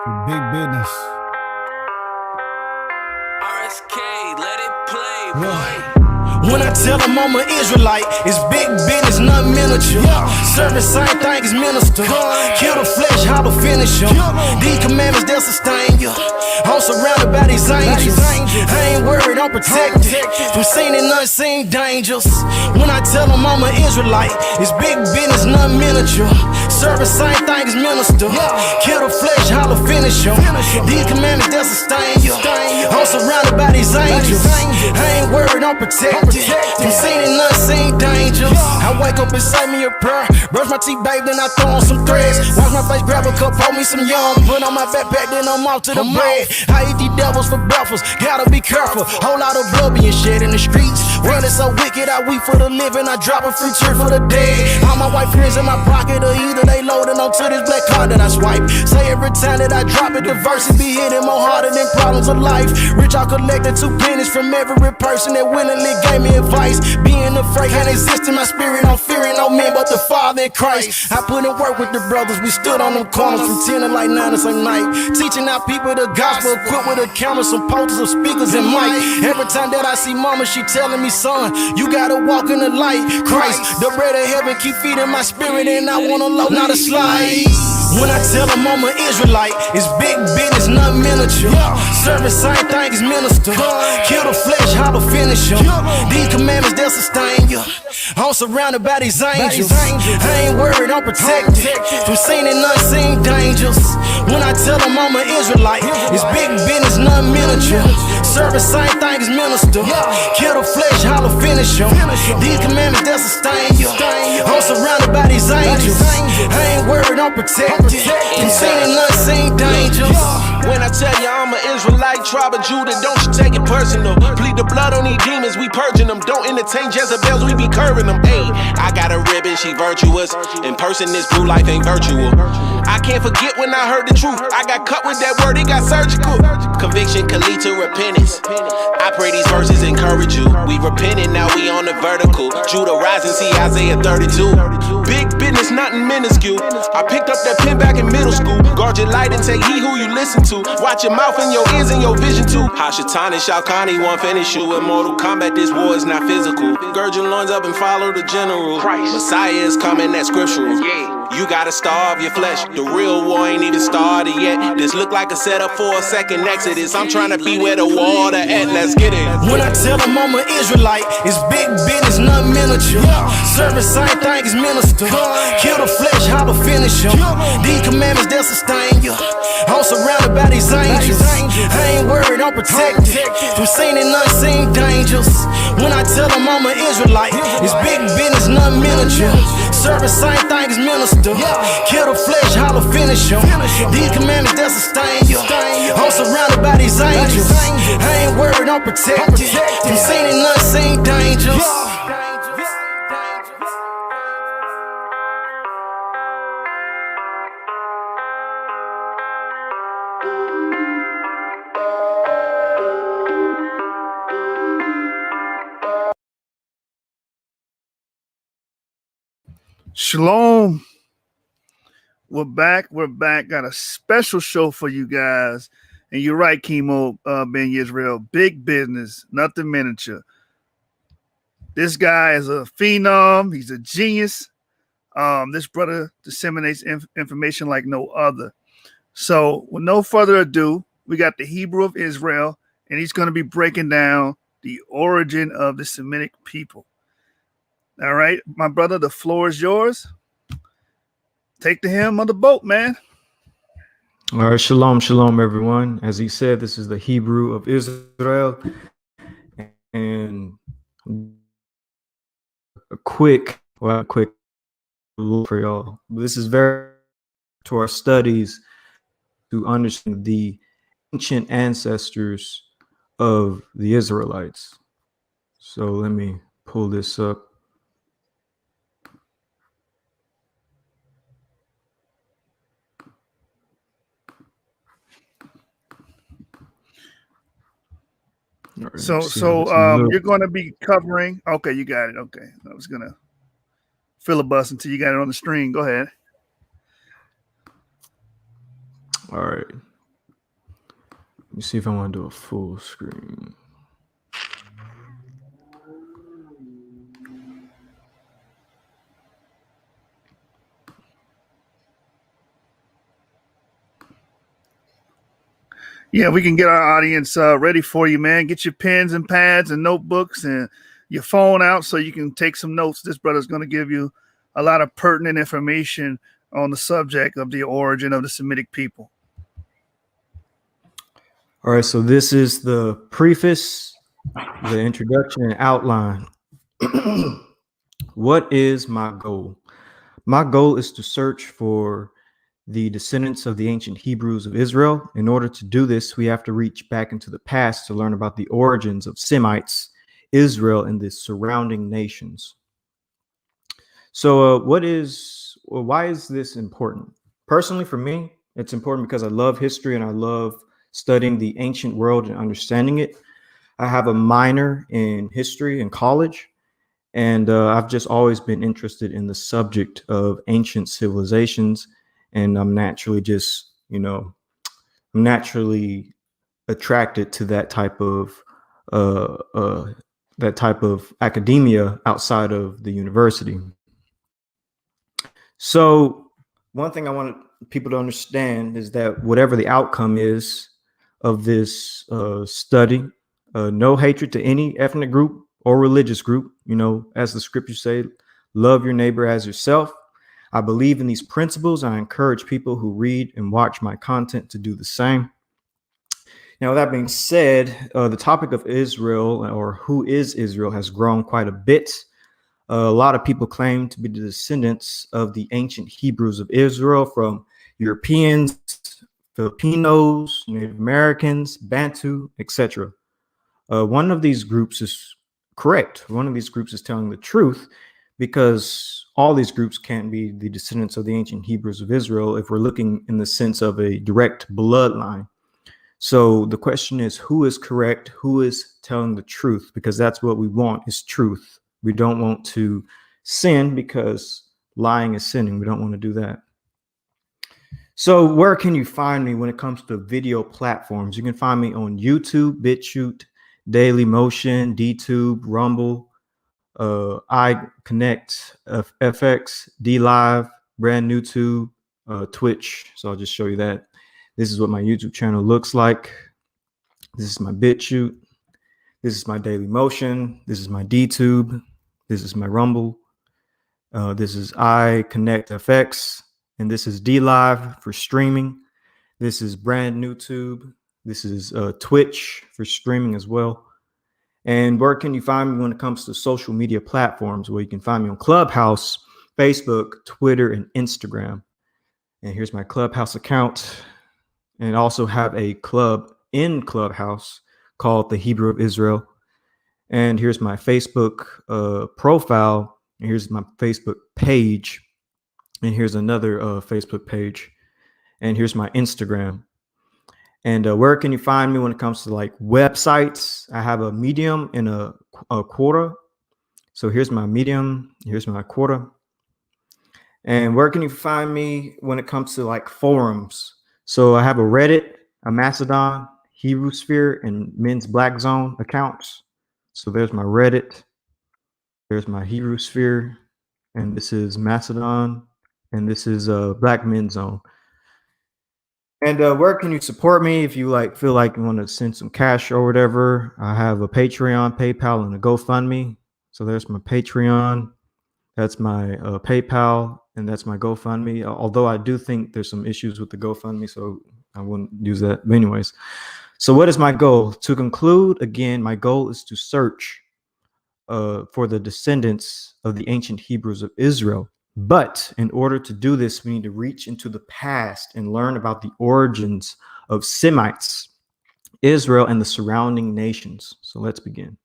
For big business. RSK, let it play, boy. When I tell them I'm an Israelite, it's big business, not miniature. Serving same thing as minister. Kill the flesh, how to finish them. These commandments, they'll sustain you. I'm surrounded by these angels. I ain't worried, I'm protected from seen and unseen dangers. When I tell them I'm an Israelite, it's big business, not miniature. Serving same thing as minister. Kill the flesh, how to finish them. These commandments, they'll sustain you. I'm surrounded by these angels. I ain't worried, I'm protected from seen and unseen dangers. I wake up and say me a prayer. Brush my teeth, babe, then I throw on some threads. Wash my face, grab a cup, pour me some yum. Put on my backpack, then I'm off to the bread. I eat these devils for breakfast, gotta be careful. Whole lot of blood being shed in the streets. World is so wicked, I weep for the living. I drop a free church for the dead. All my white friends in my pocket, or either they loading onto this black card that I swipe. Say every time that I drop it, the verses be hitting more harder than problems of life. Rich, I collected 2 pennies from every person that willingly gave me advice. Being afraid can't exist in my spirit. I'm fearing no man but the Father in Christ. I put in work with the brothers. We stood on them corners from 10 to like 9 the same night, teaching our people the gospel, equipped with a camera, some posters, some speakers, and mic. Every time that I see mama, she telling me, son, you gotta walk in the light. Christ, the bread of heaven, keep feeding my spirit, and I wanna low, not a slide. When I tell them I'm an Israelite, it's big business, not miniature. Serving same thing as minister. Kill the flesh, how to finish them. These commandments, they'll sustain you. I'm surrounded by these angels. I ain't worried, I'm protected from seen and unseen dangers. When I tell them I'm an Israelite, it's big business, not miniature. Serving same thing as minister. Kill the flesh, how to finish them. These commandments, they'll sustain you. I'm surrounded by these angels. I ain't worried, I'm protected from seen and unseen dangers. When I tell you I'm an Israelite, tribe of Judah, don't you take it personal. Plead the blood on these demons, we purging them. Don't entertain Jezebels, we be curving them. Ayy, I got a ribbon, she virtuous. In person, this blue life ain't virtual. I can't forget when I heard the truth. I got cut with that word, it got surgical. Conviction can lead to repentance. I pray these verses encourage you. We repented, now we on the vertical. Judah rising, see Isaiah 32. Big business, nothing minuscule. I picked up that pen back in middle school. Guard your light and take heed who you listen to. Watch your mouth and your ears and your vision too. Hashatan and Shalkani won't finish you. In Mortal Kombat, this war is not physical. Gird your loins up and follow the general. Messiah is coming, that's scriptural. You gotta starve your flesh. The real war ain't even started yet. This look like a setup for a second exodus. I'm trying to be where the water at. Let's get it. When I tell them I'm an Israelite, it's big business, not miniature. Serving same thing as minister. Kill the flesh, how to finish them. These commandments, they'll sustain you. I'm surrounded by these angels. I ain't worried, I'm protected from seen and unseen dangers. When I tell them I'm an Israelite, it's big business, not miniature. Serving same thing as minister. Kill the flesh, how to finish them. These commandments, they'll sustain you. I'm surrounded by these angels. I ain't worried, I'm protected from seen and unseen dangers. Shalom. We're back. Got a special show for you guys. And you're right, Chemo, Ben Israel. Big business, nothing miniature. This guy is a phenom. He's a genius. This brother disseminates information like no other. So with no further ado, we got the Hebrew of Israel, and he's going to be breaking down the origin of the Semitic people. All right, my brother, the floor is yours. Take the helm of the boat, man. All right, shalom, everyone. As he said, this is the Hebrew of Israel. And a quick look for y'all. This is very to our studies to understand the ancient ancestors of the Israelites. So let me pull this up. Right, so you're going to be covering. Okay, you got it. Okay, I was going to filibuster until you got it on the screen. Go ahead. All right. Let me see if I want to do a full screen. Yeah, we can get our audience ready for you, man. Get your pens and pads and notebooks and your phone out so you can take some notes. This brother's going to give you a lot of pertinent information on the subject of the origin of the Semitic people. All right, so this is the preface, the introduction, and outline. What is my goal? My goal is to search for the descendants of the ancient Hebrews of Israel. In order to do this, we have to reach back into the past to learn about the origins of Semites, Israel, and the surrounding nations. So, why is this important? Personally, for me, it's important because I love history and I love studying the ancient world and understanding it. I have a minor in history in college, and I've just always been interested in the subject of ancient civilizations. And I'm naturally I'm naturally attracted to uh, uh, that type of academia outside of the university. So one thing I want people to understand is that whatever the outcome is of this study, no hatred to any ethnic group or religious group. You know, as the scriptures say, love your neighbor as yourself. I believe in these principles. I encourage people who read and watch my content to do the same. Now, with that being said, the topic of Israel, or who is Israel, has grown quite a bit. A lot of people claim to be the descendants of the ancient Hebrews of Israel, from Europeans, Filipinos, Native Americans, Bantu, etc. One of these groups is correct. One of these groups is telling the truth, because all these groups can't be the descendants of the ancient Hebrews of Israel if we're looking in the sense of a direct bloodline. So the question is, who is correct? Who is telling the truth? Because that's what we want, is truth. We don't want to sin, because lying is sinning. We don't want to do that. So where can you find me when it comes to video platforms? You can find me on YouTube, BitChute, Daily Motion, DTube, Rumble, iConnect, FX, DLive, Brand New Tube, Twitch. So I'll just show you that. This is what my YouTube channel looks like. This is my BitChute. This is my Daily Motion. This is my DTube. This is my Rumble. This is iConnect FX. And this is DLive for streaming. This is Brand New Tube. This is Twitch for streaming as well. And where can you find me when it comes to social media platforms? Well, you can find me on Clubhouse, Facebook, Twitter, and Instagram. And here's my Clubhouse account. And also have a club in Clubhouse called the Hebrew of Israel. And here's my Facebook profile. And here's my Facebook page. And here's another Facebook page. And here's my Instagram. And where can you find me when it comes to like websites? I have a Medium and a Quora. So here's my Medium. Here's my Quora. And where can you find me when it comes to like forums? So I have a Reddit, a Mastodon, Hebrew Sphere, and Men's Black Zone accounts. So there's my Reddit, there's my Hebrew Sphere, and this is Mastodon, and this is Black Men's Zone. And where can you support me if you like feel like you want to send some cash or whatever? I have a Patreon, PayPal, and a GoFundMe. So there's my Patreon, that's my PayPal, and that's my GoFundMe. Although I do think there's some issues with the GoFundMe, so I wouldn't use that. But anyways, so what is my goal? To conclude, again, my goal is to search for the descendants of the ancient Hebrews of Israel. But in order to do this, we need to reach into the past and learn about the origins of Semites, Israel, and the surrounding nations. So let's begin.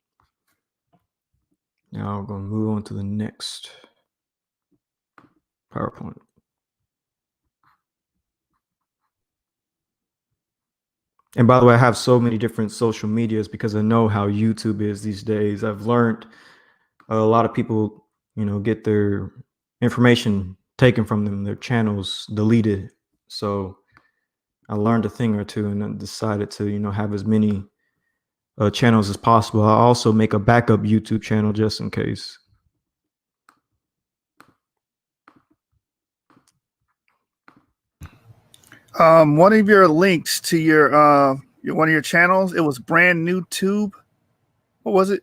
Now I'm going to move on to the next PowerPoint. And by the way, I have so many different social medias because I know how YouTube is these days. I've learned a lot of people, get their information taken from them, their channels deleted. So I learned a thing or two and then decided to, have as many channels as possible. I also make a backup YouTube channel just in case. One of your links to your one of your channels, it was brand new tube. What was it?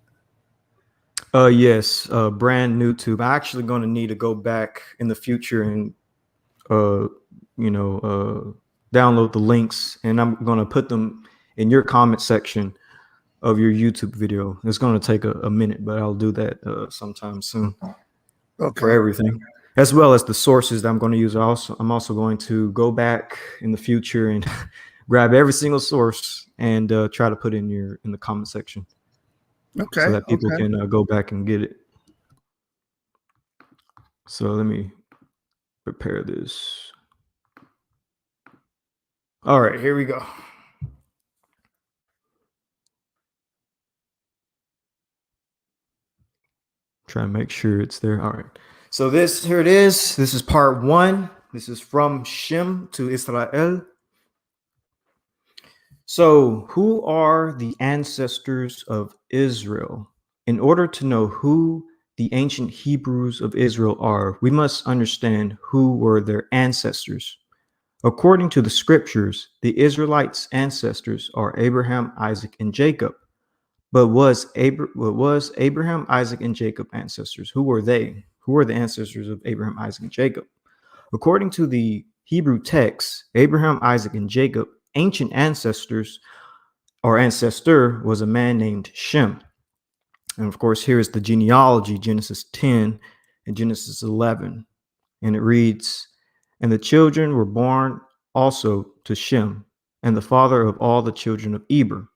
Yes, brand new tube. I'm actually going to need to go back in the future and download the links, and I'm going to put them in your comment section of your YouTube video. It's going to take a minute, but I'll do that sometime soon. Okay. For everything, as well as the sources that I'm going to use. I'm also going to go back in the future and grab every single source and try to put in the comment section. Okay. So that people can go back and get it. So let me prepare this. All right, here we go. Try to make sure it's there. All right. So here it is. This is part 1. This is from Shem to Israel. So, who are the ancestors of Israel? In order to know who the ancient Hebrews of Israel are, we must understand who were their ancestors. According to the scriptures, the Israelites' ancestors are Abraham, Isaac, and Jacob. But was Abraham, Isaac, and Jacob ancestors? Who were they? Who were the ancestors of Abraham, Isaac, and Jacob? According to the Hebrew text, Abraham, Isaac, and Jacob, ancient ancestors or ancestor, was a man named Shem. And of course, here is the genealogy, Genesis 10 and Genesis 11. And it reads, "And the children were born also to Shem, and the father of all the children of Eber."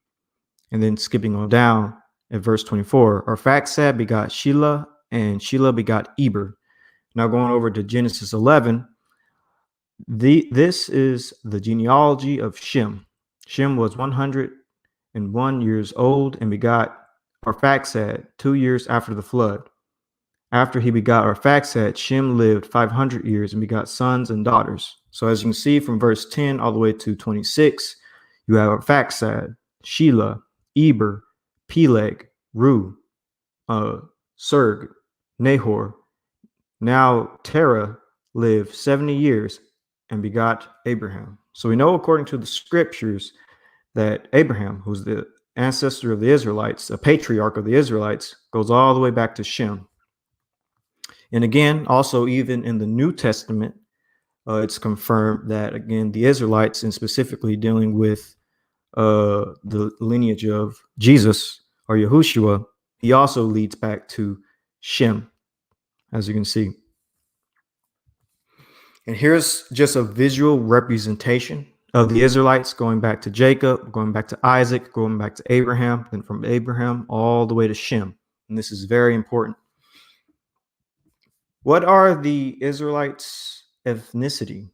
And then skipping on down at verse 24, Arphaxad begot Shelah, and Shelah begot Eber. Now going over to Genesis 11, this is the genealogy of Shem. Shem was 101 years old and begot Arphaxad 2 years after the flood. After he begot Arphaxad, Shem lived 500 years and begot sons and daughters. So as you can see from verse 10 all the way to 26, you have Arphaxad, Shelah, Eber, Peleg, Ru, Serg, Nahor. Now Terah lived 70 years and begot Abraham. So we know according to the scriptures that Abraham, who's the ancestor of the Israelites, a patriarch of the Israelites, goes all the way back to Shem. And again, also even in the New Testament, it's confirmed that, again, the Israelites, and specifically dealing with the lineage of Jesus or Yahushua, he also leads back to Shem, as you can see. And here's just a visual representation of the Israelites going back to Jacob, going back to Isaac, going back to Abraham, then from Abraham all the way to Shem. And this is very important. What are the Israelites' ethnicity?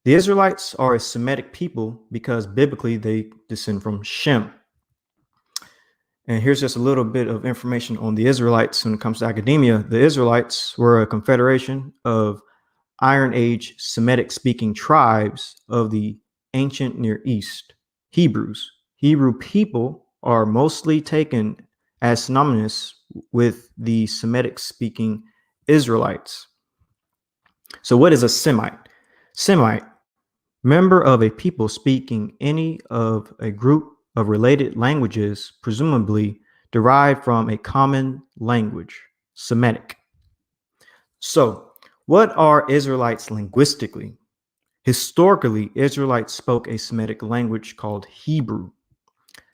The Israelites are a Semitic people because biblically they descend from Shem. And here's just a little bit of information on the Israelites when it comes to academia. The Israelites were a confederation of Iron Age Semitic speaking tribes of the ancient Near East, Hebrews. Hebrew people are mostly taken as synonymous with the Semitic speaking Israelites. So what is a Semite? Semite, member of a people speaking any of a group of related languages, presumably derived from a common language, Semitic. So, what are Israelites linguistically? Historically, Israelites spoke a Semitic language called Hebrew.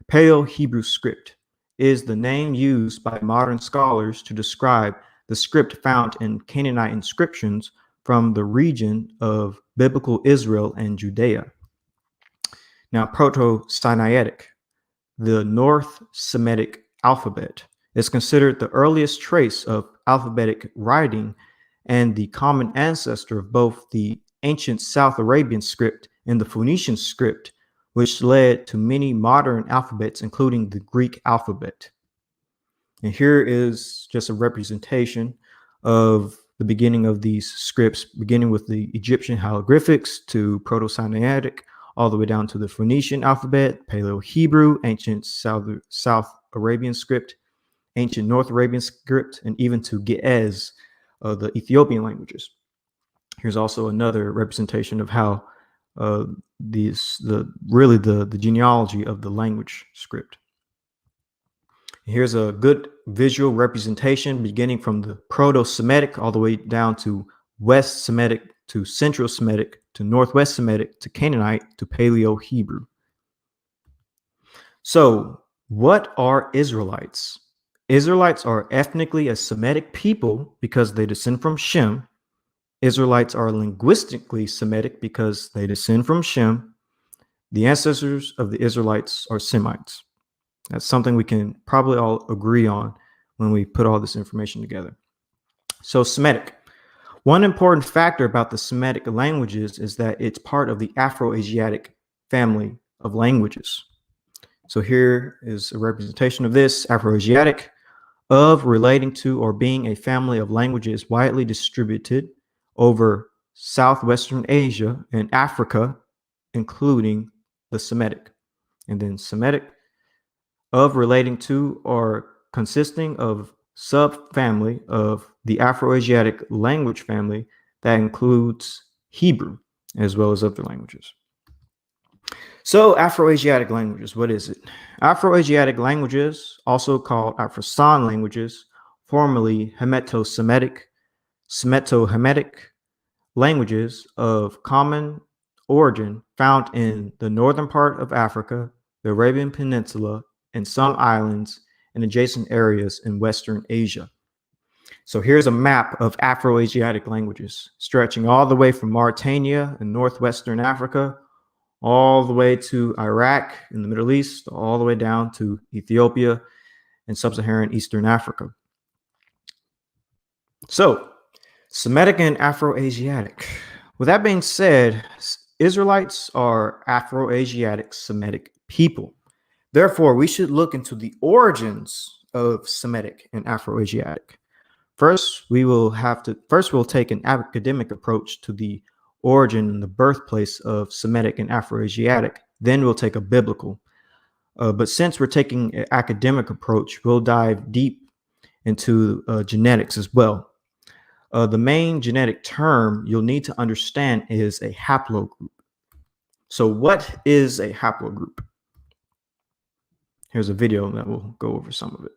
Paleo-Hebrew script is the name used by modern scholars to describe the script found in Canaanite inscriptions from the region of biblical Israel and Judea. Now, Proto-Sinaitic, the North Semitic alphabet, is considered the earliest trace of alphabetic writing and the common ancestor of both the ancient South Arabian script and the Phoenician script, which led to many modern alphabets, including the Greek alphabet. And here is just a representation of the beginning of these scripts, beginning with the Egyptian hieroglyphics to Proto-Sinaitic, all the way down to the Phoenician alphabet, Paleo-Hebrew, ancient South Arabian script, ancient North Arabian script, and even to Ge'ez, the Ethiopian languages. Here's also another representation of how the genealogy of the language script. Here's a good visual representation beginning from the Proto-Semitic all the way down to West Semitic to Central Semitic to Northwest Semitic to Canaanite to Paleo-Hebrew. So, what are Israelites? Israelites are ethnically a Semitic people because they descend from Shem. Israelites are linguistically Semitic because they descend from Shem. The ancestors of the Israelites are Semites. That's something we can probably all agree on when we put all this information together. So Semitic. One important factor about the Semitic languages is that it's part of the Afro-Asiatic family of languages. So here is a representation of this Afro-Asiatic of relating to or being a family of languages widely distributed over Southwestern Asia and Africa, including the Semitic. And then Semitic of relating to or consisting of subfamily of the Afro-Asiatic language family that includes Hebrew as well as other languages. So Afro-Asiatic languages, what is it? Afro-Asiatic languages, also called Afrosan languages, formerly Hemito-Semitic, Semito-Hamitic languages of common origin found in the northern part of Africa, the Arabian Peninsula, and some islands and adjacent areas in Western Asia. So here's a map of Afro-Asiatic languages stretching all the way from Mauritania in northwestern Africa, all the way to Iraq in the Middle East, all the way down to Ethiopia and sub-Saharan Eastern Africa. So Semitic and Afro-Asiatic. With that being said, Israelites are Afro-Asiatic Semitic people. Therefore, we should look into the origins of Semitic and Afro-Asiatic. First, we'll take an academic approach to the origin and the birthplace of Semitic and Afro-Asiatic. Then we'll take a biblical. But since we're taking an academic approach, we'll dive deep into genetics as well. The main genetic term you'll need to understand is a haplogroup. So what is a haplogroup? Here's a video that will go over some of it.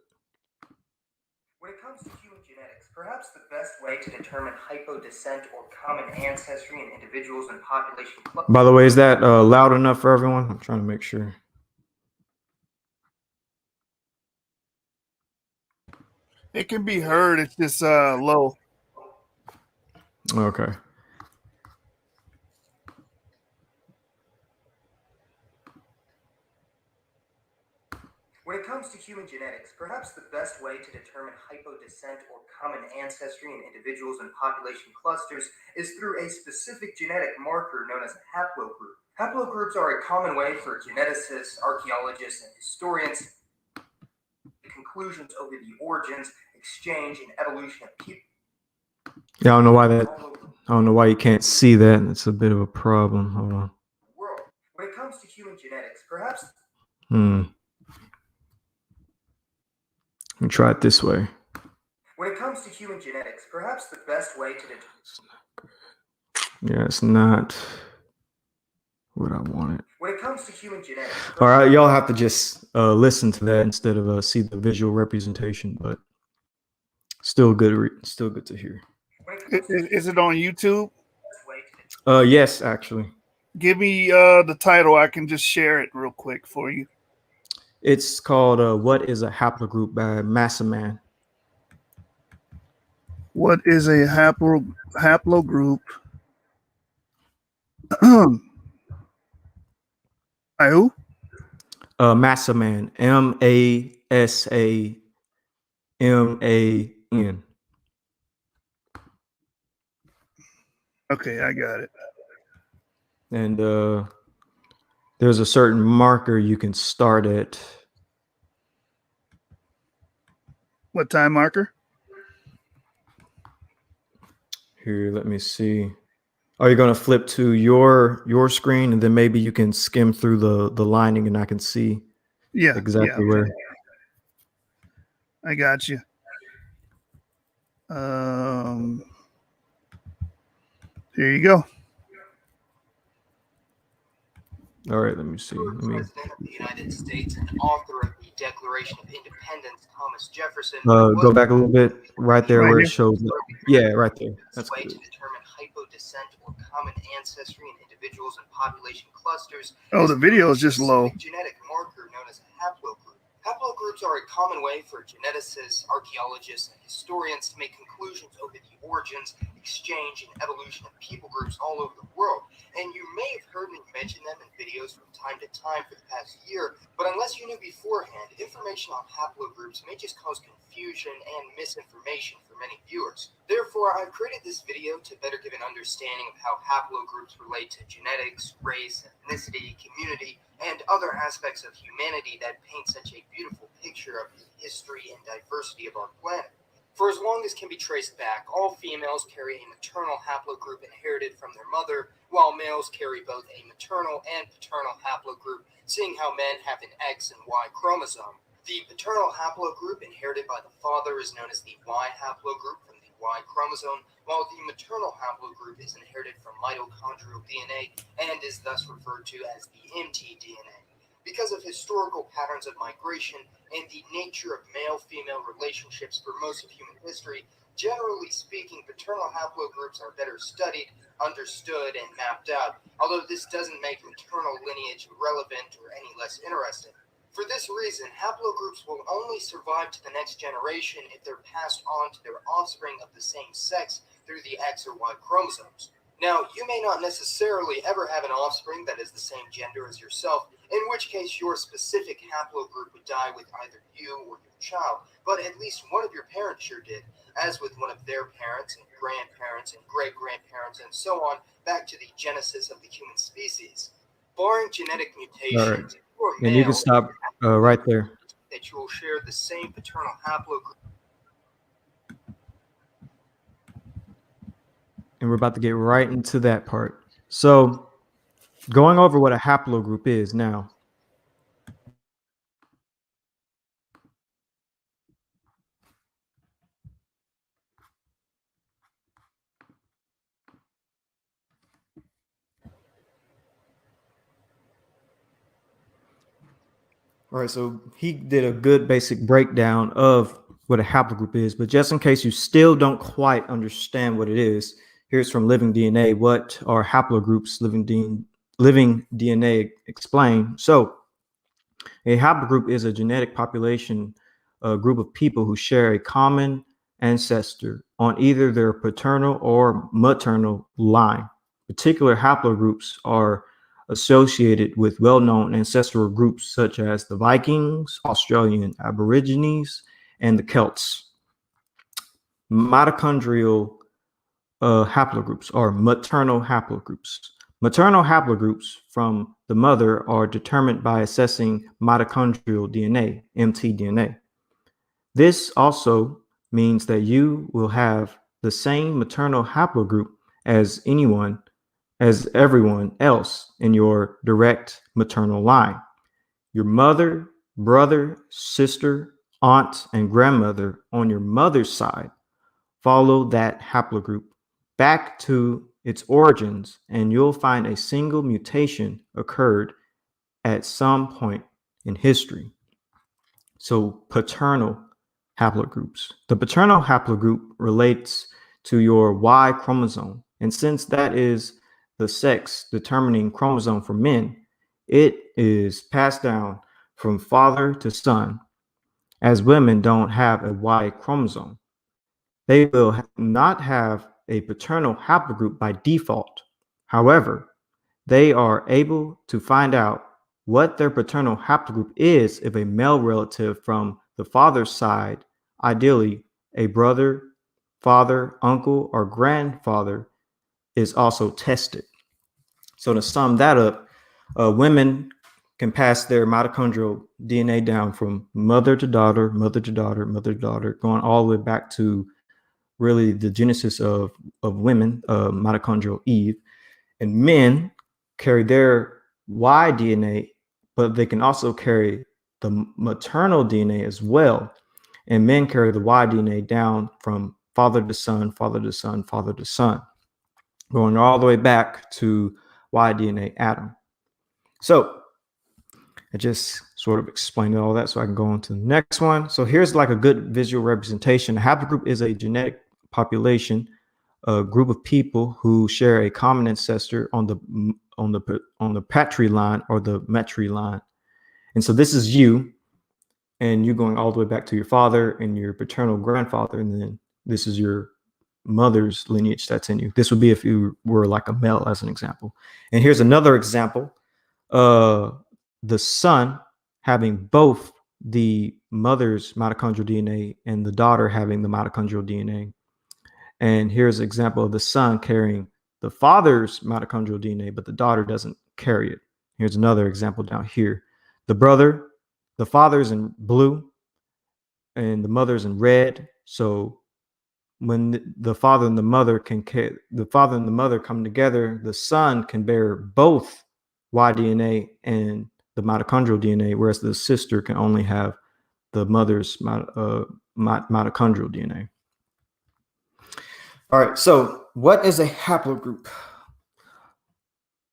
When it comes to human genetics, perhaps the best way to determine hypodescent or common ancestry in individuals and population. By the way, is that loud enough for everyone? I'm trying to make sure. It can be heard. It's just low. Okay. When it comes to human genetics, perhaps the best way to determine hypodescent or common ancestry in individuals and population clusters is through a specific genetic marker known as a haplogroup. Haplogroups are a common way for geneticists, archaeologists, and historians to make conclusions over the origins, exchange, and evolution of people. Yeah, I don't know why you can't see that. It's a bit of a problem. Hold on. When it comes to human genetics, perhaps. Let me try it this way. When it comes to human genetics, perhaps the best way to determine. Yeah, it's not what I wanted. When it comes to human genetics. All right, y'all have to just listen to that instead of see the visual representation, but still good. Still good to hear. Is it on YouTube? Yes, actually. Give me the title. I can just share it real quick for you. It's called What is a Haplogroup by Massaman. What is a haplogroup? By who? Massaman. Massaman. Okay, I got it. And there's a certain marker you can start at. What time marker? Here, let me see. Are you going to flip to your screen, and then maybe you can skim through the lining, and I can see Yeah, exactly yeah, where. I got you. Um, here you go. All right, let me see. Let me President of the United States and author of the Declaration of Independence, Thomas Jefferson, go was back a little bit, right there Right where it here. shows up. Yeah, right there. this That's way good. to determine hypodescent or common ancestry in individuals and population clusters Oh, is the through video a is just low. specific genetic marker known as a haplogroup. Haplogroups are a common way for geneticists, archaeologists, and historians to make conclusions over the origins, exchange, and evolution of people groups all over the world. And you may have heard me mention them in videos from time to time for the past year, but unless you knew beforehand, information on haplogroups may just cause confusion and misinformation for many viewers. Therefore, I've created this video to better give an understanding of how haplogroups relate to genetics, race, ethnicity, community, and other aspects of humanity that paint such a beautiful picture of the history and diversity of our planet. For as long as can be traced back, all females carry a maternal haplogroup inherited from their mother, while males carry both a maternal and paternal haplogroup, seeing how men have an X and Y chromosome. The paternal haplogroup inherited by the father is known as the Y haplogroup from the Y chromosome, while the maternal haplogroup is inherited from mitochondrial DNA and is thus referred to as the mtDNA. Because of historical patterns of migration and the nature of male-female relationships for most of human history, generally speaking, paternal haplogroups are better studied, understood, and mapped out, although this doesn't make maternal lineage irrelevant or any less interesting. For this reason, haplogroups will only survive to the next generation if they're passed on to their offspring of the same sex through the X or Y chromosomes. Now, you may not necessarily ever have an offspring that is the same gender as yourself, in which case your specific haplogroup would die with either you or your child, but at least one of your parents sure did, as with one of their parents and grandparents and great-grandparents and so on, back to the genesis of the human species. Barring genetic All right, mutations, if you're and you can male, stop right there. that you will share the same paternal haplogroup. And we're about to get right into that part. So, going over what a haplogroup is now. All right, so he did a good basic breakdown of what a haplogroup is, but just in case you still don't quite understand what it is, here's from Living DNA. What are haplogroups? Living DNA explain. So, a haplogroup is a genetic population, a group of people who share a common ancestor on either their paternal or maternal line. Particular haplogroups are associated with well-known ancestral groups such as the Vikings, Australian Aborigines, and the Celts. Mitochondrial haplogroups are maternal haplogroups. Maternal haplogroups from the mother are determined by assessing mitochondrial DNA, mtDNA. This also means that you will have the same maternal haplogroup as everyone else in your direct maternal line. Your mother, brother, sister, aunt, and grandmother on your mother's side follow that haplogroup back to its origins, and you'll find a single mutation occurred at some point in history. So, paternal haplogroups. The paternal haplogroup relates to your Y chromosome. And since that is the sex determining chromosome for men, it is passed down from father to son, as women don't have a Y chromosome. They will not have a paternal haplogroup by default. However, they are able to find out what their paternal haplogroup is if a male relative from the father's side, ideally a brother, father, uncle, or grandfather, is also tested. So to sum that up, women can pass their mitochondrial DNA down from mother to daughter, mother to daughter, mother to daughter, going all the way back to really the genesis of women, mitochondrial Eve, and men carry their Y DNA, but they can also carry the maternal DNA as well. And men carry the Y DNA down from father to son, father to son, father to son, going all the way back to Y DNA Adam. So I just sort of explained all that so I can go on to the next one. So here's like a good visual representation. A haplogroup is a genetic population, a group of people who share a common ancestor on the patry line or the metry line. And so this is you, and you're going all the way back to your father and your paternal grandfather, and then this is your mother's lineage that's in you. This would be if you were like a male, as an example. And here's another example. The son having both the mother's mitochondrial DNA and the daughter having the mitochondrial DNA. And here's an example of the son carrying the father's mitochondrial DNA, but the daughter doesn't carry it. Here's another example down here. The father's in blue and the mother's in red. So when the father and the mother come together, the son can bear both Y DNA and the mitochondrial DNA, whereas the sister can only have the mother's mitochondrial DNA. All right, so what is a haplogroup?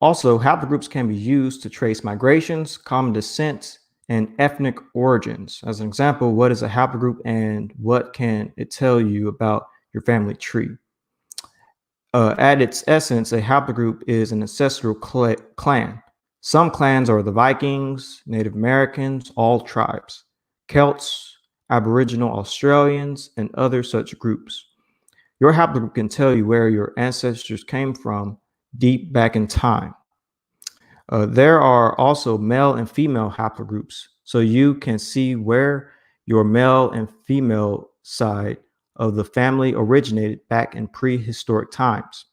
Also, haplogroups can be used to trace migrations, common descent, and ethnic origins. As an example, what is a haplogroup and what can it tell you about your family tree? At its essence, a haplogroup is an ancestral clan. Some clans are the Vikings, Native Americans, all tribes, Celts, Aboriginal Australians, and other such groups. Your haplogroup can tell you where your ancestors came from deep back in time. There are also male and female haplogroups, so you can see where your male and female side of the family originated back in prehistoric times.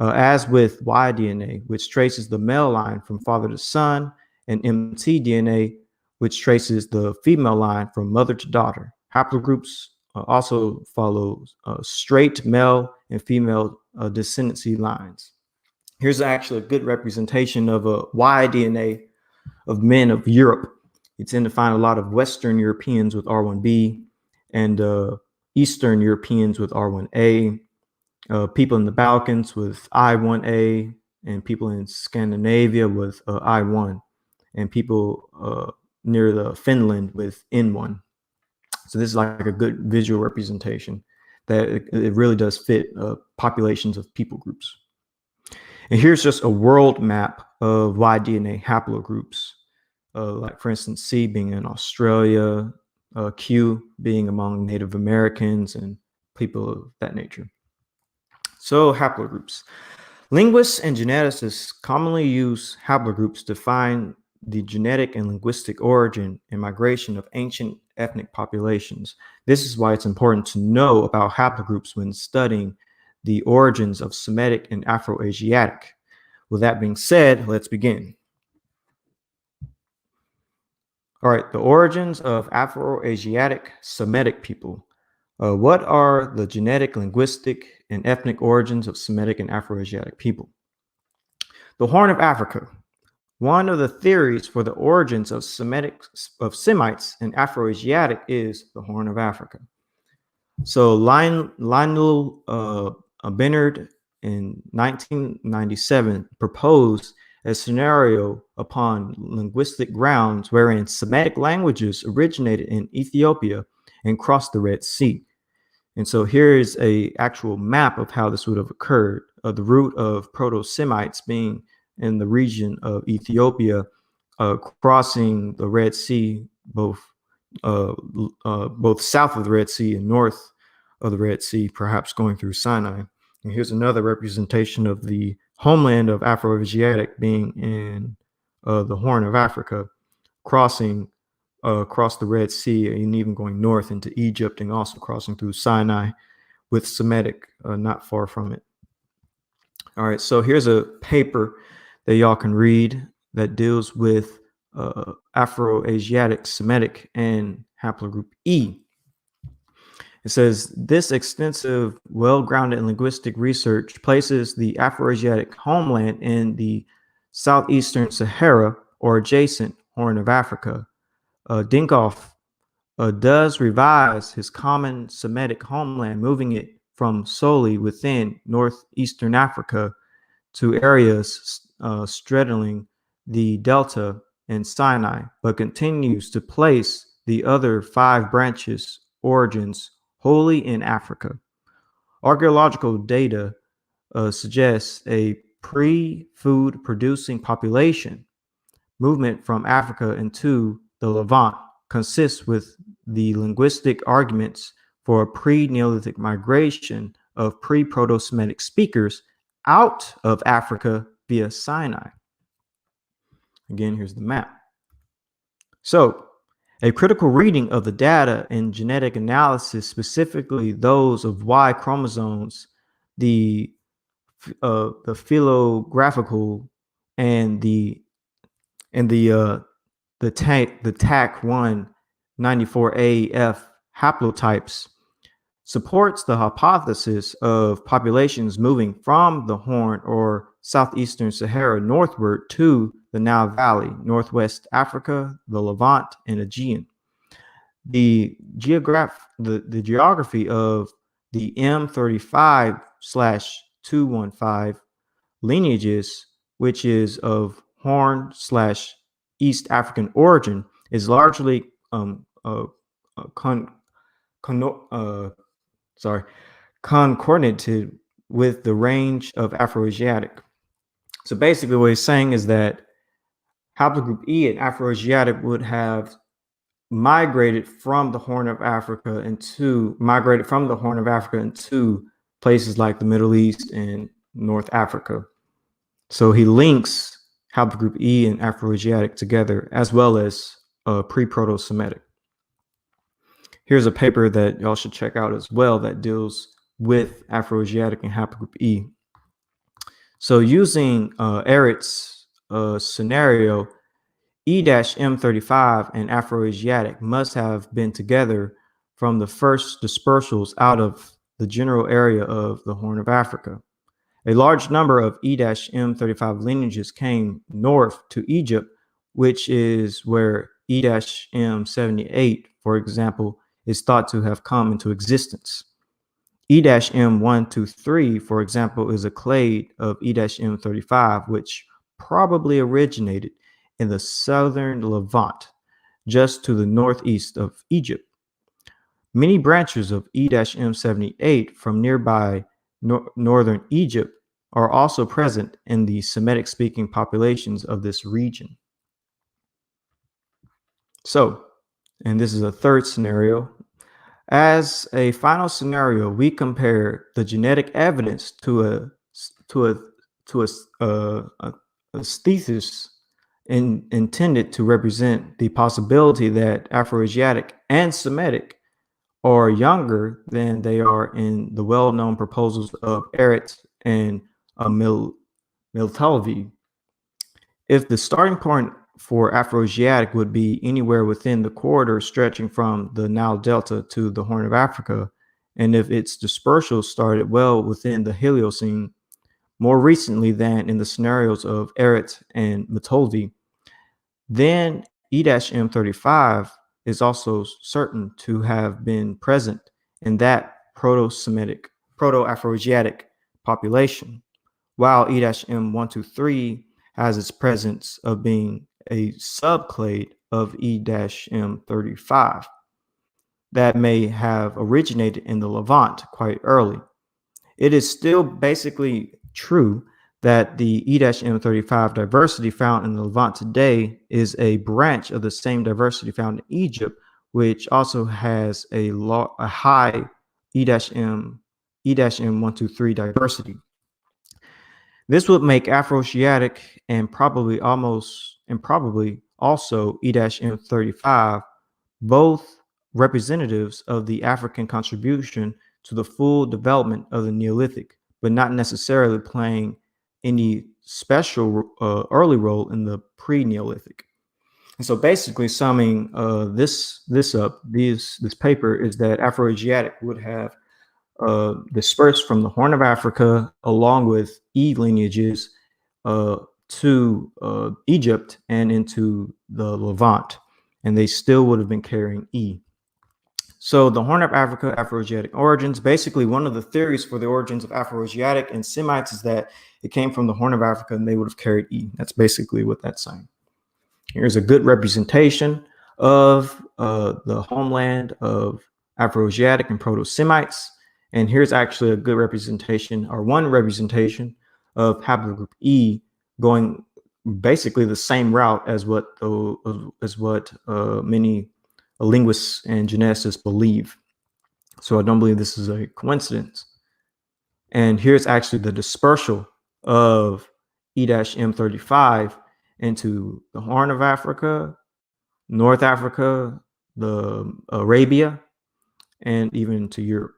As with Y DNA, which traces the male line from father to son, and MT DNA, which traces the female line from mother to daughter. Haplogroups also follow straight male and female descendancy lines. Here's actually a good representation of a Y DNA of men of Europe. You tend to find a lot of Western Europeans with R1b and Eastern Europeans with R1a. People in the Balkans with I1A, and people in Scandinavia with I1, and people near the Finland with N1. So this is like a good visual representation that it really does fit populations of people groups. And here's just a world map of Y DNA haplogroups, like for instance, C being in Australia, Q being among Native Americans and people of that nature. So haplogroups. Linguists and geneticists commonly use haplogroups to find the genetic and linguistic origin and migration of ancient ethnic populations. This is why it's important to know about haplogroups when studying the origins of Semitic and Afro-Asiatic. With that being said, let's begin. All right, the origins of Afro-Asiatic Semitic people. What are the genetic, linguistic, and ethnic origins of Semitic and Afro-Asiatic people? The Horn of Africa. One of the theories for the origins of Semites and Afro-Asiatic is the Horn of Africa. So Lionel Bernard in 1997 proposed a scenario upon linguistic grounds wherein Semitic languages originated in Ethiopia and crossed the Red Sea. And so here is an actual map of how this would have occurred. The root of Proto-Semites being in the region of Ethiopia, crossing the Red Sea, both south of the Red Sea and north of the Red Sea, perhaps going through Sinai. And here's another representation of the homeland of Afro-Asiatic being in the Horn of Africa, crossing across the Red Sea and even going north into Egypt and also crossing through Sinai with Semitic not far from it. All right, so here's a paper that y'all can read that deals with Afro-Asiatic Semitic and haplogroup E. It says this extensive, well-grounded linguistic research places the Afroasiatic homeland in the southeastern Sahara or adjacent Horn of Africa. Dinkoff does revise his common Semitic homeland, moving it from solely within northeastern Africa to areas straddling the Delta and Sinai, but continues to place the other 5 branches origins wholly in Africa. Archaeological data suggests a pre-food producing population movement from Africa into the Levant consists with the linguistic arguments for a pre-Neolithic migration of pre-Proto-Semitic speakers out of Africa via Sinai. Again, here's the map. So, a critical reading of the data and genetic analysis, specifically those of Y chromosomes, the phylographical and the TAC1 94AF haplotypes, supports the hypothesis of populations moving from the Horn or southeastern Sahara northward to the Nile Valley, Northwest Africa, the Levant, and Aegean. The geography of the M35/215 lineages, which is of Horn/East African origin, is largely concordated with the range of Afroasiatic. So basically what he's saying is that haplogroup E and Afroasiatic would have migrated from the Horn of Africa into places like the Middle East and North Africa. So he links haplogroup E and Afroasiatic together, as well as pre-Proto-Semitic. Here's a paper that y'all should check out as well that deals with Afroasiatic and haplogroup E. So using Ehret's scenario, E-M35 and Afroasiatic must have been together from the first dispersals out of the general area of the Horn of Africa. A large number of E-M35 lineages came north to Egypt, which is where E-M78, for example, is thought to have come into existence. E-M123, for example, is a clade of E-M35, which probably originated in the southern Levant, just to the northeast of Egypt. Many branches of E-M78 from nearby northern Egypt are also present in the Semitic-speaking populations of this region. So, and this is a third scenario. As a final scenario, we compare the genetic evidence to a thesis intended to represent the possibility that Afroasiatic and Semitic are younger than they are in the well-known proposals of Ehret and Miltalvi. If the starting point for Afroasiatic would be anywhere within the corridor stretching from the Nile Delta to the Horn of Africa, and if its dispersal started well within the Heliocene, more recently than in the scenarios of Ehret and Miltalvi, then E-M35 is also certain to have been present in that Proto-Semitic, Proto-Afroasiatic population, while E-M123 has its presence of being a subclade of E-M35 that may have originated in the Levant quite early. It is still basically true that the E-M35 diversity found in the Levant today is a branch of the same diversity found in Egypt, which also has a high E-M123 diversity. This would make Afroasiatic and probably also E-M35 both representatives of the African contribution to the full development of the Neolithic, but not necessarily playing any special early role in the pre-Neolithic. And so basically summing this up, this paper is that Afroasiatic would have dispersed from the Horn of Africa along with E lineages to Egypt and into the Levant, and they still would have been carrying E. So the Horn of Africa, Afroasiatic origins, basically one of the theories for the origins of Afroasiatic and Semites is that it came from the Horn of Africa and they would have carried E. That's basically what that's saying. Here's a good representation of the homeland of Afroasiatic and Proto-Semites. And here's actually a good representation, or one representation, of haplogroup E going basically the same route as what many linguists and geneticists believe. So I don't believe this is a coincidence. And here's actually the dispersal of E-M35 into the Horn of Africa, North Africa, the Arabia, and even to Europe.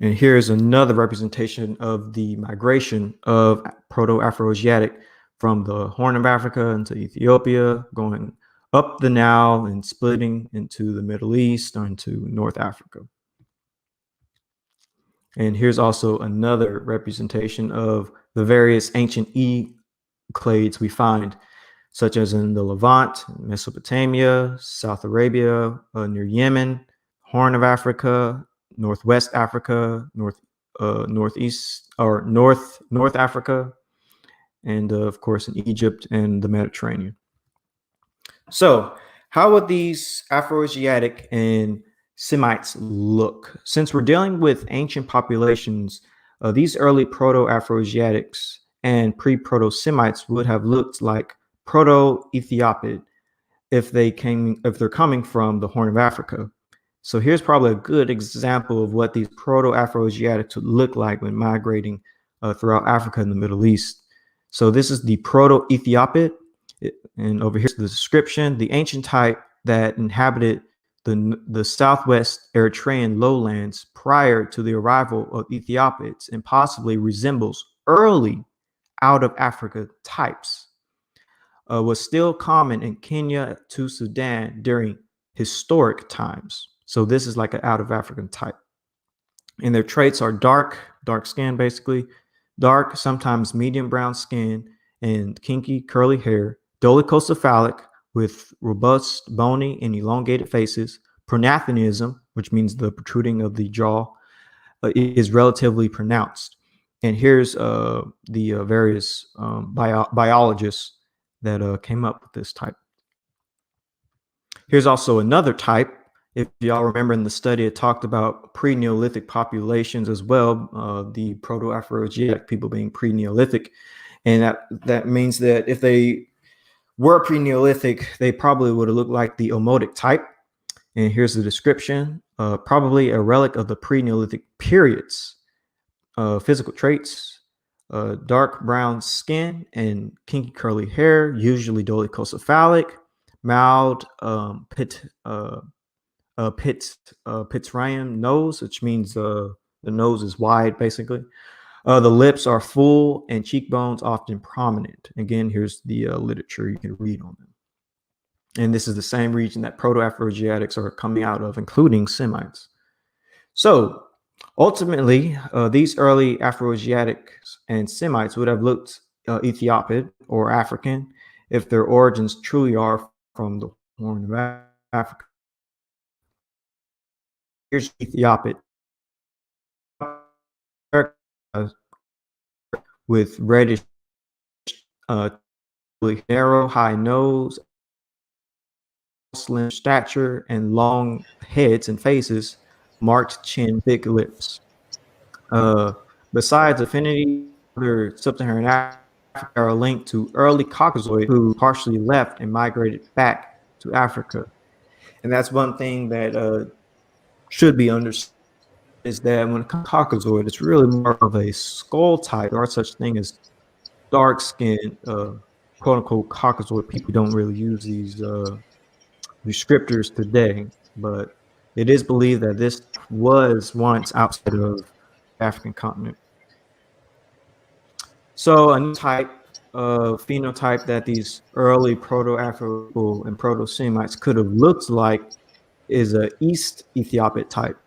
And here's another representation of the migration of Proto-Afroasiatic from the Horn of Africa into Ethiopia, going up the Nile and splitting into the Middle East or into North Africa. And here's also another representation of the various ancient E clades we find, such as in the Levant, Mesopotamia, South Arabia, near Yemen, Horn of Africa, Northwest Africa, Northeast or North Africa, and of course in Egypt and the Mediterranean. So, how would these Afroasiatic and Semites look? Since we're dealing with ancient populations, these early Proto-Afroasiatics and pre-Proto-Semites would have looked like Proto-Ethiopid if they're coming from the Horn of Africa. So here's probably a good example of what these Proto-Afroasiatics would look like when migrating throughout Africa and the Middle East. So this is the Proto-Ethiopid, and over here's the description. The ancient type that inhabited the southwest Eritrean lowlands prior to the arrival of Ethiopians and possibly resembles early out of Africa types, was still common in Kenya to Sudan during historic times. So this is like an out of African type. And their traits are dark skin, basically, dark, sometimes medium brown skin, and kinky curly hair, dolichocephalic with robust, bony, and elongated faces. Prognathism, which means the protruding of the jaw, is relatively pronounced. And here's the various biologists that came up with this type. Here's also another type. If y'all remember in the study, it talked about pre-Neolithic populations as well, the Proto-Afroasiatic people being pre-Neolithic. And that means that if they were pre-Neolithic, they probably would have looked like the Omotic type. And here's the description, probably a relic of the pre-Neolithic periods. Physical traits, dark brown skin and kinky curly hair, usually dolichocephalic, mild Pittsryan nose, which means the nose is wide, basically. The lips are full and cheekbones often prominent. Again, here's the literature you can read on them. And this is the same region that Proto-Afroasiatics are coming out of, including Semites. So ultimately, these early Afroasiatics and Semites would have looked Ethiopic or African if their origins truly are from the Horn of Africa. Here's Ethiopic with reddish, narrow, high nose, slim stature, and long heads and faces, marked chin, thick lips. Besides affinity, other sub-Saharan Africa are linked to early Caucasoid who partially left and migrated back to Africa. And that's one thing that should be understood, is that when it comes to Caucasoid, it's really more of a skull type. There are such thing as dark-skinned, quote-unquote, Caucasoid people. Don't really use these descriptors today, but it is believed that this was once outside of the African continent. So a new type phenotype that these early Proto-Afro people and Proto-Semites could have looked like is a East Ethiopic type.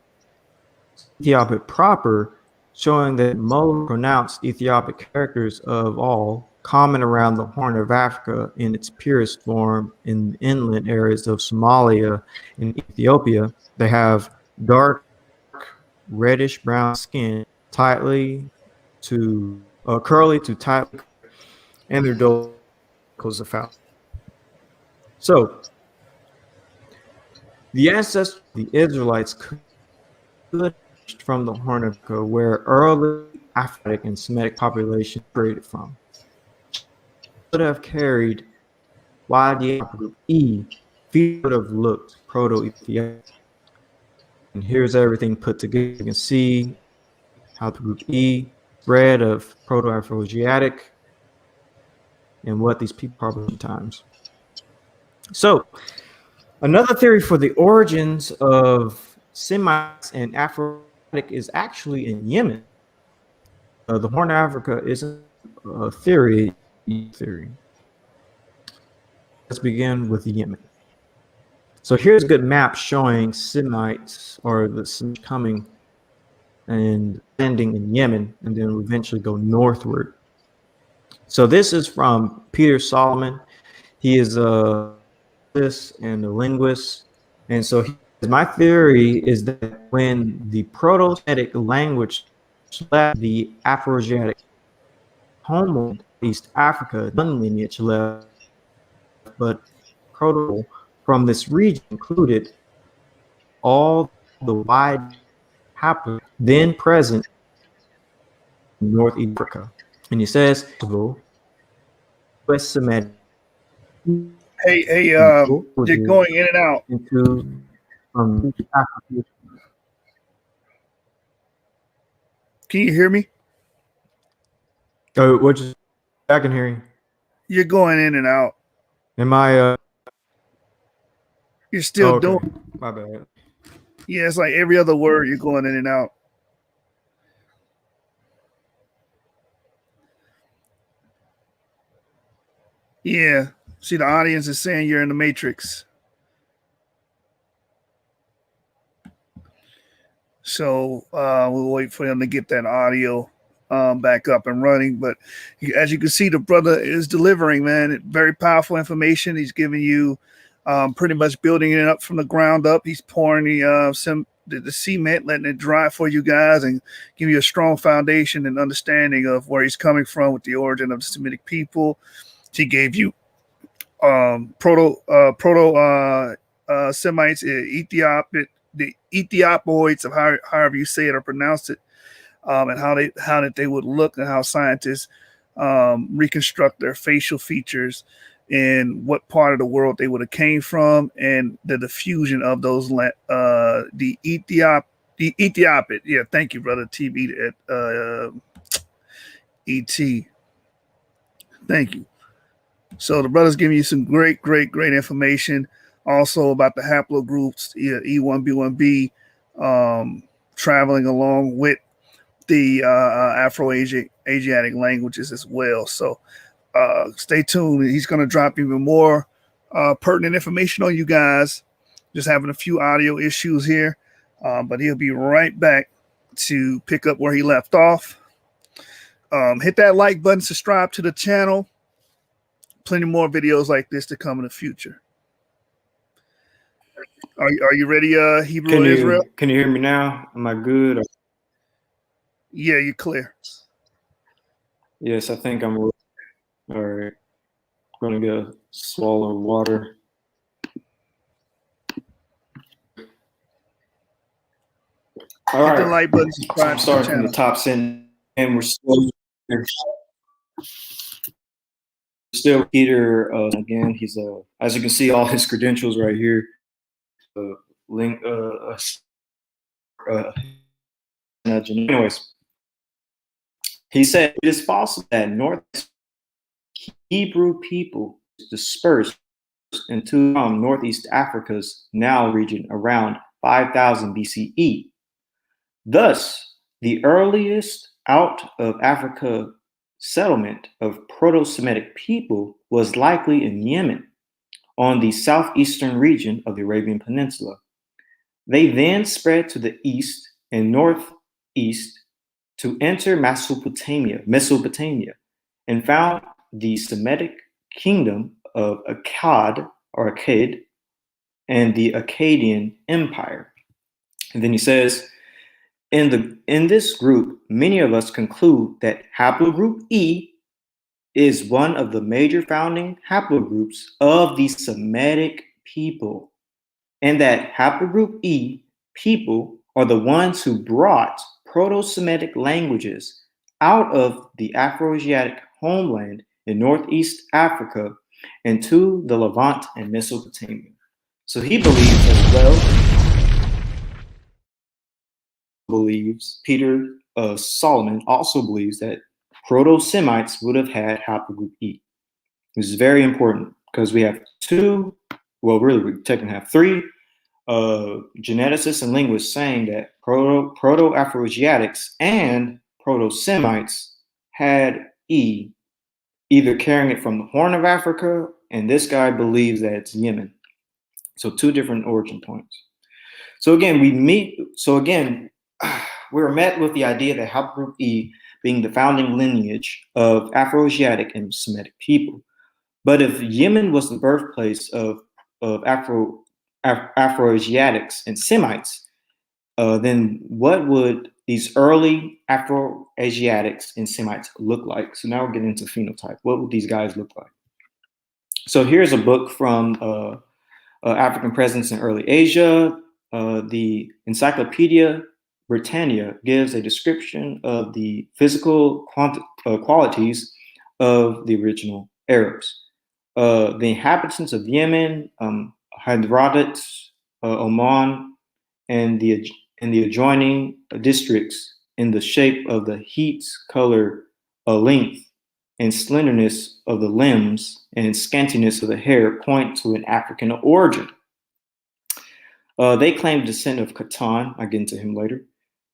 Ethiopic proper, showing that most pronounced Ethiopic characters of all common around the Horn of Africa in its purest form in inland areas of Somalia and Ethiopia. They have dark reddish brown skin, tightly to curly to tightly, and their dolls are found. So the ancestors of the Israelites could from the Horn of Africa, where early African and Semitic population created from, could have carried YD group E, would have looked Proto-Ethiopic. And here's everything put together. You can see how the group E spread of Proto-Afro-Asiatic and what these people probably times. So another theory for the origins of Semites and Afro is actually in Yemen. The Horn of Africa isn't a theory. Let's begin with Yemen. So here's a good map showing Semites or the Semites coming and landing in Yemen, and then eventually go northward. So this is from Peter Solomon. He is a and a linguist, and so my theory is that when the Proto-Semitic language left the Afroasiatic homeland, East Africa, one lineage left, but Proto from this region included all the wide haplogroup then present in Northeast Africa. And he says, West Semitic. Hey, you're going in and out. Into Africa. Can you hear me? Oh, what you? I can hear you. You're going in and out. Am I? You're still doing. My bad. Yeah, it's like every other word you're going in and out. Yeah. See, the audience is saying you're in the Matrix. So we'll wait for them to get that audio back up and running. But as you can see, the brother is delivering, man. Very powerful information. He's giving you pretty much building it up from the ground up. He's pouring the cement, letting it dry for you guys and give you a strong foundation and understanding of where he's coming from with the origin of the Semitic people. He gave you proto Semites, the Ethiopoids, of however you say it or pronounce it, and how they would look, and how scientists reconstruct their facial features and what part of the world they would have came from, and the diffusion of those the Ethiopid. Yeah, thank you, brother TB at ET. Thank you. So the brother's giving you some great information also about the haplogroups, E1B1B, traveling along with the Afro-Asiatic languages as well. So stay tuned. He's going to drop even more pertinent information on you guys. Just having a few audio issues here, but he'll be right back to pick up where he left off. Hit that like button, subscribe to the channel. Plenty more videos like this to come in the future. Are you ready, Hebrew Israel? Can you hear me now? Am I good? Yeah, you're clear. Yes, I think I'm all right. I'm going to get a swallow of water. All right. Hit the like button, So I'm starting from the top sentence, and we're still Peter again. He's as you can see, all his credentials right here. Link. Anyways, he said it is possible that North Hebrew people dispersed into Northeast Africa's now region around 5000 BCE. Thus, the earliest out of Africa settlement of Proto-Semitic people was likely in Yemen, on the southeastern region of the Arabian Peninsula. They then spread to the east and northeast to enter Mesopotamia, and found the Semitic kingdom of Akkad, and the Akkadian Empire. And then he says, in this group, many of us conclude that haplogroup E is one of the major founding haplogroups of the Semitic people, and that haplogroup E people are the ones who brought Proto-Semitic languages out of the Afroasiatic homeland in Northeast Africa and to the Levant and Mesopotamia. So he believes as well, Peter Solomon also believes that Proto-Semites would have had haplogroup E. This is very important because we have two, well, really, we technically have three geneticists and linguists saying that Proto-Afroasiatics and Proto-Semites had E, either carrying it from the Horn of Africa, and this guy believes that it's Yemen. So two different origin points. So again, we're met with the idea that haplogroup E being the founding lineage of Afroasiatic and Semitic people. But if Yemen was the birthplace of Afroasiatics and Semites, then what would these early Afroasiatics and Semites look like? So now we're getting into phenotype. What would these guys look like? So here's a book from African Presence in Early Asia. The Encyclopedia Britannia gives a description of the physical qualities of the original Arabs. The inhabitants of Yemen, Hyderabad, Oman, and the adjoining districts in the shape of the heat, color, length, and slenderness of the limbs and scantiness of the hair point to an African origin. They claim descent of Qahtan. I'll get into him later.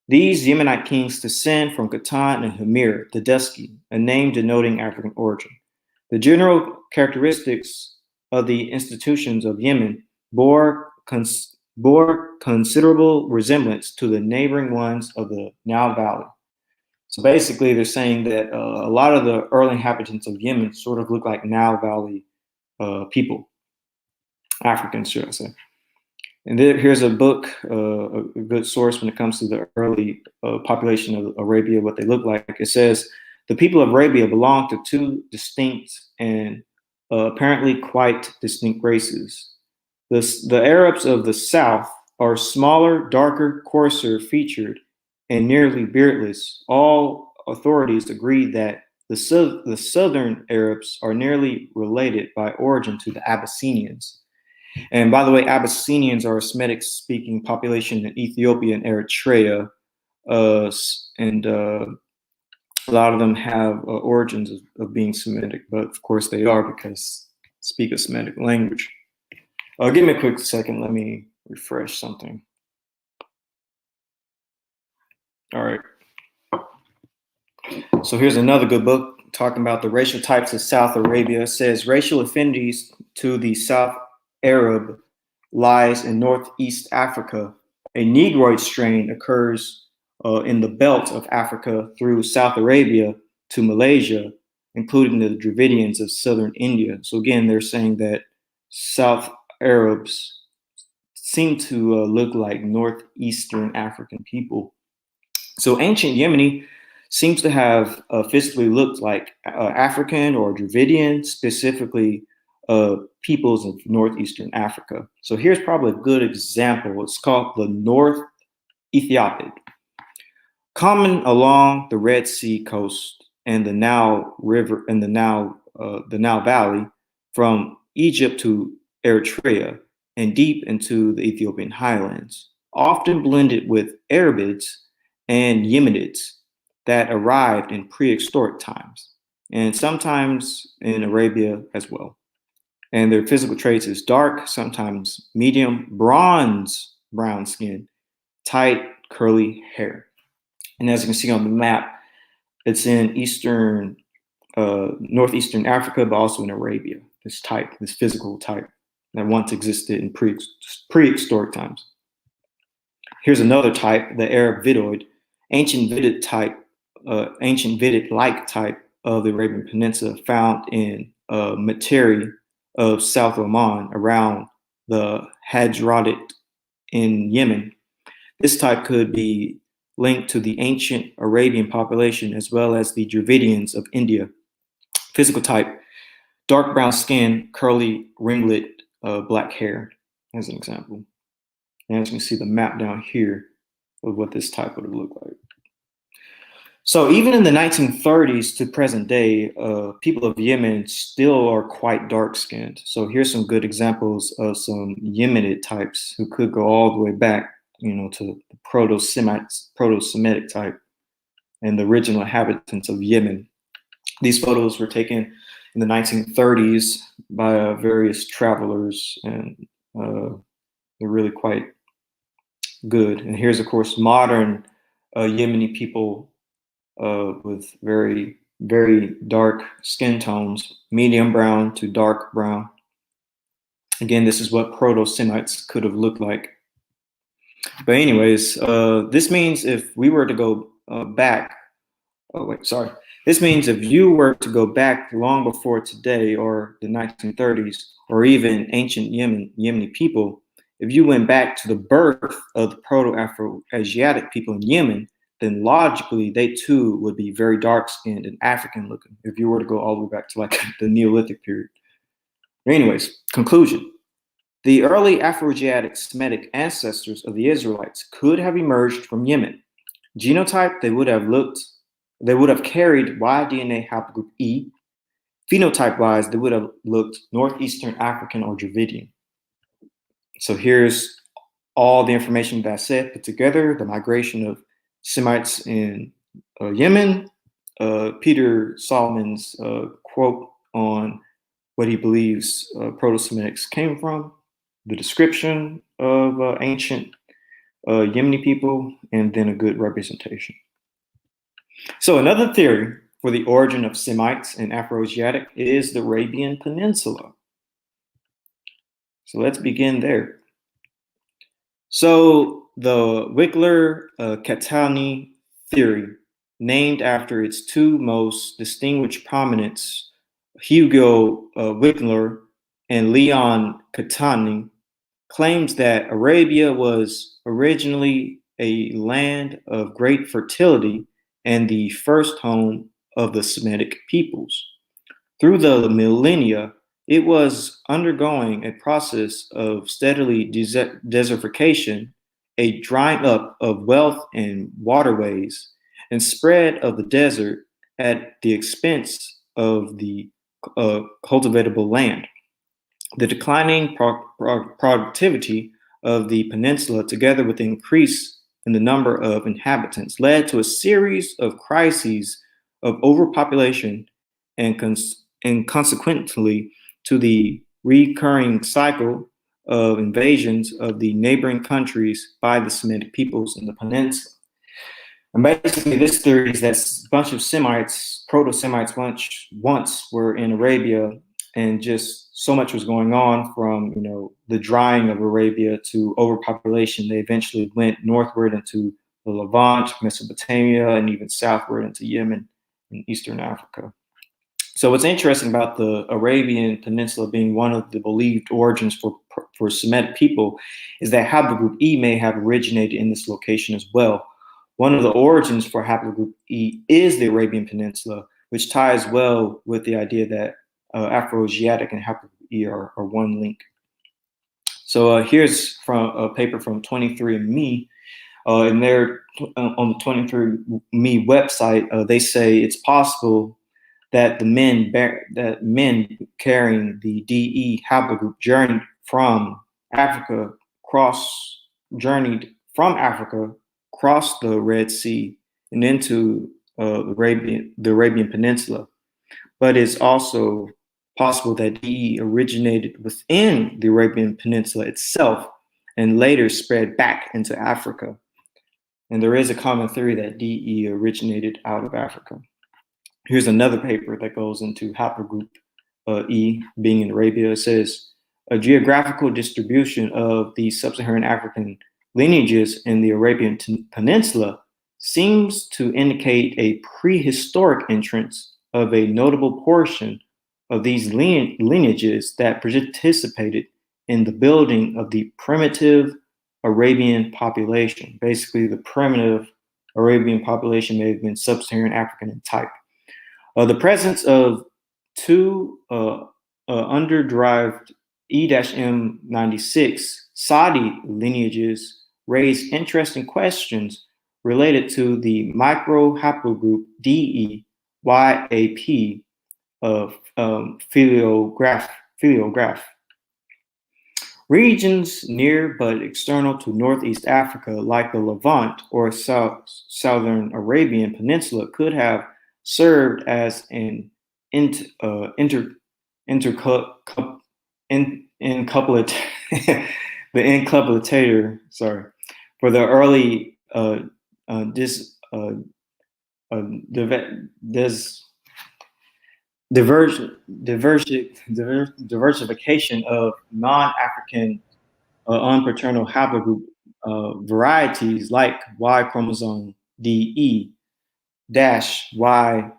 These Yemenite kings descend from Qahtan and Hamir, the Dusky, a name denoting African origin. The general characteristics of the institutions of Yemen bore considerable resemblance to the neighboring ones of the Nile Valley. So basically, they're saying that a lot of the early inhabitants of Yemen sort of look like Nile Valley people, Africans, should I say. And here's a book, a good source when it comes to the early population of Arabia, what they look like. It says, the people of Arabia belong to two distinct and apparently quite distinct races. The Arabs of the south are smaller, darker, coarser featured, and nearly beardless. All authorities agree that the southern Arabs are nearly related by origin to the Abyssinians. And by the way, Abyssinians are a Semitic-speaking population in Ethiopia and Eritrea, and a lot of them have origins of being Semitic, but of course they are because they speak a Semitic language. Give me a quick second. Let me refresh something. All right. So here's another good book talking about the racial types of South Arabia. It says racial affinities to the South Arab lies in Northeast Africa. A Negroid strain occurs in the belt of Africa through South Arabia to Malaysia, including the Dravidians of southern India. So again, they're saying that South Arabs seem to look like Northeastern African people. So ancient Yemeni seems to have physically looked like African or Dravidian, specifically peoples of Northeastern Africa. So here's probably a good example. It's called the North Ethiopic. Common along the Red Sea coast and the Nile River and the Nile Valley from Egypt to Eritrea and deep into the Ethiopian highlands, often blended with Arabids and Yemenids that arrived in prehistoric times, and sometimes in Arabia as well. And their physical traits is dark, sometimes medium, brown skin, tight, curly hair. And as you can see on the map, it's in eastern northeastern Africa, but also in Arabia. This type, this physical type that once existed in prehistoric times. Here's another type, the Arab Vidoid, ancient Vidic-like type of the Arabian Peninsula, found in Materi of South Oman around the Hadramawt in Yemen. This type could be linked to the ancient Arabian population as well as the Dravidians of India. Physical type, dark brown skin, curly ringlet, black hair, as an example. And as you can see the map down here of what this type would look like. So even in the 1930s to present day, people of Yemen still are quite dark skinned. So here's some good examples of some Yemenid types who could go all the way back, to the Proto-Semitic type and the original inhabitants of Yemen. These photos were taken in the 1930s by various travelers, and they're really quite good. And here's, of course, modern Yemeni people with very, very dark skin tones, medium brown to dark brown. Again, this is what Proto-Semites could have looked like. But anyways, this means if we were to go back, this means if you were to go back long before today or the 1930s, or even ancient Yemeni people, if you went back to the birth of the Proto-Afro-Asiatic people in Yemen, then logically they too would be very dark-skinned and African-looking if you were to go all the way back to like the Neolithic period. Anyways, conclusion. The early Afro-Asiatic Semitic ancestors of the Israelites could have emerged from Yemen. Genotype, they would have carried Y DNA haplogroup E. Phenotype-wise, they would have looked Northeastern African or Dravidian. So here's all the information that I said put together, the migration of Semites in Yemen, Peter Solomon's quote on what he believes Proto-Semitics came from, the description of ancient Yemeni people, and then a good representation. So another theory for the origin of Semites and Afro-Asiatic is the Arabian Peninsula. So let's begin there. So the Wickler-Catani theory, named after its two most distinguished prominents, Hugo Wickler and Leon Catani, claims that Arabia was originally a land of great fertility and the first home of the Semitic peoples. Through the millennia, it was undergoing a process of steadily desertification, a drying up of wealth and waterways, and spread of the desert at the expense of the cultivatable land. The declining productivity of the peninsula, together with the increase in the number of inhabitants, led to a series of crises of overpopulation and consequently to the recurring cycle of invasions of the neighboring countries by the Semitic peoples in the peninsula. And basically, this theory is that a bunch of Semites, Proto-Semites, once were in Arabia, and just so much was going on from the drying of Arabia to overpopulation. They eventually went northward into the Levant, Mesopotamia, and even southward into Yemen and Eastern Africa. So what's interesting about the Arabian Peninsula being one of the believed origins for Semitic people is that haplogroup E may have originated in this location as well. One of the origins for haplogroup E is the Arabian Peninsula, which ties well with the idea that Afro-Asiatic and haplogroup E are one link. So here's from a paper from 23andMe. And they're on the 23andMe website, they say it's possible that men carrying the DE haplogroup journeyed from Africa, crossed the Red Sea and into the Arabian Peninsula. But it's also possible that DE originated within the Arabian Peninsula itself and later spread back into Africa. And there is a common theory that DE originated out of Africa. Here's another paper that goes into haplogroup E being in Arabia. It says a geographical distribution of the sub-Saharan African lineages in the Arabian Peninsula seems to indicate a prehistoric entrance of a notable portion of these lineages that participated in the building of the primitive Arabian population. Basically, the primitive Arabian population may have been sub-Saharan African in type. The presence of two underderived E-M96 Saudi lineages raise interesting questions related to the microhaplogroup DE-YAP of phylograph. Regions near but external to Northeast Africa, like the Levant or Southern Arabian Peninsula, could have served as an encapsulator for the early diversification of non-African unpaternal haplogroup varieties like Y chromosome DE dash Y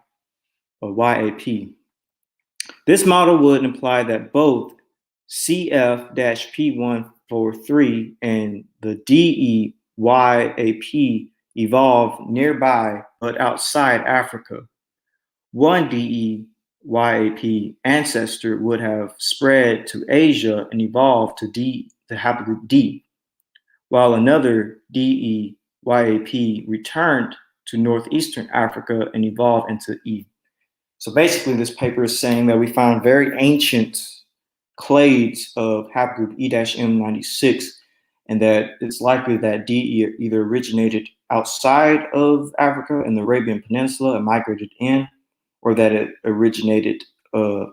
or YAP. This model would imply that both CF-P143 and the DE-YAP evolved nearby but outside Africa. One DE-YAP ancestor would have spread to Asia and evolved to the haplogroup D, while another DE-YAP returned to Northeastern Africa and evolved into E. So basically, this paper is saying that we found very ancient clades of haplogroup E-M96, and that it's likely that DE either originated outside of Africa in the Arabian Peninsula and migrated in, or that it originated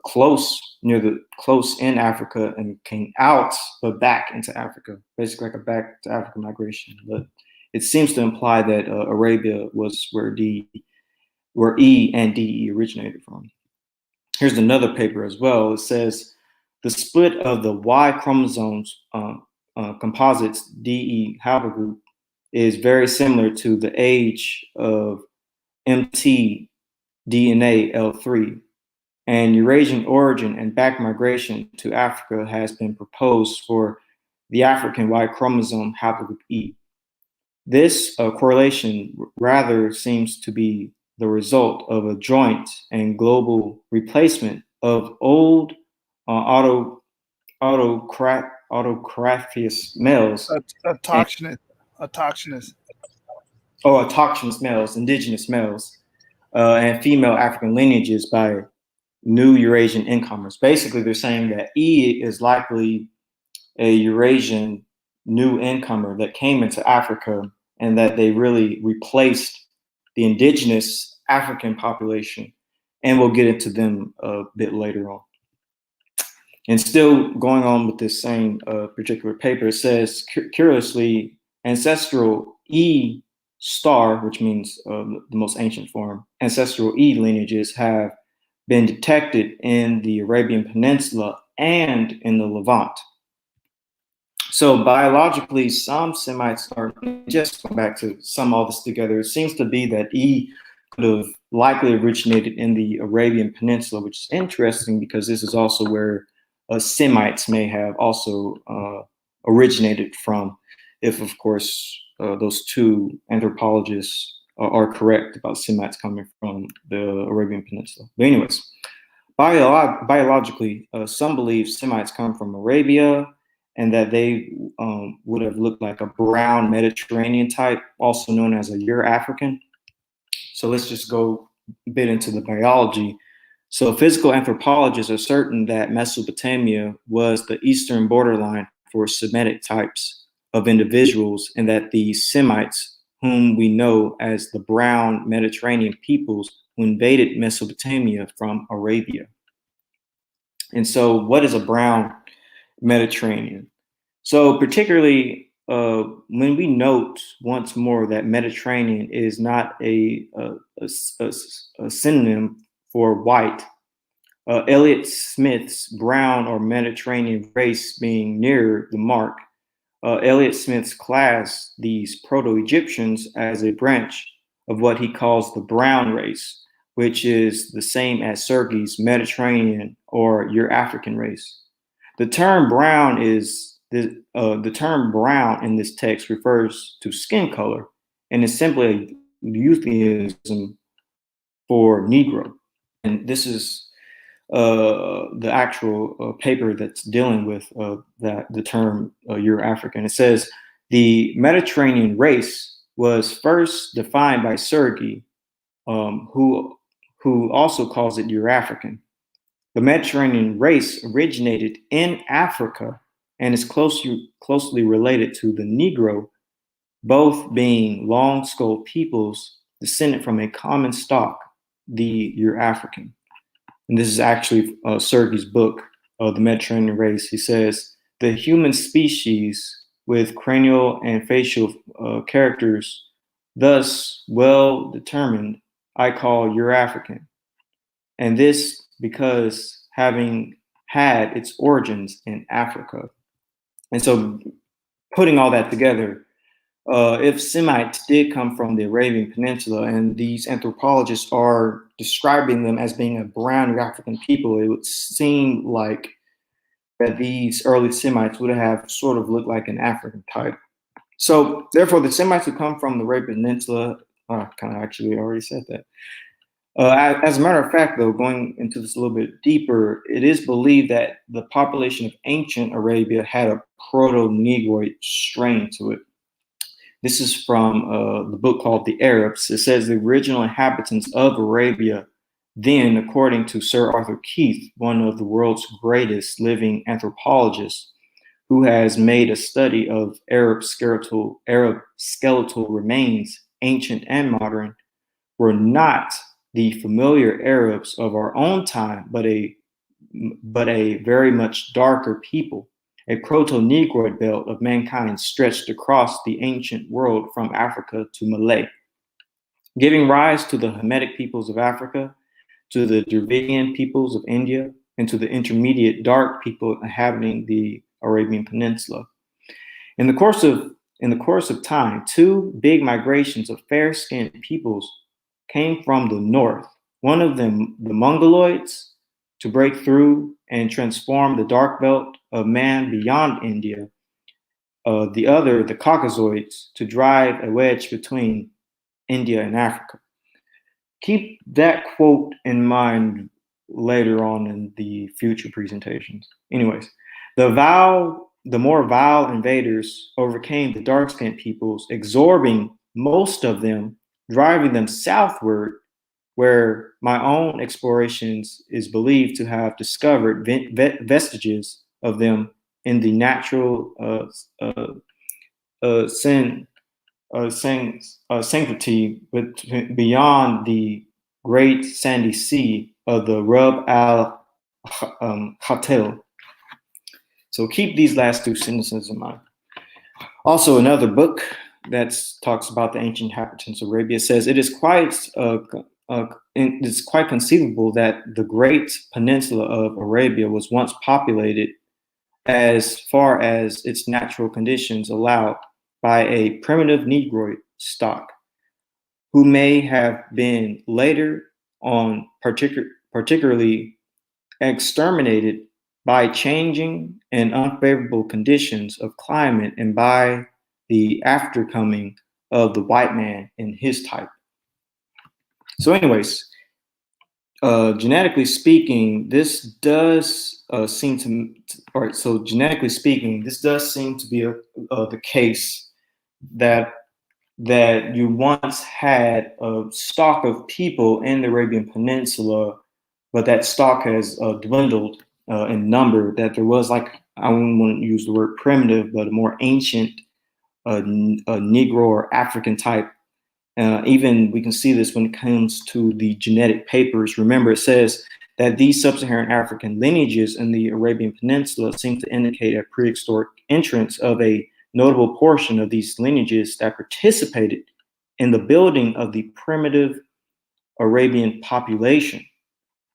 close in Africa and came out but back into Africa, basically like a back to Africa migration. But it seems to imply that Arabia was where E and DE originated from. Here's another paper as well. It says the split of the Y chromosomes composites DE haplogroup is very similar to the age of MT DNA L3, and Eurasian origin and back migration to Africa has been proposed for the African Y chromosome haplogroup E. This correlation rather seems to be the result of a joint and global replacement of old autochthonous males. Autochthonous males, indigenous males, and female African lineages by new Eurasian incomers. Basically, they're saying that E is likely a Eurasian new incomer that came into Africa, and that they really replaced the indigenous African population. And we'll get into them a bit later on. And still going on with this same particular paper, it says, curiously, ancestral E star, which means the most ancient form, ancestral E lineages have been detected in the Arabian Peninsula and in the Levant. So biologically, some Semites are, just going back to sum all this together, it seems to be that E could have likely originated in the Arabian Peninsula, which is interesting because this is also where Semites may have also originated from, if of course those two anthropologists are correct about Semites coming from the Arabian Peninsula. But anyways, biologically, some believe Semites come from Arabia, and that they would have looked like a brown Mediterranean type, also known as a Euro-African. So let's just go a bit into the biology. So physical anthropologists are certain that Mesopotamia was the eastern borderline for Semitic types of individuals, and that the Semites, whom we know as the brown Mediterranean peoples, who invaded Mesopotamia from Arabia. And so what is a brown Mediterranean? So particularly when we note once more that Mediterranean is not a synonym for white, Elliot Smith's brown or Mediterranean race being nearer the mark, Elliot Smith's class these Proto-Egyptians as a branch of what he calls the brown race, which is the same as Sergei's Mediterranean or Euro-African race. The term brown in this text refers to skin color and is simply a euphemism for Negro. And this is the actual paper that's dealing with the term Euro-African. It says the Mediterranean race was first defined by Sergi, who also calls it Euro-African. The Mediterranean race originated in Africa and is closely related to the Negro, both being long-skulled peoples descended from a common stock, the Euro-African. And this is actually Sergi's book, The Mediterranean Race. He says, the human species with cranial and facial characters thus well determined, I call Euro-African. And this because having had its origins in Africa. And so putting all that together, if Semites did come from the Arabian Peninsula and these anthropologists are describing them as being a brown African people, it would seem like that these early Semites would have sort of looked like an African type. So therefore, the Semites who come from the Arabian Peninsula, kind of actually already said that. As a matter of fact, though, going into this a little bit deeper, it is believed that the population of ancient Arabia had a Proto-Negroid strain to it. This is from the book called The Arabs. It says the original inhabitants of Arabia, then, according to Sir Arthur Keith, one of the world's greatest living anthropologists, who has made a study of Arab skeletal remains, ancient and modern, were not the familiar Arabs of our own time, but a very much darker people. A proto-Negroid belt of mankind stretched across the ancient world from Africa to Malay, giving rise to the Semitic peoples of Africa, to the Dravidian peoples of India, and to the intermediate dark people inhabiting the Arabian Peninsula. In the course of time, two big migrations of fair-skinned peoples came from the north. One of them, the Mongoloids, to break through and transform the dark belt of man beyond India. The other, the Caucasoids, to drive a wedge between India and Africa. Keep that quote in mind later on in the future presentations. Anyways, the more vile invaders overcame the dark-skinned peoples, absorbing most of them, driving them southward, where my own explorations is believed to have discovered vestiges of them in the natural sanctity beyond the great sandy sea of the Rub al Khatel. So keep these last two sentences in mind. Also, another book that talks about the ancient inhabitants of Arabia says it is quite it's quite conceivable that the great peninsula of Arabia was once populated as far as its natural conditions allowed by a primitive Negroid stock, who may have been later on particularly exterminated by changing and unfavorable conditions of climate and by the aftercoming of the white man and his type. So anyways, genetically speaking, this does seem to be the case that you once had a stock of people in the Arabian Peninsula, but that stock has dwindled in number, that there was, like, I wouldn't use the word primitive, but a more ancient Negro or African type. Even we can see this when it comes to the genetic papers. Remember, it says that these sub-Saharan African lineages in the Arabian Peninsula seem to indicate a prehistoric entrance of a notable portion of these lineages that participated in the building of the primitive Arabian population.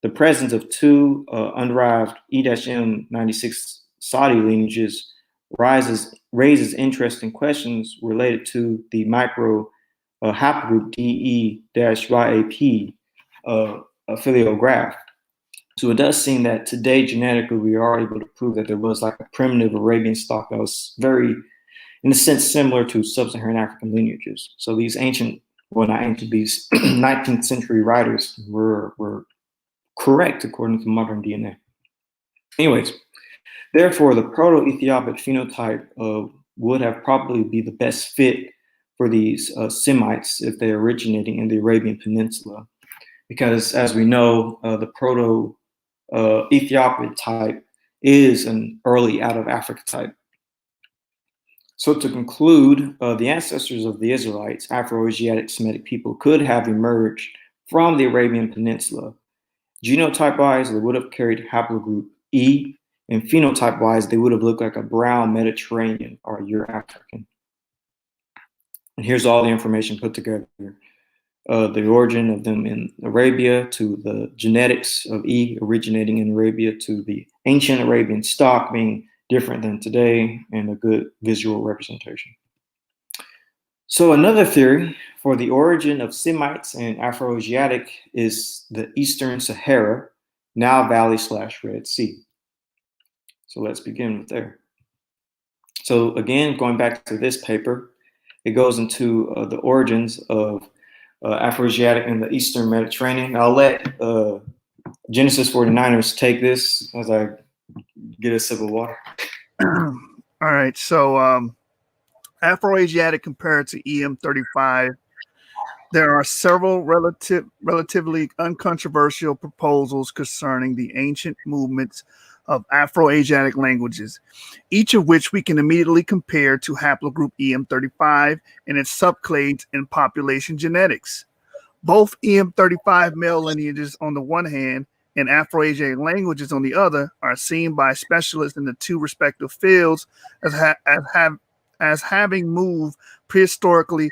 The presence of two underived E-M96 Saudi lineages raises interesting questions related to the micro haplogroup DE-YAP phylogeny. So it does seem that today, genetically, we are able to prove that there was like a primitive Arabian stock that was very, in a sense, similar to sub-Saharan African lineages. So these ancient, well, not ancient, these 19th century writers were correct according to modern DNA. Anyways, therefore, the Proto-Ethiopic phenotype would have probably be the best fit for these Semites if they're originating in the Arabian Peninsula. Because as we know, the Proto-Ethiopic type is an early out of Africa type. So to conclude, the ancestors of the Israelites, Afro-Asiatic Semitic people, could have emerged from the Arabian Peninsula. Genotype-wise, they would have carried haplogroup E, and phenotype-wise, they would have looked like a brown Mediterranean or Euro-African. And here's all the information put together. The origin of them in Arabia, to the genetics of E originating in Arabia, to the ancient Arabian stock being different than today, and a good visual representation. So another theory for the origin of Semites and Afro-Asiatic is the Eastern Sahara, Nile Valley/Red Sea. So let's begin with there. So again, going back to this paper, it goes into the origins of Afro-Asiatic in the Eastern Mediterranean. I'll let Genesis 49ers take this as I get a sip of water. All right. So Afro-Asiatic compared to EM35, there are several relatively uncontroversial proposals concerning the ancient movements of Afro-Asiatic languages, each of which we can immediately compare to haplogroup EM35 and its subclades in population genetics. Both EM35 male lineages on the one hand and Afro-Asiatic languages on the other are seen by specialists in the two respective fields as having moved prehistorically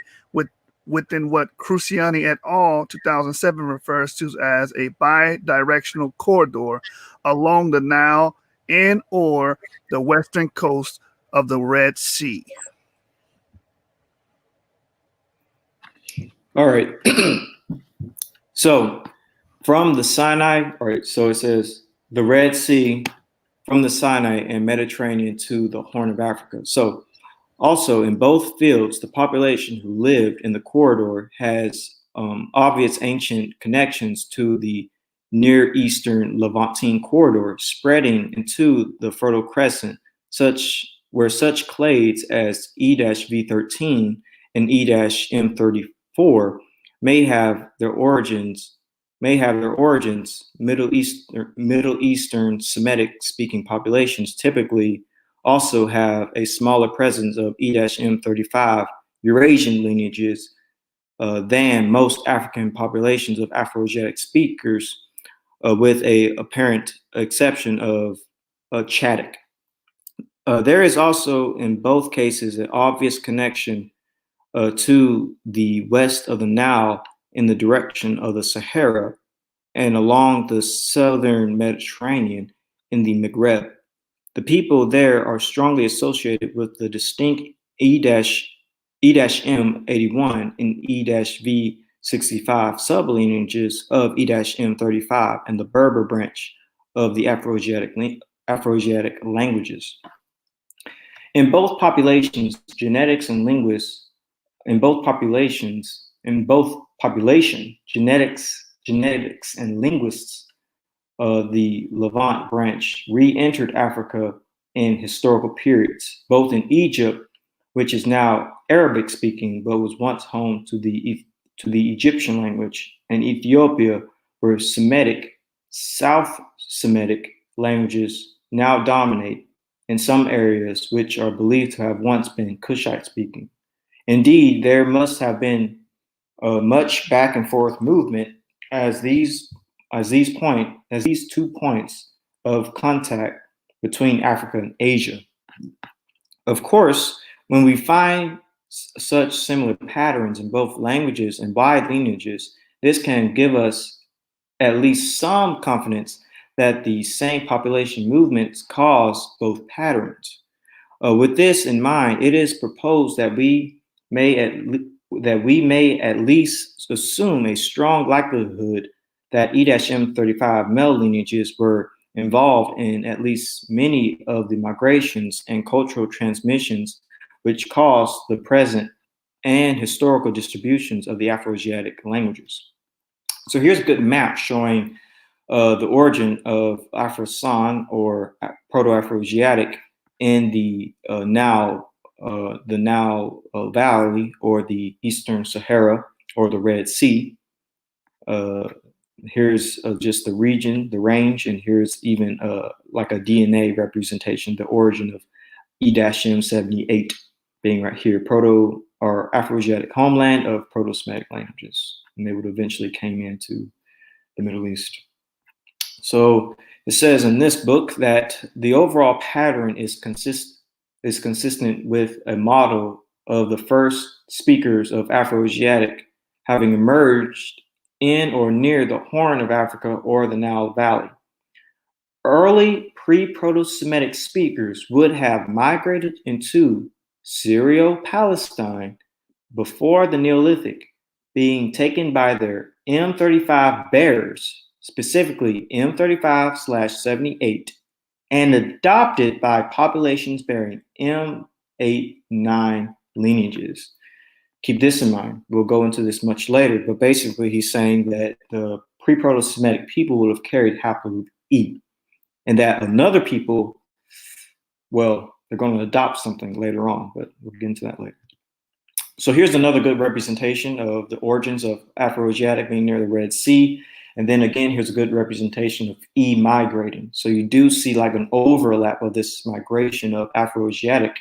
within what Cruciani et al. 2007 refers to as a bidirectional corridor along the Nile and or the western coast of the Red Sea. All right. So from the Sinai, all right, so it says the Red Sea, from the Sinai and Mediterranean to the Horn of Africa. So also in both fields, the population who lived in the corridor has obvious ancient connections to the Near Eastern Levantine corridor spreading into the Fertile Crescent, where such clades as E-V13 and E-M34 may have their origins Middle Eastern Semitic speaking populations typically also have a smaller presence of E-M35 Eurasian lineages than most African populations of Afro-Asiatic speakers, with a apparent exception of Chadic. There is also in both cases an obvious connection to the west of the Nile in the direction of the Sahara and along the southern Mediterranean in the Maghreb. The people there are strongly associated with the distinct E-M81 and E-V65 sublineages of E-M35 and the Berber branch of the Afro-Asiatic languages. In both populations, genetics and linguists, genetics and linguists, the Levant branch re-entered Africa in historical periods, both in Egypt, which is now Arabic speaking, but was once home to the Egyptian language, and Ethiopia, where Semitic, South Semitic languages now dominate in some areas which are believed to have once been Kushite speaking. Indeed, there must have been much back and forth movement as these 2 points of contact between Africa and Asia. Of course, When we find such similar patterns in both languages and wide lineages, this can give us at least some confidence that the same population movements cause both patterns. With this in mind, it is proposed that we may at least assume a strong likelihood that E-M35 male lineages were involved in at least many of the migrations and cultural transmissions which caused the present and historical distributions of the Afroasiatic languages. So here's a good map showing the origin of Afro-San or Proto-Afroasiatic in the Nile Valley or the Eastern Sahara or the Red Sea. Here's just the region, the range, and here's even like a DNA representation, the origin of E-M78 being right here, Proto or Afroasiatic homeland of Proto-Semitic languages. And they would eventually came into the Middle East. So it says in this book that the overall pattern is consistent with a model of the first speakers of Afroasiatic having emerged in or near the Horn of Africa or the Nile Valley. Early pre-Proto-Semitic speakers would have migrated into Syrio-Palestine before the Neolithic, being taken by their M35 bearers, specifically M35/78, and adopted by populations bearing M89 lineages. Keep this in mind. We'll go into this much later, but basically he's saying that the pre-Proto-Semitic people would have carried haplogroup E, and that another people, well, they're going to adopt something later on, but we'll get into that later. So here's another good representation of the origins of Afroasiatic being near the Red Sea. And then again, here's a good representation of E migrating. So you do see like an overlap of this migration of Afroasiatic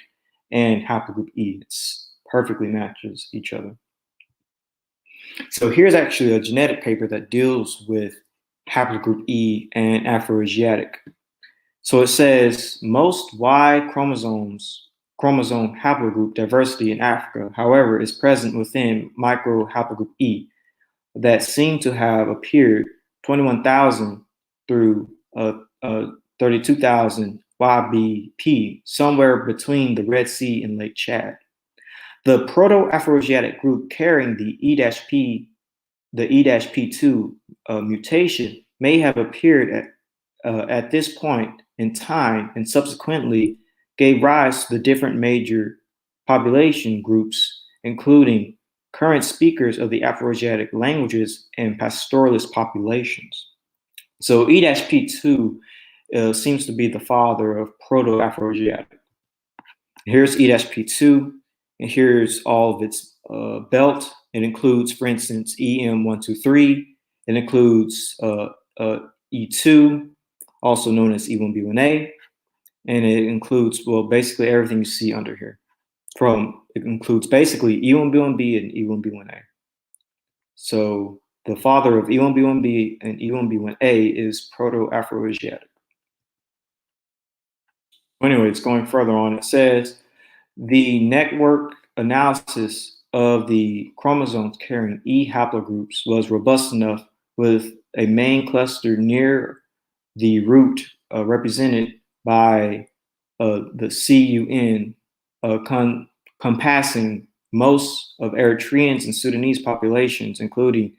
and haplogroup E. It's perfectly matches each other. So here's actually a genetic paper that deals with haplogroup E and Afroasiatic. So it says most Y chromosome haplogroup diversity in Africa, however, is present within micro haplogroup E that seem to have appeared 21,000 through 32,000 YBP, somewhere between the Red Sea and Lake Chad. The Proto-Afroasiatic group carrying the E-P2 mutation may have appeared at this point in time and subsequently gave rise to the different major population groups, including current speakers of the Afroasiatic languages and pastoralist populations. So E-P2 seems to be the father of Proto-Afroasiatic. Here's E-P2, and here's all of its belt. It includes, for instance, EM123. It includes E2, also known as E1B1A, and it includes, well, basically everything you see under here. It includes basically E1B1B and E1B1A. So the father of E1B1B and E1B1A is Proto-Afroasiatic. Anyways, going further on, it says the network analysis of the chromosomes carrying E haplogroups was robust enough with a main cluster near the root represented by the CUN compassing most of Eritreans and Sudanese populations, including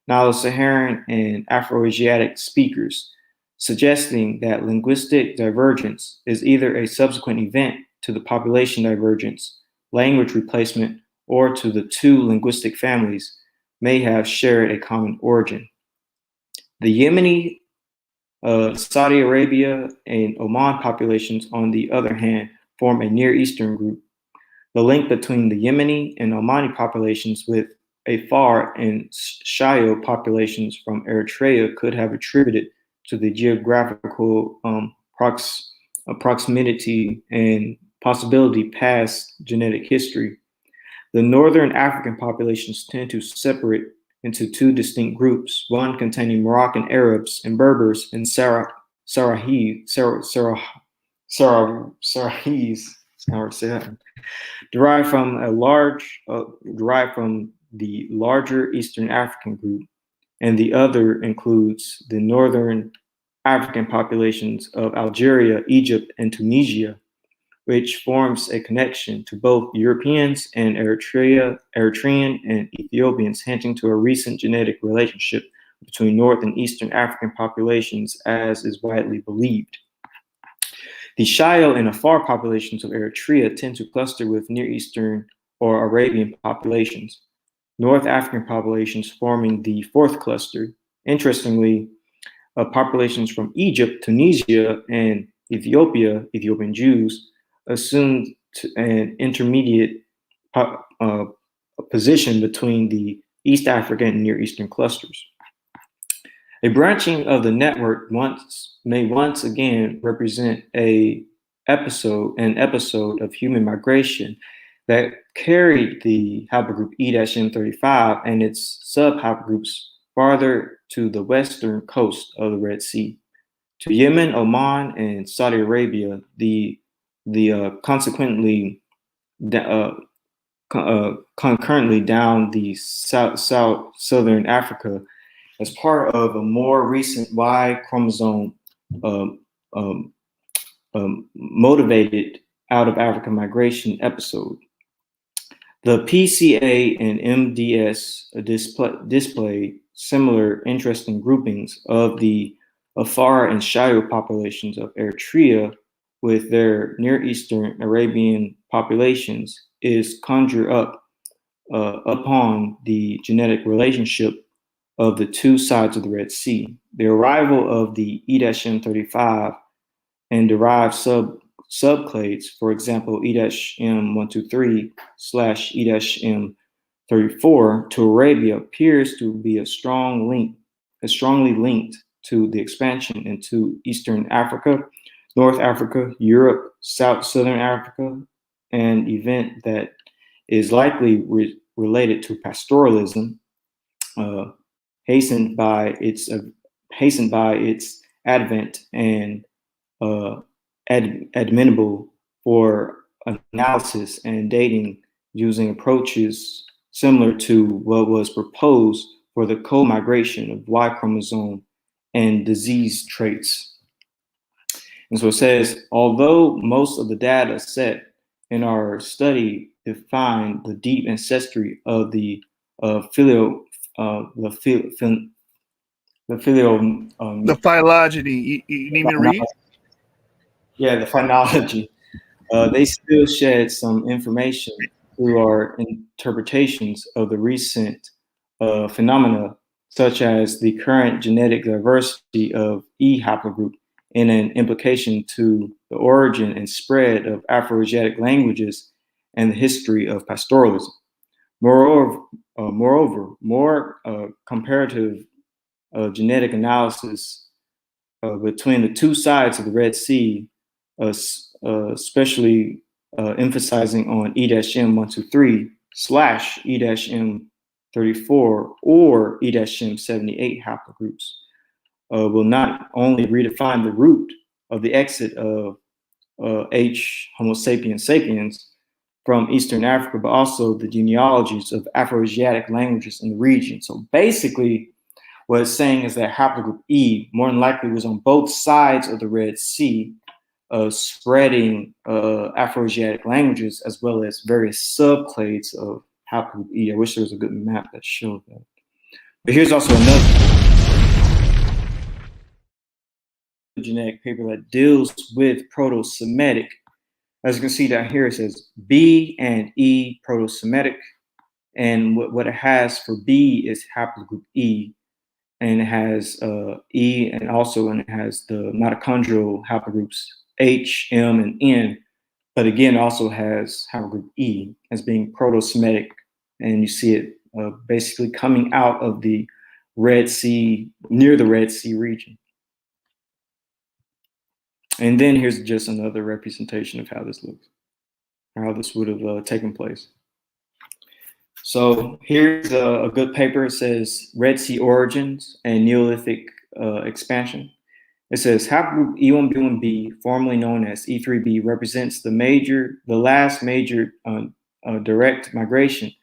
Nilo-Saharan and Afroasiatic speakers, suggesting that linguistic divergence is either a subsequent event to the population divergence, language replacement, or to the two linguistic families may have shared a common origin. The Yemeni, Saudi Arabia, and Oman populations, on the other hand, form a Near Eastern group. The link between the Yemeni and Omani populations with Afar and Shayo populations from Eritrea could have attributed to the geographical proximity and possibility past genetic history. The Northern African populations tend to separate into two distinct groups, one containing Moroccan Arabs and Berbers and Sarahis, hard to say that. Derived from the larger Eastern African group, and the other includes the Northern African populations of Algeria, Egypt, and Tunisia, which forms a connection to both Europeans and Eritrean and Ethiopians, hinting to a recent genetic relationship between North and Eastern African populations, as is widely believed. The Shio and Afar populations of Eritrea tend to cluster with Near Eastern or Arabian populations, North African populations forming the fourth cluster. Interestingly, populations from Egypt, Tunisia, and Ethiopia, Ethiopian Jews, assumed an intermediate position between the East African and Near Eastern clusters. A branching of the network may once again represent an episode of human migration that carried the haplogroup E-M35 and its sub-haplogroups farther to the western coast of the Red Sea, to Yemen, Oman, and Saudi Arabia. Consequently, concurrently down the southern Africa, as part of a more recent Y chromosome motivated out of Africa migration episode. The PCA and MDS display similar interesting groupings of the Afar and Shio populations of Eritrea with their Near Eastern Arabian populations is conjure up upon the genetic relationship of the two sides of the Red Sea. The arrival of the E-M35 and derived subclades, for example, E-M123/E-M34 to Arabia appears to be strongly linked to the expansion into Eastern Africa, North Africa, Europe, Southern Africa, an event that is likely related to pastoralism, hastened by its advent and admissible for analysis and dating using approaches similar to what was proposed for the co-migration of Y chromosome and disease traits. And so it says, although most of the data set in our study define the deep ancestry of the phylogeny. You need me to read? Yeah, the phenology. They still shed some information through our interpretations of the recent phenomena, such as the current genetic diversity of E haplogroup and an implication to the origin and spread of Afroasiatic languages and the history of pastoralism. Moreover, more comparative genetic analysis between the two sides of the Red Sea, especially emphasizing on E-M123/E-M34 or E-M78 haplogroups, will not only redefine the root of the exit of H. Homo sapiens sapiens from Eastern Africa, but also the genealogies of Afroasiatic languages in the region. So basically, what it's saying is that haplogroup E more than likely was on both sides of the Red Sea, spreading Afroasiatic languages as well as various subclades of haplogroup E. I wish there was a good map that showed that. But here's also another genetic paper that deals with Proto-Semitic. As you can see down here, it says B and E Proto-Semitic. And what it has for B is haplogroup E. And it has E, and it has the mitochondrial haplogroups H, M, and N. But again, it also has haplogroup E as being Proto-Semitic. And you see it basically coming out of the Red Sea, near the Red Sea region. And then here's just another representation of how this looks, or how this would have taken place. So here's a good paper. It says Red Sea Origins and Neolithic Expansion. It says haplogroup E1B1B, formerly known as E3B, represents the last major direct migration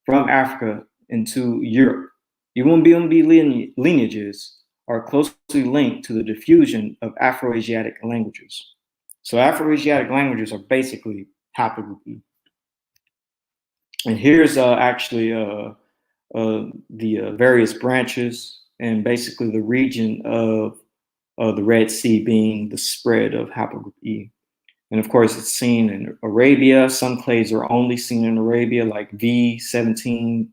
from Africa into Europe. E1B1B lineages are closely linked to the diffusion of Afroasiatic languages. So Afroasiatic languages are basically haplogroup E. And here's actually the various branches and basically the region of the Red Sea being the spread of haplogroup E. And of course, it's seen in Arabia. Some clades are only seen in Arabia, like V1700,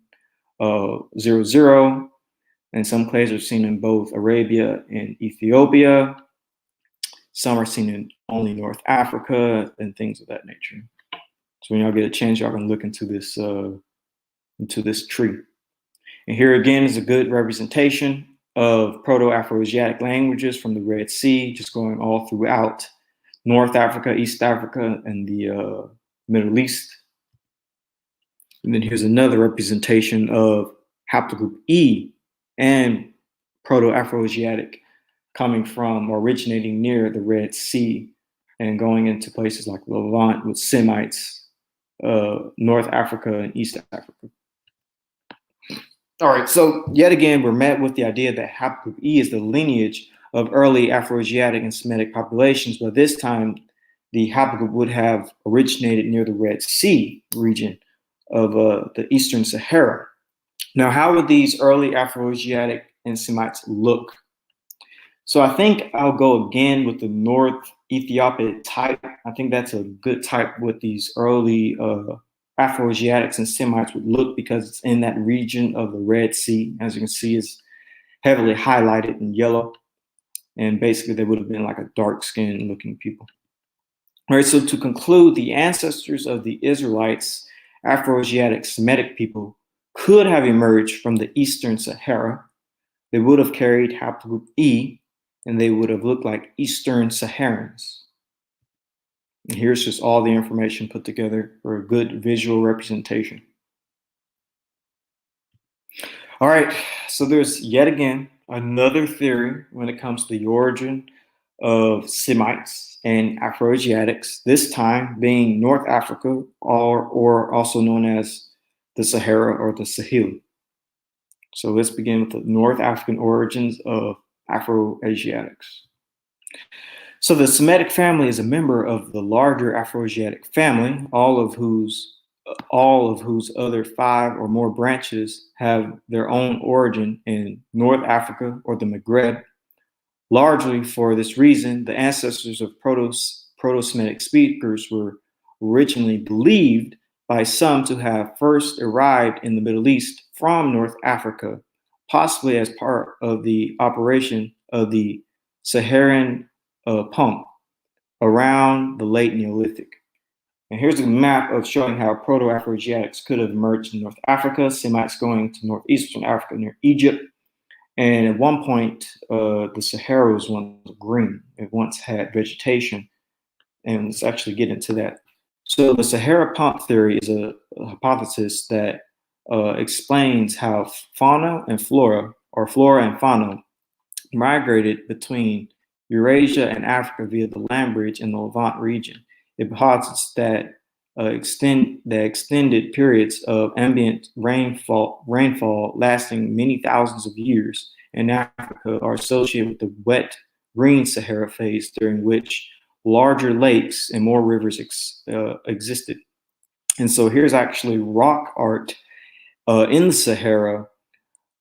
and some clades are seen in both Arabia and Ethiopia. Some are seen in only North Africa and things of that nature. So when y'all get a chance, y'all can look into this tree. And here again is a good representation of Proto-Afroasiatic languages from the Red Sea, just going all throughout North Africa, East Africa, and the Middle East. And then here's another representation of haplogroup E and Proto-Afroasiatic coming from or originating near the Red Sea and going into places like Levant with Semites, North Africa, and East Africa. All right, so yet again, we're met with the idea that haplogroup E is the lineage of early Afroasiatic and Semitic populations, but this time the haplogroup would have originated near the Red Sea region of the Eastern Sahara. Now, how would these early Afroasiatic and Semites look? So I think I'll go again with the North Ethiopic type. I think that's a good type with these early Afroasiatics and Semites would look because it's in that region of the Red Sea. As you can see, it's heavily highlighted in yellow. And basically, they would have been like a dark-skinned looking people. All right, so to conclude, the ancestors of the Israelites, Afroasiatic Semitic people, could have emerged from the Eastern Sahara. They would have carried haplogroup E, and they would have looked like Eastern Saharans. And here's just all the information put together for a good visual representation. All right, so there's yet again another theory when it comes to the origin of Semites and Afroasiatics, this time being North Africa, or also known as the Sahara or the Sahel. So let's begin with the North African origins of Afroasiatics. So the Semitic family is a member of the larger Afroasiatic family, all of whose other 5 or more branches have their own origin in North Africa or the Maghreb. Largely for this reason, the ancestors of Proto-Semitic speakers were originally believed by some to have first arrived in the Middle East from North Africa, possibly as part of the operation of the Saharan pump around the late Neolithic. And here's a map of showing how Proto-Afroasiatics could have emerged in North Africa, Semites going to northeastern Africa near Egypt. And at one point, the Sahara was once green. It once had vegetation. And let's actually get into that. So the Sahara pump theory is a hypothesis that explains how fauna and flora, or flora and fauna, migrated between Eurasia and Africa via the land bridge in the Levant region. It posits that extended periods of ambient rainfall lasting many thousands of years in Africa are associated with the wet green Sahara phase, during which larger lakes and more rivers existed. And so here's actually rock art in the Sahara,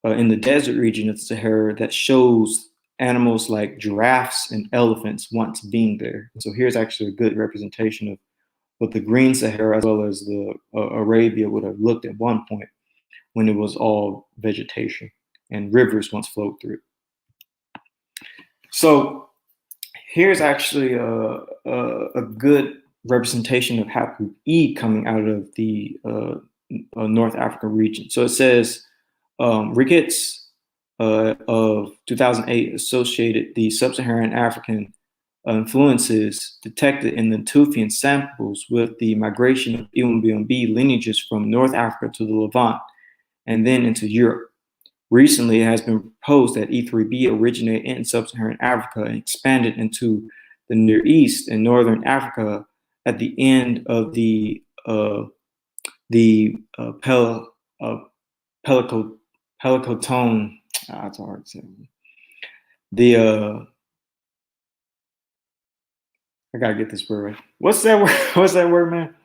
in the desert region of the Sahara, that shows animals like giraffes and elephants once being there. And so here's actually a good representation of what the green Sahara, as well as the Arabia, would have looked at one point when it was all vegetation and rivers once flowed through it. So here's actually a good representation of haplogroup E coming out of the North African region. So it says Ricketts of 2008 associated the sub-Saharan African influences detected in the Tufian samples with the migration of E1B lineages from North Africa to the Levant and then into Europe. Recently, it has been proposed that E3B originated in sub-Saharan Africa and expanded into the Near East and Northern Africa at the end of the Pelicotone. It's hard to say. I gotta get this word right. What's that word? What's that word, man?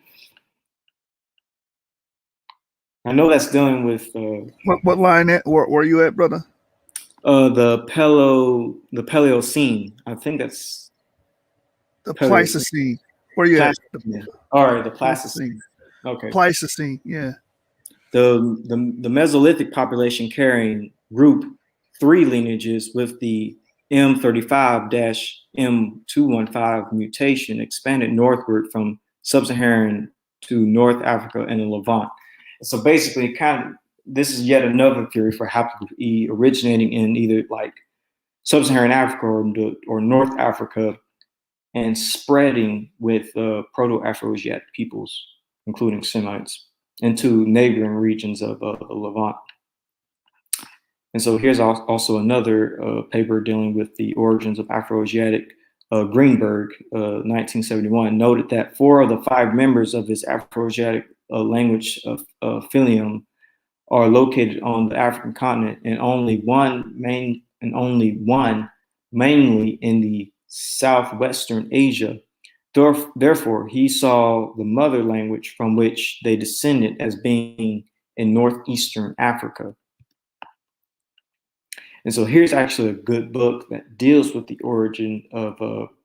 I know that's dealing with What line at? Where you at, brother? the Paleocene. I think that's The Paleocene. Pleistocene. Where you at? Pleistocene. All right, the Pleistocene. Pleistocene. Okay. Pleistocene. Yeah. The Mesolithic population carrying group 3 lineages with the M35-M215 mutation expanded northward from sub-Saharan to North Africa and the Levant. So basically, this is yet another theory for haplogroup E originating in either like sub-Saharan Africa or North Africa and spreading with Proto-Afro-Asiatic peoples, including Semites, into neighboring regions of the Levant. And so here's also another paper dealing with the origins of Afro-Asiatic. Greenberg, 1971, noted that 4 of the 5 members of his Afro-Asiatic language phylum are located on the African continent, and only one mainly in the southwestern Asia. Therefore, he saw the mother language from which they descended as being in northeastern Africa. And so here's actually a good book that deals with the origin of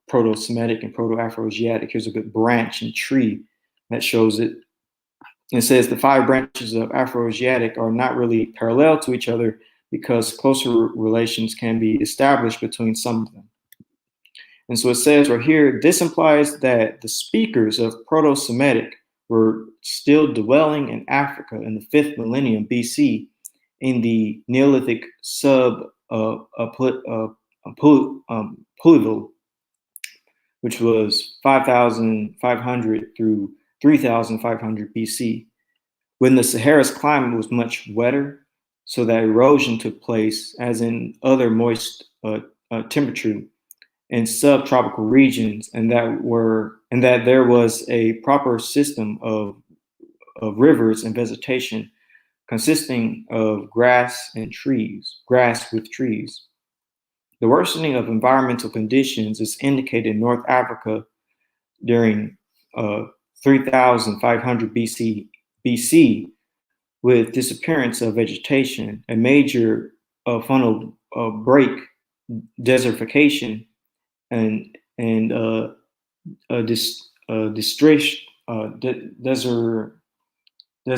Proto-Semitic and Proto-Afro-Asiatic. Here's a good branch and tree that shows it. It says the 5 branches of Afro-Asiatic are not really parallel to each other because closer relations can be established between some of them. And so it says right here, this implies that the speakers of Proto-Semitic were still dwelling in Africa in the 5th millennium BC in the Neolithic Pluvial, which was 5,500 through 3,500 BC, when the Sahara's climate was much wetter, so that erosion took place, as in other moist temperature in subtropical regions, and that there was a proper system of rivers and vegetation consisting of grass with trees. The worsening of environmental conditions is indicated in North Africa during 3,500 BC, with disappearance of vegetation, a major funnel break, desertification, and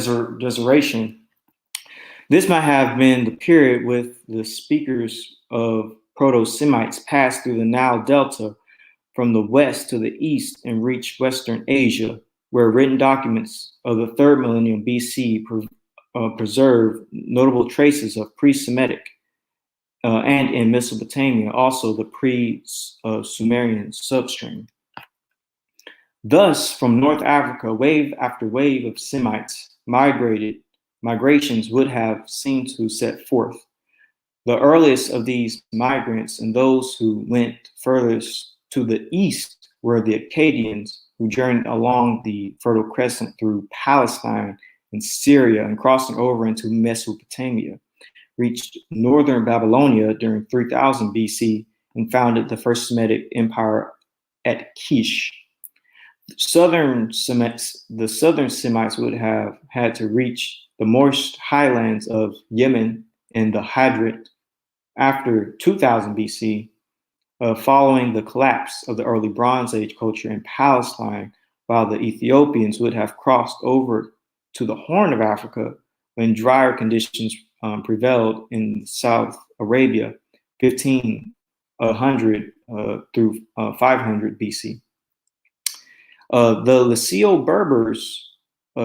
desertion. This might have been the period with the speakers of Proto-Semites passed through the Nile Delta from the west to the east and reached Western Asia, where written documents of the 3rd millennium BC preserve notable traces of pre-Semitic, and in Mesopotamia, also the pre-Sumerian substream. Thus, from North Africa, wave after wave of Semites migrations would have seemed to set forth. The earliest of these migrants and those who went furthest to the east were the Akkadians, who journeyed along the Fertile Crescent through Palestine and Syria and crossing over into Mesopotamia, reached northern Babylonia during 3000 BC and founded the first Semitic empire at Kish. The southern Semites would have had to reach the moist highlands of Yemen and the Hadrit after 2000 BC, following the collapse of the early Bronze Age culture in Palestine, while the Ethiopians would have crossed over to the Horn of Africa when drier conditions prevailed in South Arabia, 1500 through 500 BC. The Lycio Berbers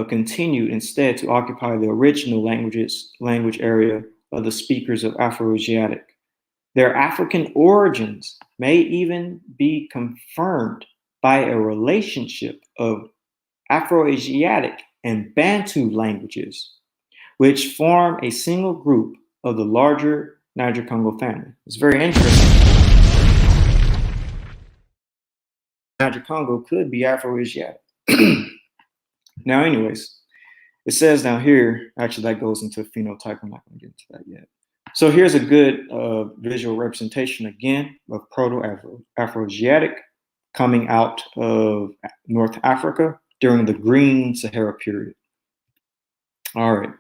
continued instead to occupy the original language area of the speakers of Afro-Asiatic. Their African origins may even be confirmed by a relationship of Afro-Asiatic and Bantu languages, which form a single group of the larger Niger-Congo family. It's very interesting. Niger-Congo could be Afro-Asiatic. Now, anyways, it says down here, actually that goes into phenotype. I'm not going to get into that yet. So here's a good visual representation again of Proto-Afroasiatic coming out of North Africa during the Green Sahara period. All right.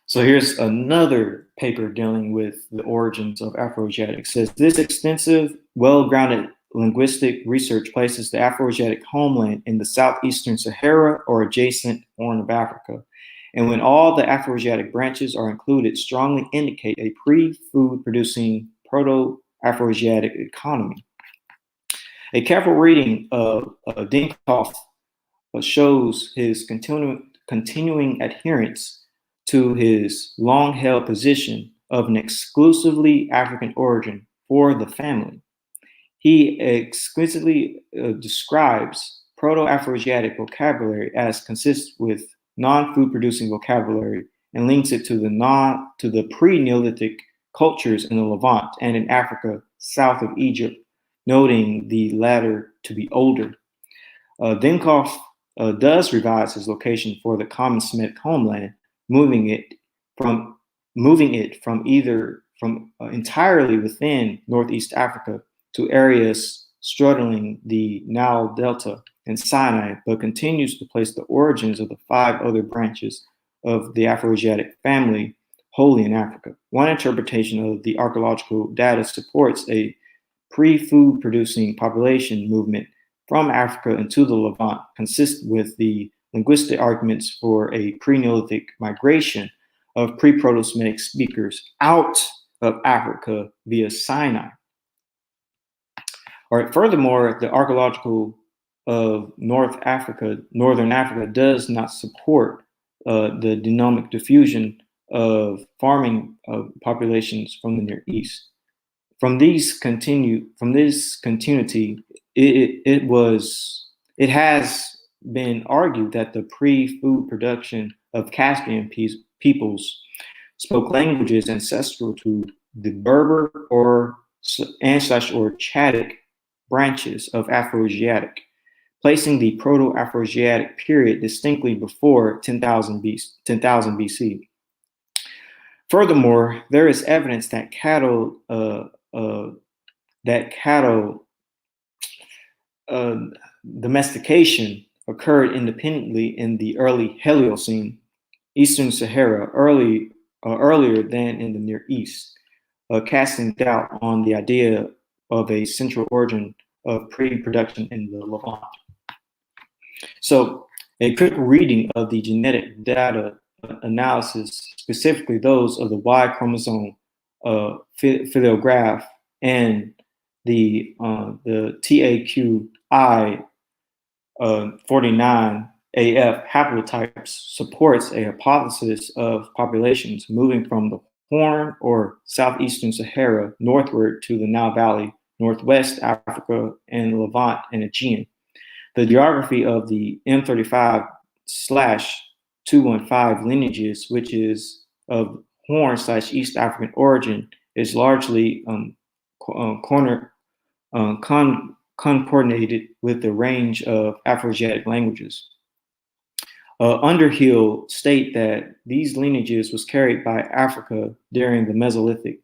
So here's another paper dealing with the origins of Afroasiatic. It says this extensive, well-grounded linguistic research places the Afroasiatic homeland in the southeastern Sahara or adjacent Horn of Africa. And when all the Afroasiatic branches are included, strongly indicate a pre-food producing Proto-Afroasiatic economy. A careful reading of Dinkoff shows his continuing adherence to his long-held position of an exclusively African origin for the family. He exquisitely describes Proto-Afroasiatic vocabulary as consists with non-food producing vocabulary and links it to the pre-Neolithic cultures in the Levant and in Africa south of Egypt, noting the latter to be older. Dinkoff does revise his location for the common Semitic homeland, moving it from entirely within Northeast Africa to areas straddling the Nile Delta and Sinai, but continues to place the origins of the 5 other branches of the Afroasiatic family wholly in Africa. One interpretation of the archaeological data supports a pre-food producing population movement from Africa into the Levant, consistent with the linguistic arguments for a pre-Neolithic migration of pre-Proto-Semitic speakers out of Africa via Sinai. All right, furthermore, the archaeological of Northern Africa does not support the genomic diffusion of farming populations from the Near East. From this continuity, it has been argued that the pre-food production of Caspian peoples spoke languages ancestral to the Berber or Chadic branches of Afroasiatic, placing the Proto-Afroasiatic period distinctly before 10,000 BC. Furthermore, there is evidence that cattle domestication occurred independently in the early Heliocene, Eastern Sahara, earlier than in the Near East, casting doubt on the idea of a central origin of pre-production in the Levant. So, a quick reading of the genetic data analysis, specifically those of the Y chromosome physiograph and the TAQI 49 AF haplotypes, supports a hypothesis of populations moving from the Horn or southeastern Sahara northward to the Nile Valley, northwest Africa, and Levant and Aegean. The geography of the M35/215 lineages, which is of Horn/East African origin, is largely coordinated with the range of Afroasiatic languages. Underhill state that these lineages was carried by Africa during the Mesolithic.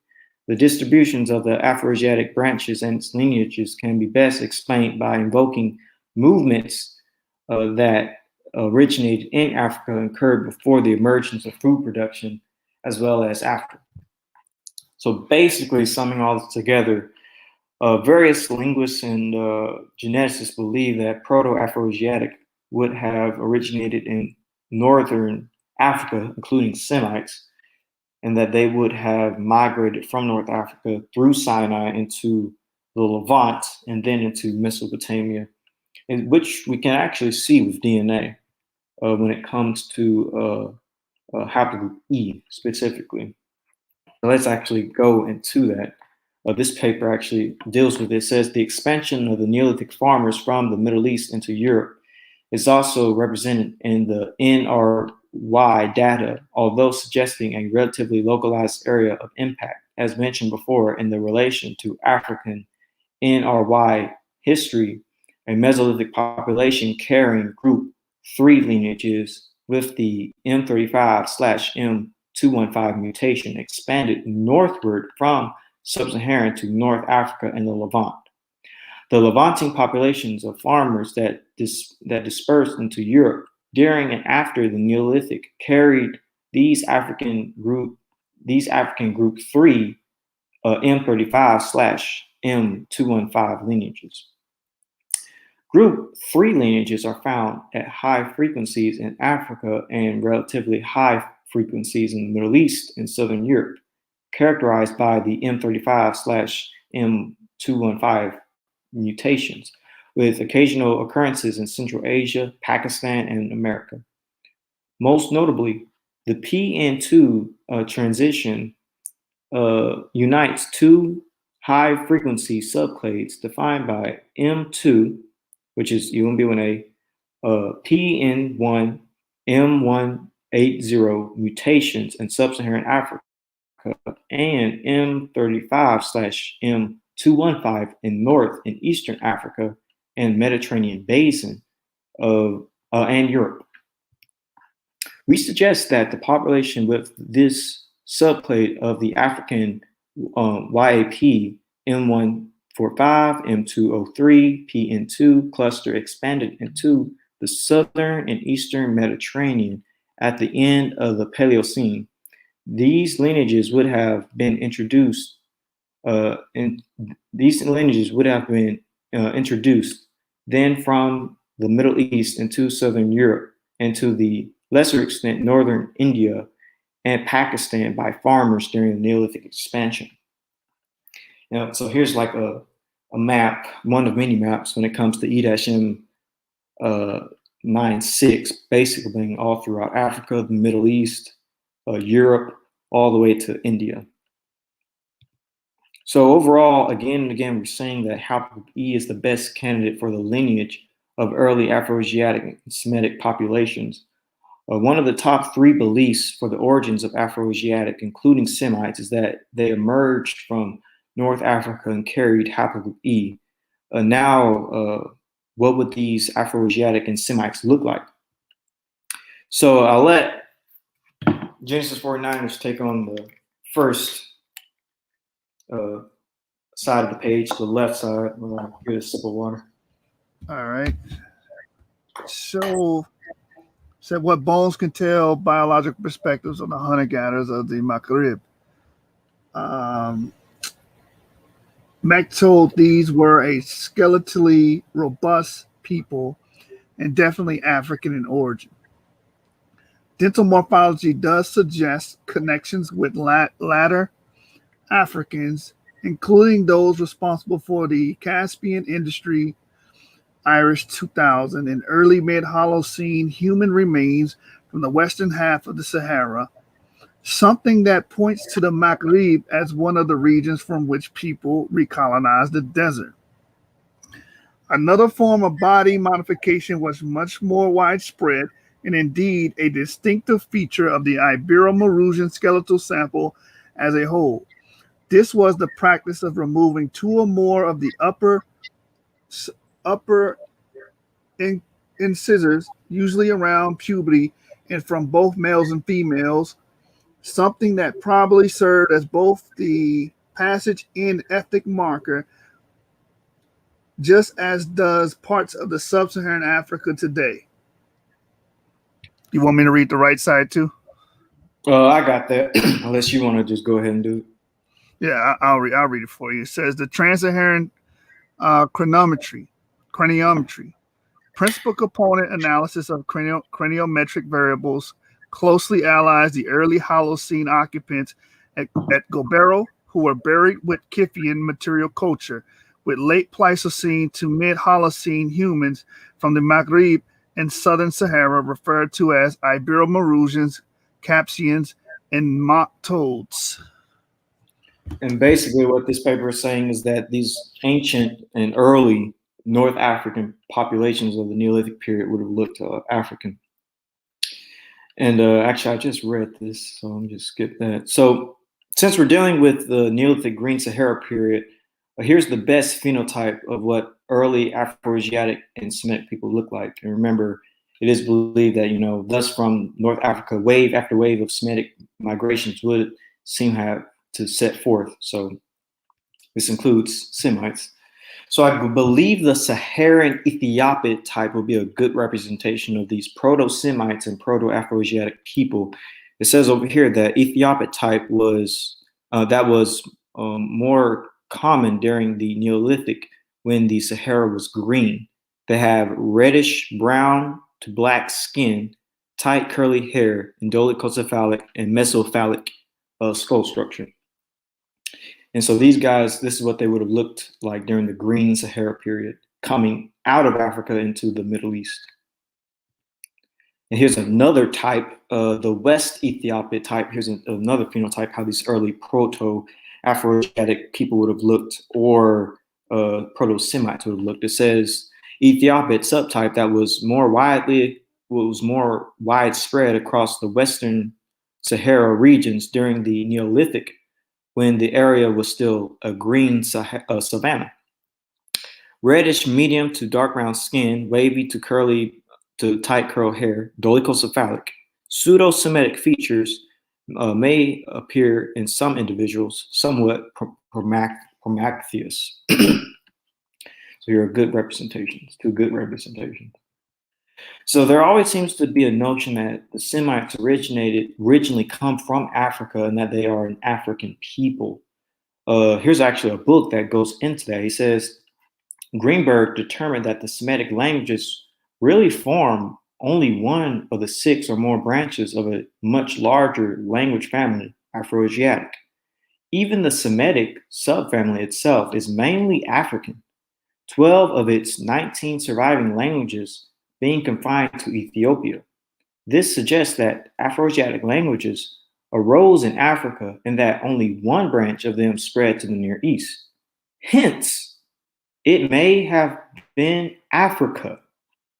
The distributions of the Afroasiatic branches and its lineages can be best explained by invoking movements that originated in Africa and occurred before the emergence of food production, as well as after. So basically, summing all this together, various linguists and geneticists believe that Proto-Afroasiatic would have originated in northern Africa, including Semites, and that they would have migrated from North Africa through Sinai into the Levant and then into Mesopotamia, in which we can actually see with DNA when it comes to haplogroup E specifically. So let's actually go into that. This paper actually deals with it. It says the expansion of the Neolithic farmers from the Middle East into Europe is also represented in the worldwide data, although suggesting a relatively localized area of impact, as mentioned before in the relation to African NRY history, a Mesolithic population carrying group 3 lineages with the M35/M215 mutation expanded northward from sub-Saharan to North Africa and the Levant. The Levantine populations of farmers that dispersed into Europe during and after the Neolithic carried these African group 3 M35/M215 lineages. Group 3 lineages are found at high frequencies in Africa and relatively high frequencies in the Middle East and Southern Europe, characterized by the M35/M215 mutations, with occasional occurrences in Central Asia, Pakistan, and America. Most notably, the PN2 transition unites 2 high-frequency subclades defined by M2, which is UMB1A, PN1, M180 mutations in sub-Saharan Africa, and M35/M215 in North and Eastern Africa and Mediterranean Basin and Europe. We suggest that the population with this subclade of the African YAP M145, M203, PN2 cluster expanded into the southern and eastern Mediterranean at the end of the Paleocene. These lineages would have been introduced then from the Middle East into Southern Europe and to the lesser extent Northern India and Pakistan by farmers during the Neolithic expansion. Now, so here's like a map, one of many maps when it comes to E-96, basically being all throughout Africa, the Middle East, Europe, all the way to India. So overall, again and again, we're saying that haplogroup E is the best candidate for the lineage of early Afroasiatic and Semitic populations. One of the top 3 beliefs for the origins of Afroasiatic, including Semites, is that they emerged from North Africa and carried haplogroup E. What would these Afroasiatic and Semites look like? So I'll let Genesis 49ers take on the first side of the page, the left side. I'm gonna get a sip of water. All right. So, said what bones can tell biological perspectives on the hunter-gatherers of the Maghreb. Mack told these were a skeletally robust people and definitely African in origin. Dental morphology does suggest connections with latter Africans, including those responsible for the Caspian industry, Irish 2000, and early mid-Holocene human remains from the western half of the Sahara, something that points to the Maghreb as one of the regions from which people recolonized the desert. Another form of body modification was much more widespread and indeed a distinctive feature of the Ibero-Maurusian skeletal sample as a whole. This was the practice of removing 2 or more of the upper incisors, usually around puberty and from both males and females, something that probably served as both the passage and ethnic marker, just as does parts of the sub-Saharan Africa today. You want me to read the right side too? I got that. Unless you want to just go ahead and do it. Yeah, I'll read it for you. It says the Trans-Saharan craniometry, principal component analysis of craniometric variables, closely allies the early Holocene occupants at Gobero, who were buried with Kiphian material culture, with late Pleistocene to mid-Holocene humans from the Maghreb and southern Sahara, referred to as Ibero-Maurusians, Capsians, and Matodes. And basically what this paper is saying is that these ancient and early North African populations of the Neolithic period would have looked African. And actually, I just read this, so I'm just skip that. So since we're dealing with the Neolithic Green Sahara period, here's the best phenotype of what early Afro-Asiatic and Semitic people look like. And remember, it is believed that, thus from North Africa, wave after wave of Semitic migrations would seem to set forth. So this includes Semites. So I believe the Saharan Ethiopid type will be a good representation of these Proto-Semites and Proto-Afro-Asiatic people. It says over here that Ethiopid type was more common during the Neolithic when the Sahara was green. They have reddish brown to black skin, tight curly hair, and dolichocephalic and mesocephalic skull structure. And so these guys, this is what they would have looked like during the Green Sahara period, coming out of Africa into the Middle East. And here's another type, the West Ethiopia type. Here's another phenotype, how these early Proto-Afro-Asiatic people would have looked, or Proto-Semites would have looked. It says Ethiopid subtype that was more widespread across the Western Sahara regions during the Neolithic, when the area was still a green savanna. Reddish medium to dark brown skin, wavy to curly to tight curl hair, dolichocephalic. Pseudo-Semitic features may appear in some individuals, somewhat promiscuous. So here are good representations, two good representations. So there always seems to be a notion that the Semites originally come from Africa and that they are an African people. Here's actually a book that goes into that. He says, Greenberg determined that the Semitic languages really form only one of the 6 or more branches of a much larger language family, Afroasiatic. Even the Semitic subfamily itself is mainly African, 12 of its 19 surviving languages being confined to Ethiopia. This suggests that Afroasiatic languages arose in Africa and that only one branch of them spread to the Near East. Hence, it may have been Africa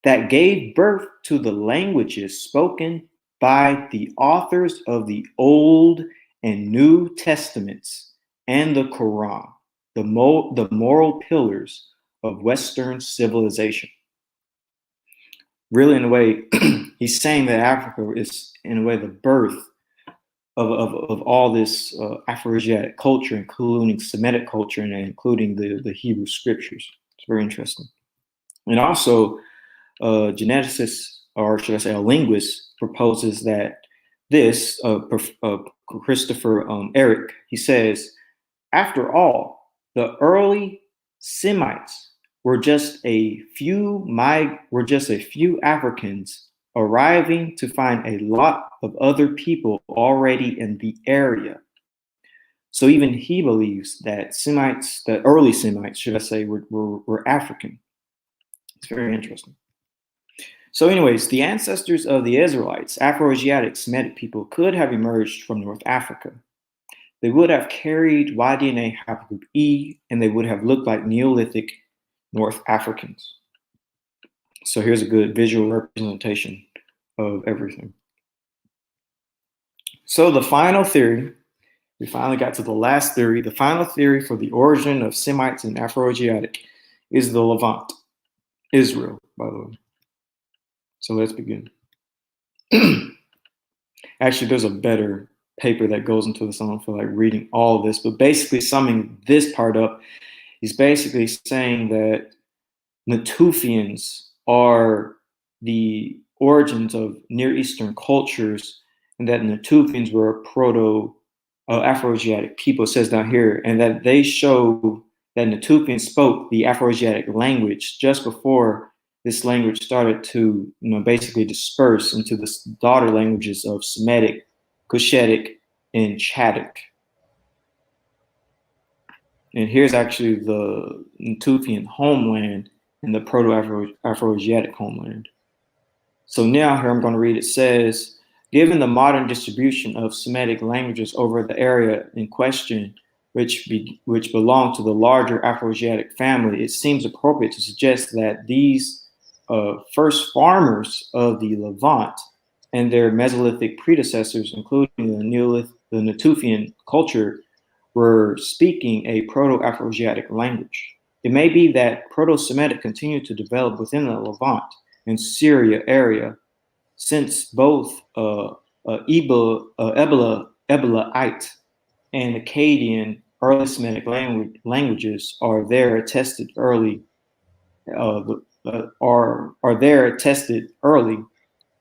that gave birth to the languages spoken by the authors of the Old and New Testaments and the Quran, the moral pillars of Western civilization. Really, in a way, he's saying that Africa is, in a way, the birth of all this Afroasiatic culture, including Semitic culture and including the Hebrew scriptures. It's very interesting. And also, geneticist, or should I say a linguist, proposes that this, Christopher Eric, he says, after all, the early Semites were just a few Africans arriving to find a lot of other people already in the area. So even he believes that Semites, the early Semites, should I say, were African. It's very interesting. So anyways, the ancestors of the Israelites, Afroasiatic Semitic people, could have emerged from North Africa. They would have carried Y-DNA haplogroup E, and they would have looked like Neolithic North Africans. So here's a good visual representation of everything. So the final theory, we finally got to the last theory. The final theory for the origin of Semites and Afroasiatic is the Levant, Israel, by the way. So let's begin. Actually, there's a better paper that goes into this. I don't feel like reading all of this, but basically summing this part up, he's basically saying that Natufians are the origins of Near Eastern cultures, and that Natufians were Afroasiatic people, it says down here, and that they show that Natufians spoke the Afroasiatic language just before this language started to, basically disperse into the daughter languages of Semitic, Cushitic, and Chadic. And here's actually the Natufian homeland and the Proto-Afroasiatic homeland. So now here I'm going to read, it says, given the modern distribution of Semitic languages over the area in question, which belong to the larger Afroasiatic family, it seems appropriate to suggest that these first farmers of the Levant and their Mesolithic predecessors, including the Natufian culture, were speaking a Proto-Afroasiatic language. It may be that Proto-Semitic continued to develop within the Levant and Syria area, since both Eblaite and Akkadian early Semitic languages are there attested early. Are there attested early,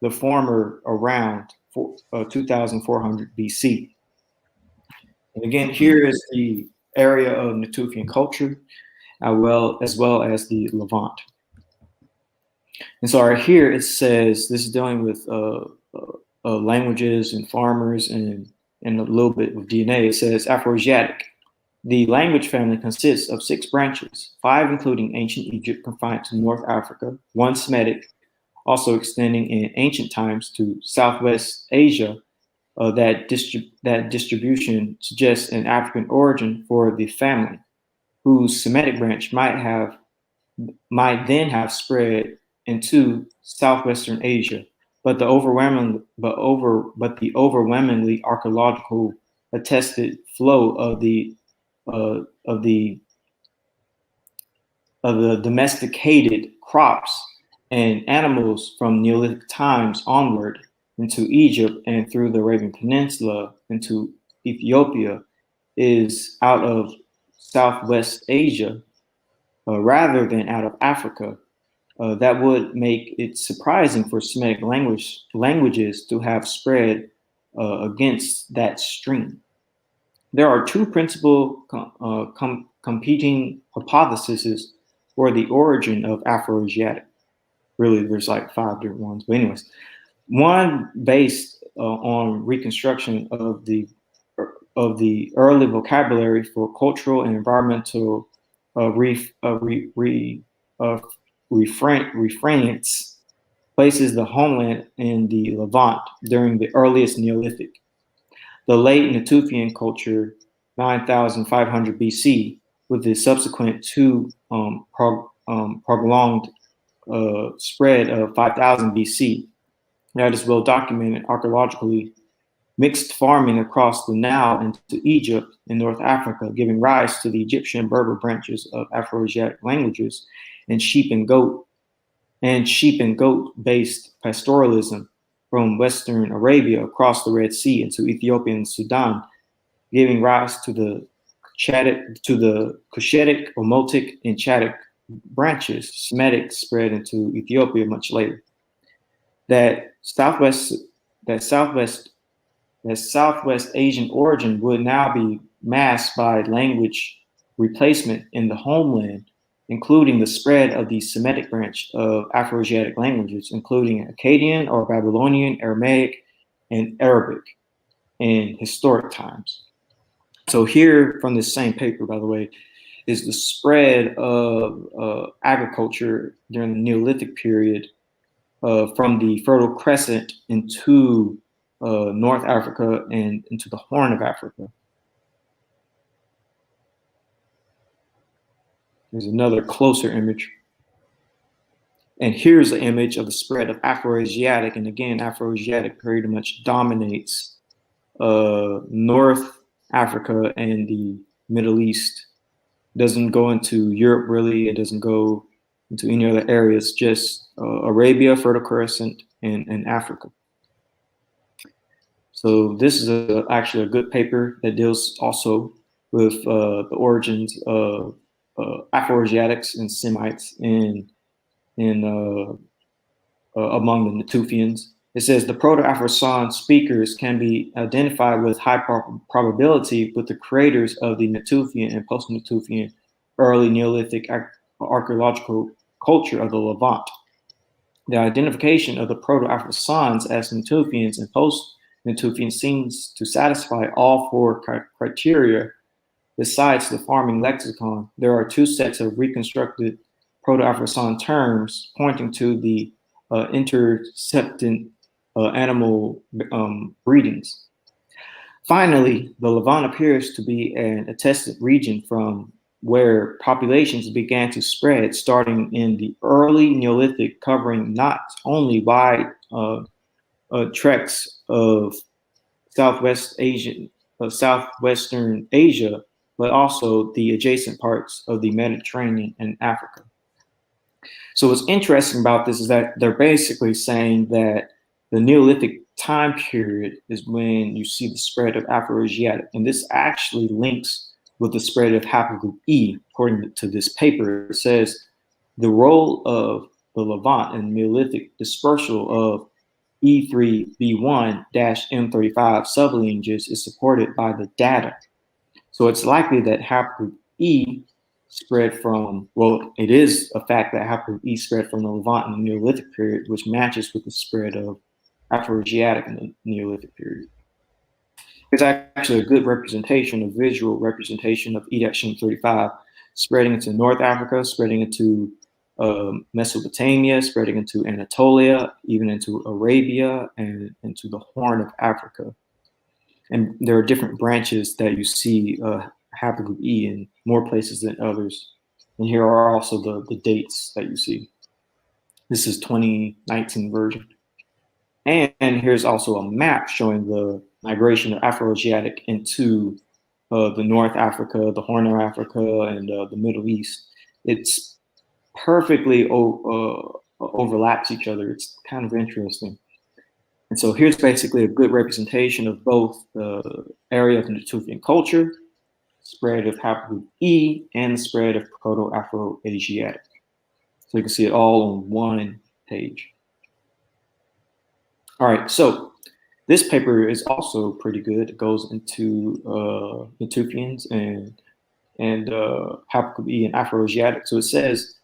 the former around 2400 BC. And again, here is the area of Natufian culture, as well as the Levant. And so right here it says this is dealing with languages and farmers and a little bit of DNA. It says Afroasiatic. The language family consists of 6 branches, 5 including ancient Egypt confined to North Africa, 1 Semitic, also extending in ancient times to Southwest Asia. That distribution suggests an African origin for the family, whose Semitic branch might then have spread into Southwestern Asia, but the overwhelmingly archaeological attested flow of the domesticated crops and animals from Neolithic times onward into Egypt and through the Arabian Peninsula into Ethiopia is out of Southwest Asia rather than out of Africa. That would make it surprising for Semitic languages to have spread against that stream. There are 2 principal competing hypotheses for the origin of Afroasiatic. Really, there's like 5 different ones, but anyways, one based on reconstruction of the early vocabulary for cultural and environmental refrains places the homeland in the Levant during the earliest Neolithic. The late Natufian culture, 9,500 BC, with the subsequent 2 prolonged spread of 5,000 BC. That is well documented archaeologically. Mixed farming across the Nile into Egypt and North Africa, giving rise to the Egyptian Berber branches of Afroasiatic languages, and sheep and goat based pastoralism from Western Arabia across the Red Sea into Ethiopia and Sudan, giving rise to the Cushitic, Omotic, and Chadic branches. Semitic spread into Ethiopia much later. That Southwest Asian origin would now be masked by language replacement in the homeland, including the spread of the Semitic branch of Afroasiatic languages, including Akkadian or Babylonian, Aramaic, and Arabic in historic times. So here from this same paper, by the way, is the spread of agriculture during the Neolithic period from the Fertile Crescent into North Africa and into the Horn of Africa. There's another closer image. And here's the image of the spread of Afroasiatic. And again, Afroasiatic pretty much dominates North Africa and the Middle East. Doesn't go into Europe really. It doesn't go into any other areas, just Arabia, Fertile Crescent, and Africa. So this is actually a good paper that deals also with the origins of Afroasiatics and Semites among the Natufians. It says the Proto-Afrosan speakers can be identified with high probability with the creators of the Natufian and post-Natufian early Neolithic archaeological culture of the Levant. The identification of the Proto-Afrosans as Natufians and post-Natufian seems to satisfy all 4 criteria. Besides the farming lexicon, there are 2 sets of reconstructed Proto-Afrosan terms pointing to the intercepted animal breedings. Finally, the Levant appears to be an attested region from where populations began to spread starting in the early Neolithic, covering not only wide tracts of southwestern Asia, but also the adjacent parts of the Mediterranean and Africa. So what's interesting about this is that they're basically saying that the Neolithic time period is when you see the spread of Afroasiatic, and this actually links with the spread of haplogroup E. According to this paper, it says the role of the Levant and Neolithic dispersal of E3B1-M35 sublineages is supported by the data. So it's likely that haplogroup E spread from, well, it is a fact that haplogroup E spread from the Levant in the Neolithic period, which matches with the spread of Afroasiatic in the Neolithic period. It's actually a good representation, a visual representation of E-M35 spreading into North Africa, spreading into Mesopotamia, spreading into Anatolia, even into Arabia and into the Horn of Africa. And there are different branches that you see haplogroup E in more places than others. And here are also the dates that you see. This is 2019 version. And here's also a map showing the migration of Afroasiatic into the North Africa, the Horn of Africa, and the Middle East. It's perfectly overlaps each other. It's kind of interesting. And so here's basically a good representation of both the area of the Natufian culture, spread of haplogroup E, and the spread of Proto-Afro-Asiatic. So you can see it all on one page. All right, so this paper is also pretty good. It goes into Natufians and haplogroup E and Afroasiatic. So it says,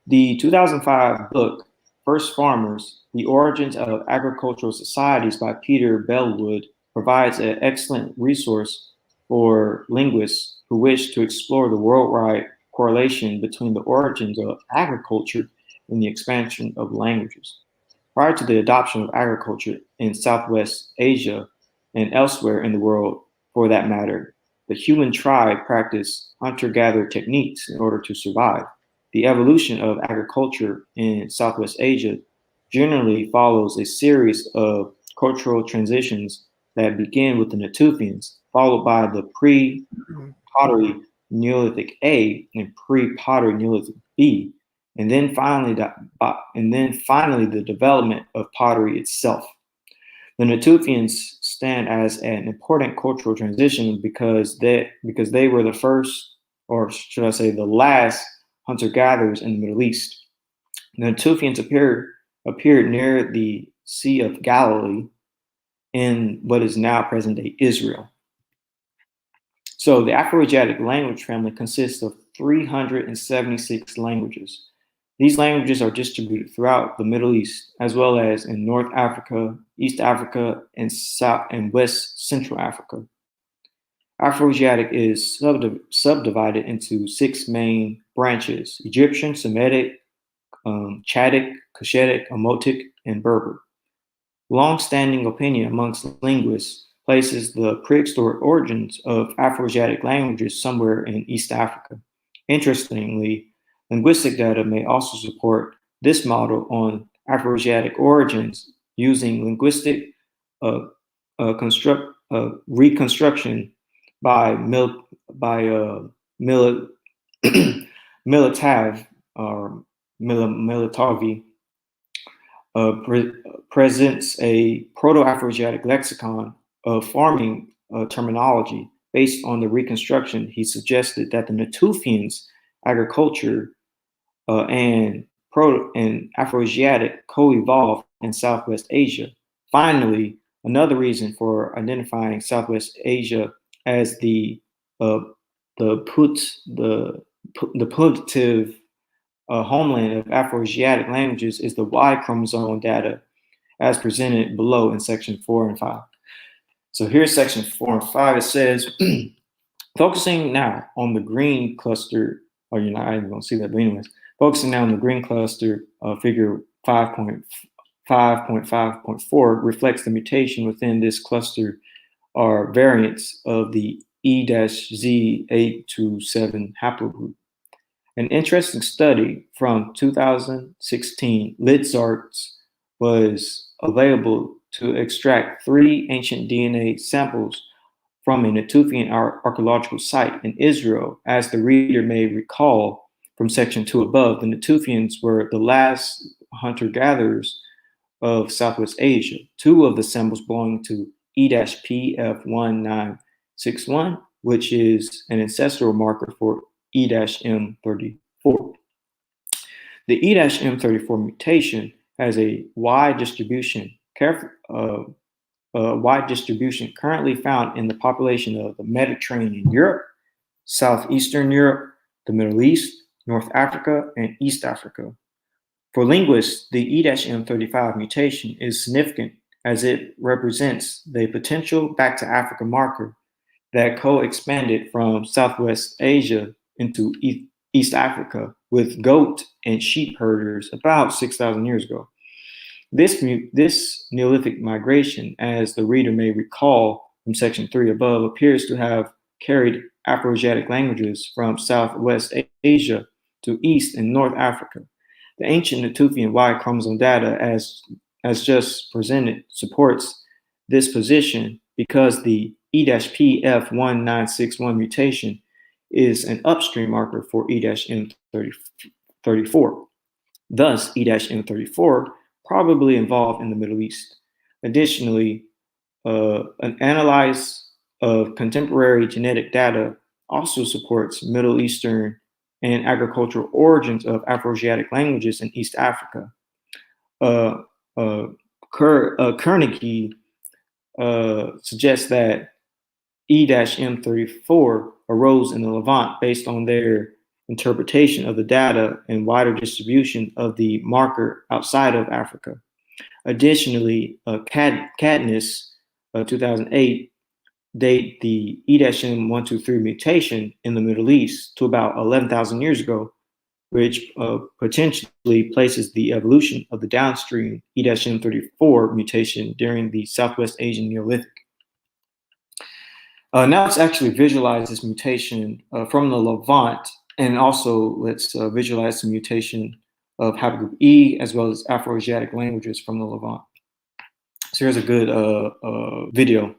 the 2005 book, First Farmers, The Origins of Agricultural Societies by Peter Bellwood provides an excellent resource for linguists who wish to explore the worldwide correlation between the origins of agriculture and the expansion of languages. Prior to the adoption of agriculture in Southwest Asia and elsewhere in the world, for that matter, the human tribe practiced hunter-gatherer techniques in order to survive. The evolution of agriculture in Southwest Asia generally follows a series of cultural transitions that begin with the Natufians, followed by the pre-pottery Neolithic A and pre-pottery Neolithic B, and then finally the development of pottery itself. The Natufians stand as an important cultural transition because they were the first, or should I say the last, hunter-gatherers in the Middle East. The Natufians appeared near the Sea of Galilee in what is now present-day Israel. So the Afroasiatic language family consists of 376 languages. These languages are distributed throughout the Middle East, as well as in North Africa, East Africa, and South and West Central Africa. Afroasiatic is subdivided into 6 main branches: Egyptian, Semitic, Chadic, Cushitic, Omotic, and Berber. Long-standing opinion amongst linguists places the prehistoric origins of Afroasiatic languages somewhere in East Africa. Interestingly, linguistic data may also support this model on Afroasiatic origins using linguistic reconstruction by Militav or Militavi presents a Proto-Afroasiatic lexicon of farming terminology. Based on the reconstruction, he suggested that the Natufians' agriculture and Afroasiatic co-evolved in Southwest Asia. Finally, another reason for identifying Southwest Asia as the putative homeland of Afroasiatic languages is the Y chromosome data as presented below in section 4 and 5. So here's section 4 and 5. It says, focusing now on the green cluster, or you're not even going to see that, but anyways, focusing now on the green cluster, figure 5.5.4 reflects the mutation within this cluster are variants of the E-Z827 haplogroup. An interesting study from 2016, Litzarts, was available to extract 3 ancient DNA samples from a Natufian archaeological site in Israel. As the reader may recall from section 2 above, the Natufians were the last hunter-gatherers of Southwest Asia. 2 of the samples belong to E-PF1961, which is an ancestral marker for E-M34. The E-M34 mutation has a wide distribution, currently found in the population of the Mediterranean Europe, Southeastern Europe, the Middle East, North Africa, and East Africa. For linguists, the E-M35 mutation is significant as it represents the potential back to Africa marker that co-expanded from Southwest Asia into East Africa with goat and sheep herders about 6,000 years ago. This Neolithic migration, as the reader may recall from section 3 above, appears to have carried Afroasiatic languages from Southwest Asia to East and North Africa. The ancient Natufian Y chromosome data, as just presented, supports this position because the E-PF1961 mutation is an upstream marker for E-M34. Thus, E-M34 probably involved in the Middle East. Additionally, an analysis of contemporary genetic data also supports Middle Eastern and agricultural origins of Afroasiatic languages in East Africa. Carnegie suggests that E-M34 arose in the Levant based on their interpretation of the data and wider distribution of the marker outside of Africa. Additionally, Cadnis, 2008, date the E-M123 mutation in the Middle East to about 11,000 years ago, which potentially places the evolution of the downstream E-M34 mutation during the Southwest Asian Neolithic. Now let's actually visualize this mutation from the Levant, and also let's visualize the mutation of haplogroup E as well as Afroasiatic languages from the Levant. So here's a good video.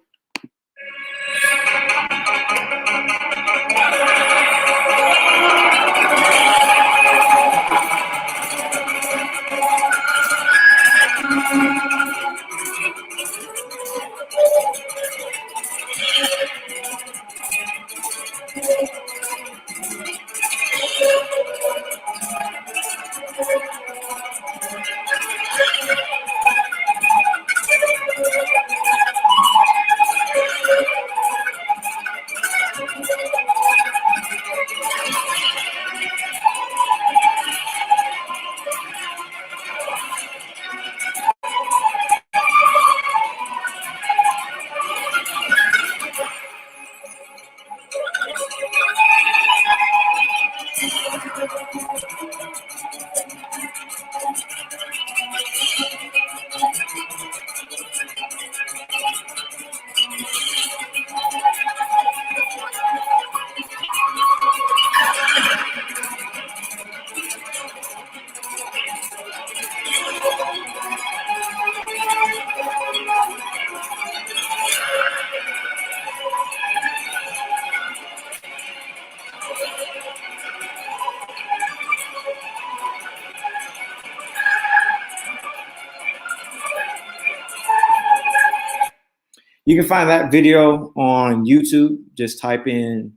You can find that video on YouTube. Just type in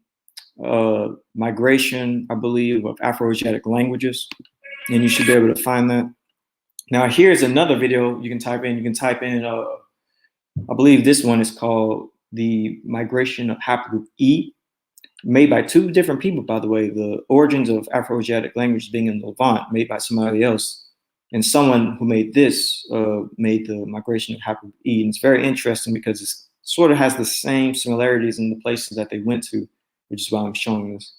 migration, I believe, of Afroasiatic languages, and you should be able to find that. Now, here's another video you can type in. You can type in, I believe this one is called The Migration of Haplogroup E, made by 2 different people, by the way. The origins of Afroasiatic languages being in the Levant, made by somebody else. And someone who made this made the migration of haplogroup E. And it's very interesting because it sort of has the same similarities in the places that they went to, which is why I'm showing this.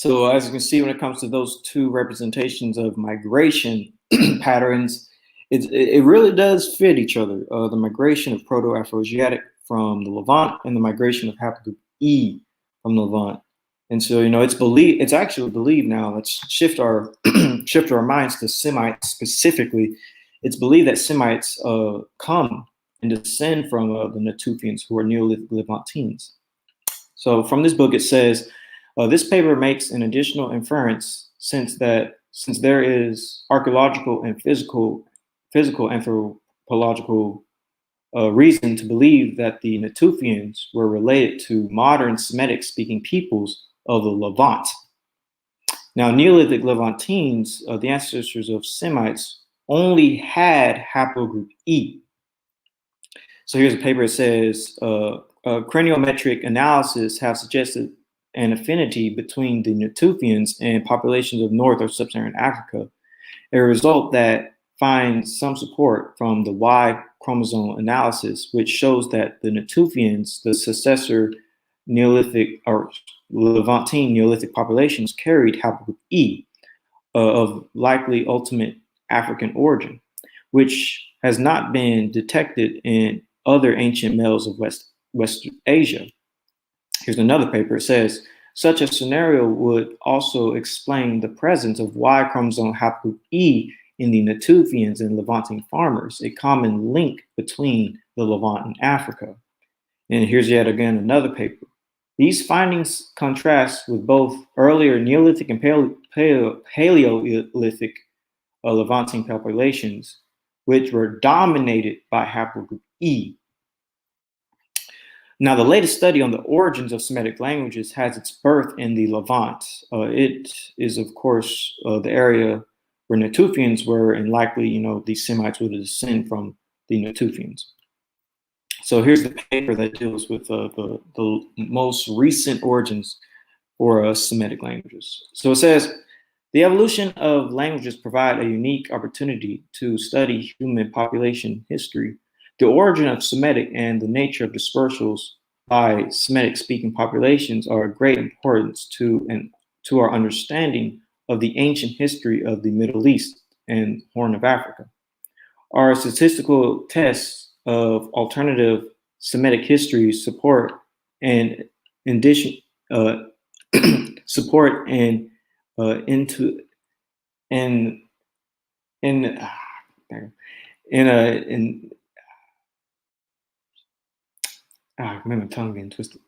So as you can see, when it comes to those two representations of migration patterns, it really does fit each other. The migration of Proto-Afroasiatic from the Levant and the migration of haplogroup E from the Levant. And so, it's actually believed now, let's shift our shift our minds to Semites specifically. It's believed that Semites come and descend from the Natufians, who are Neolithic Levantines. So from this book, it says, this paper makes an additional inference since there is archaeological and physical anthropological reason to believe that the Natufians were related to modern Semitic-speaking peoples of the Levant. Now, Neolithic Levantines, the ancestors of Semites, only had haplogroup E. So here's a paper that says, craniometric analysis have suggested an affinity between the Natufians and populations of North or Sub-Saharan Africa, a result that finds some support from the Y chromosome analysis, which shows that the Natufians, the successor Neolithic or Levantine Neolithic populations, carried haplogroup E of likely ultimate African origin, which has not been detected in other ancient males of West Asia. Here's another paper. It says, such a scenario would also explain the presence of Y chromosome haplogroup E in the Natufians and Levantine farmers, a common link between the Levant and Africa. And here's yet again another paper. These findings contrast with both earlier Neolithic and Paleolithic Levantine populations, which were dominated by haplogroup E. Now, the latest study on the origins of Semitic languages has its birth in the Levant. It is, of course, the area where Natufians were, and likely, these Semites would descend from the Natufians. So here's the paper that deals with the most recent origins for Semitic languages. So it says, the evolution of languages provide a unique opportunity to study human population history. The origin of Semitic and the nature of dispersals by Semitic-speaking populations are of great importance to our understanding of the ancient history of the Middle East and Horn of Africa. Our statistical tests of alternative Semitic history support and support and into in man, my tongue getting twisted.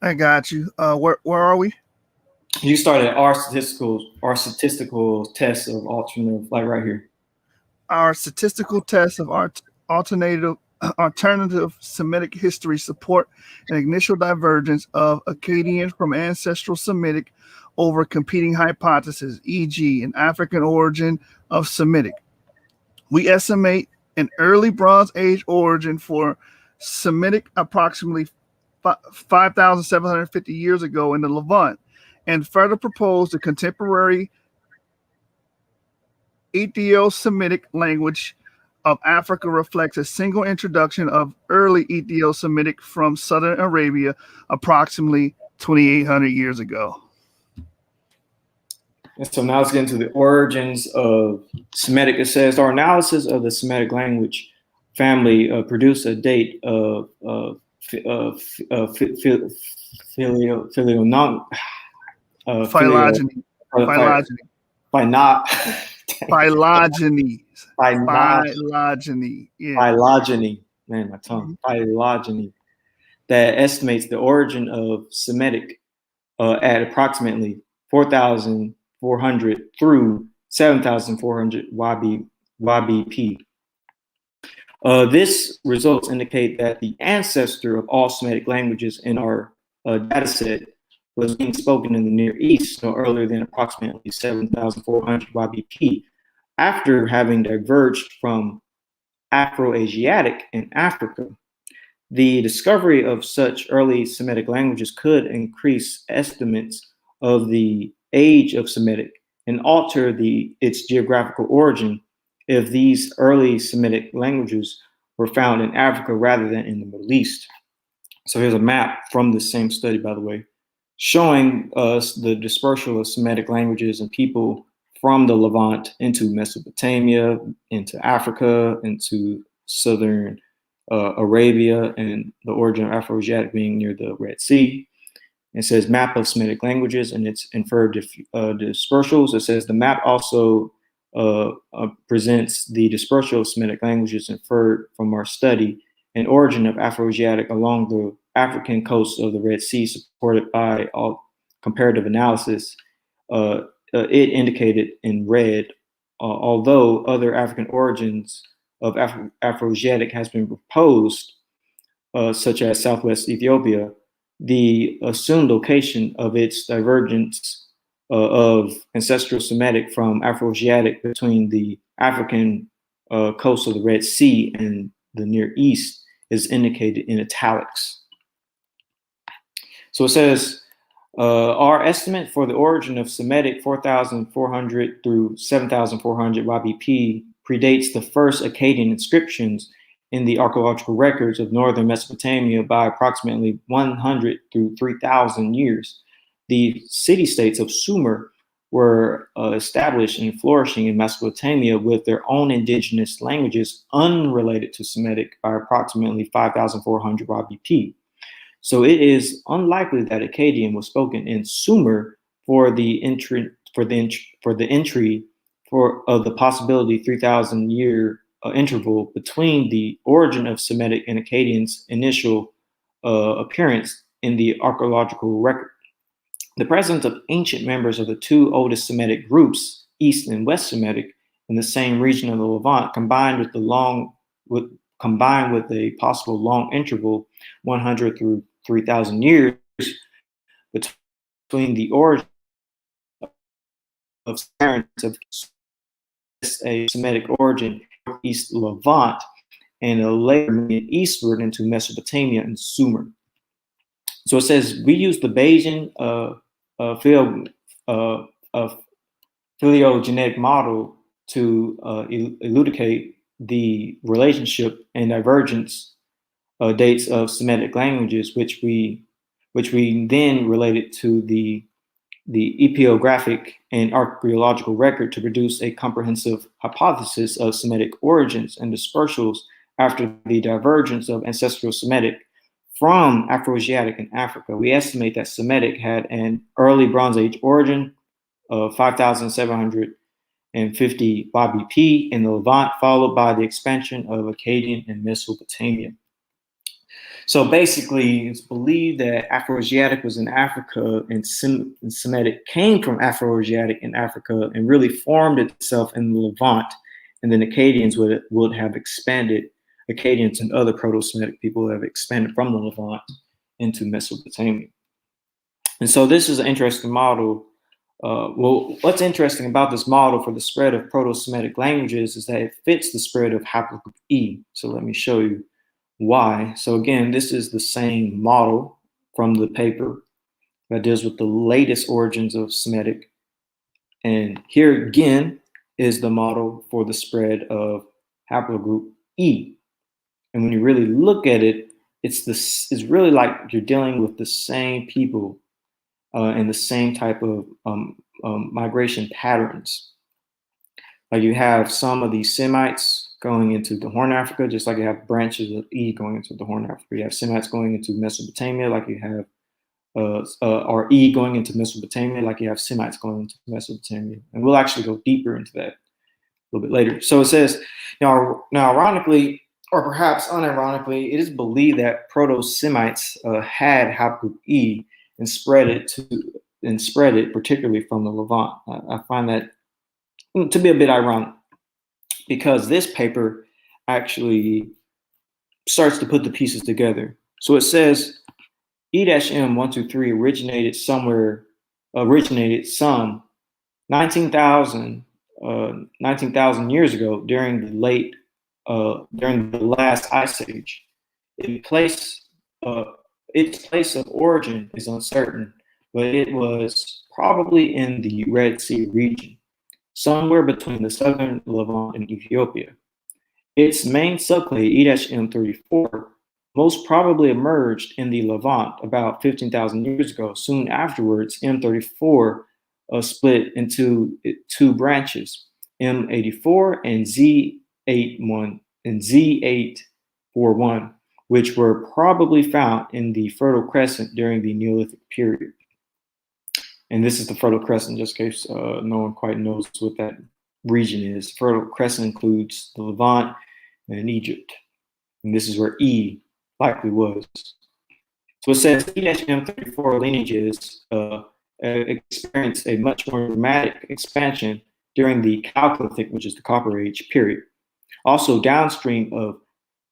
I got you. Where are we? You started our statistical test of alternative, like right here. Our statistical test of alternative Semitic history support an initial divergence of Akkadian from ancestral Semitic over competing hypotheses, e.g., an African origin of Semitic. We estimate an early Bronze Age origin for Semitic approximately 5,750 years ago in the Levant, and further propose the contemporary Ethio-Semitic language of Africa reflects a single introduction of early Ethio-Semitic from southern Arabia approximately 2,800 years ago. And so now let's get into the origins of Semitic. It says, our analysis of the Semitic language family produced a date of phylogeny. Man, my tongue. Phylogeny that estimates the origin of Semitic at approximately 4,400 through 7,400 YBP. This results indicate that the ancestor of all Semitic languages in our data set was being spoken in the Near East no earlier than approximately 7,400 YBP, after having diverged from Afroasiatic in Africa. The discovery of such early Semitic languages could increase estimates of the age of Semitic and alter its geographical origin if these early Semitic languages were found in Africa rather than in the Middle East. So here's a map from the same study, by the way, showing us the dispersal of Semitic languages and people from the Levant into Mesopotamia, into Africa, into southern Arabia, and the origin of Afroasiatic being near the Red Sea. It says map of Semitic languages and its inferred dispersals. It says the map also presents the dispersal of Semitic languages inferred from our study and origin of Afroasiatic along the African coast of the Red Sea, supported by all comparative analysis. It indicated in red, although other African origins of Afroasiatic has been proposed, such as Southwest Ethiopia, the assumed location of its divergence of ancestral Semitic from Afroasiatic between the African coast of the Red Sea and the Near East is indicated in italics. So it says, our estimate for the origin of Semitic 4,400 through 7,400 YBP predates the first Akkadian inscriptions in the archaeological records of northern Mesopotamia by approximately 100 through 3,000 years. The city-states of Sumer were established and flourishing in Mesopotamia with their own indigenous languages unrelated to Semitic by approximately 5,400 YBP. So it is unlikely that Akkadian was spoken in Sumer for the entry of the possibility 3,000 year interval between the origin of Semitic and Akkadian's initial appearance in the archaeological record. The presence of ancient members of the two oldest Semitic groups, East and West Semitic, in the same region of the Levant, combined with a possible long interval, 100 through 3,000 years, between the origin of parents of a Semitic origin, East Levant, and a later movement eastward into Mesopotamia and Sumer. So it says we use the Bayesian phylogenetic model to elucidate the relationship and divergence dates of Semitic languages, which we then related to the epiographic and archaeological record to produce a comprehensive hypothesis of Semitic origins and dispersals after the divergence of ancestral Semitic from Afroasiatic in Africa. We estimate that Semitic had an early Bronze Age origin of 5,750 YBP in the Levant, followed by the expansion of Akkadian in Mesopotamia. So basically, it's believed that Afroasiatic was in Africa and Semitic came from Afroasiatic in Africa and really formed itself in the Levant. And then Akkadians would have expanded, Akkadians and other Proto-Semitic people have expanded from the Levant into Mesopotamia. And so this is an interesting model. Well, what's interesting about this model for the spread of Proto-Semitic languages is that it fits the spread of haplogroup E. So let me show you why. So again, this is the same model from the paper that deals with the latest origins of Semitic. And here again is the model for the spread of haplogroup E. And when you really look at it, it's really like you're dealing with the same people and the same type of migration patterns. Like you have some of these Semites going into the Horn of Africa, just like you have branches of E going into the Horn of Africa. You have Semites going into Mesopotamia, like you have, or E going into Mesopotamia, like you have Semites going into Mesopotamia. And we'll actually go deeper into that a little bit later. So it says, now ironically, or perhaps unironically, it is believed that Proto-Semites had haplogroup E and spread it particularly from the Levant. I find that to be a bit ironic, because this paper actually starts to put the pieces together. So it says E-M123 originated some 19,000 years ago during the last ice age. Its place of origin is uncertain, but it was probably in the Red Sea region, somewhere between the southern Levant and Ethiopia. Its main subclade, E-M34, most probably emerged in the Levant about 15,000 years ago. Soon afterwards, M34 split into two branches, M84 and Z841, which were probably found in the Fertile Crescent during the Neolithic period. And this is the Fertile Crescent, just in case no one quite knows what that region is. Fertile Crescent includes the Levant and Egypt. And this is where E likely was. So it says E-M34 lineages experienced a much more dramatic expansion during the Chalcolithic, which is the Copper Age period. Also downstream of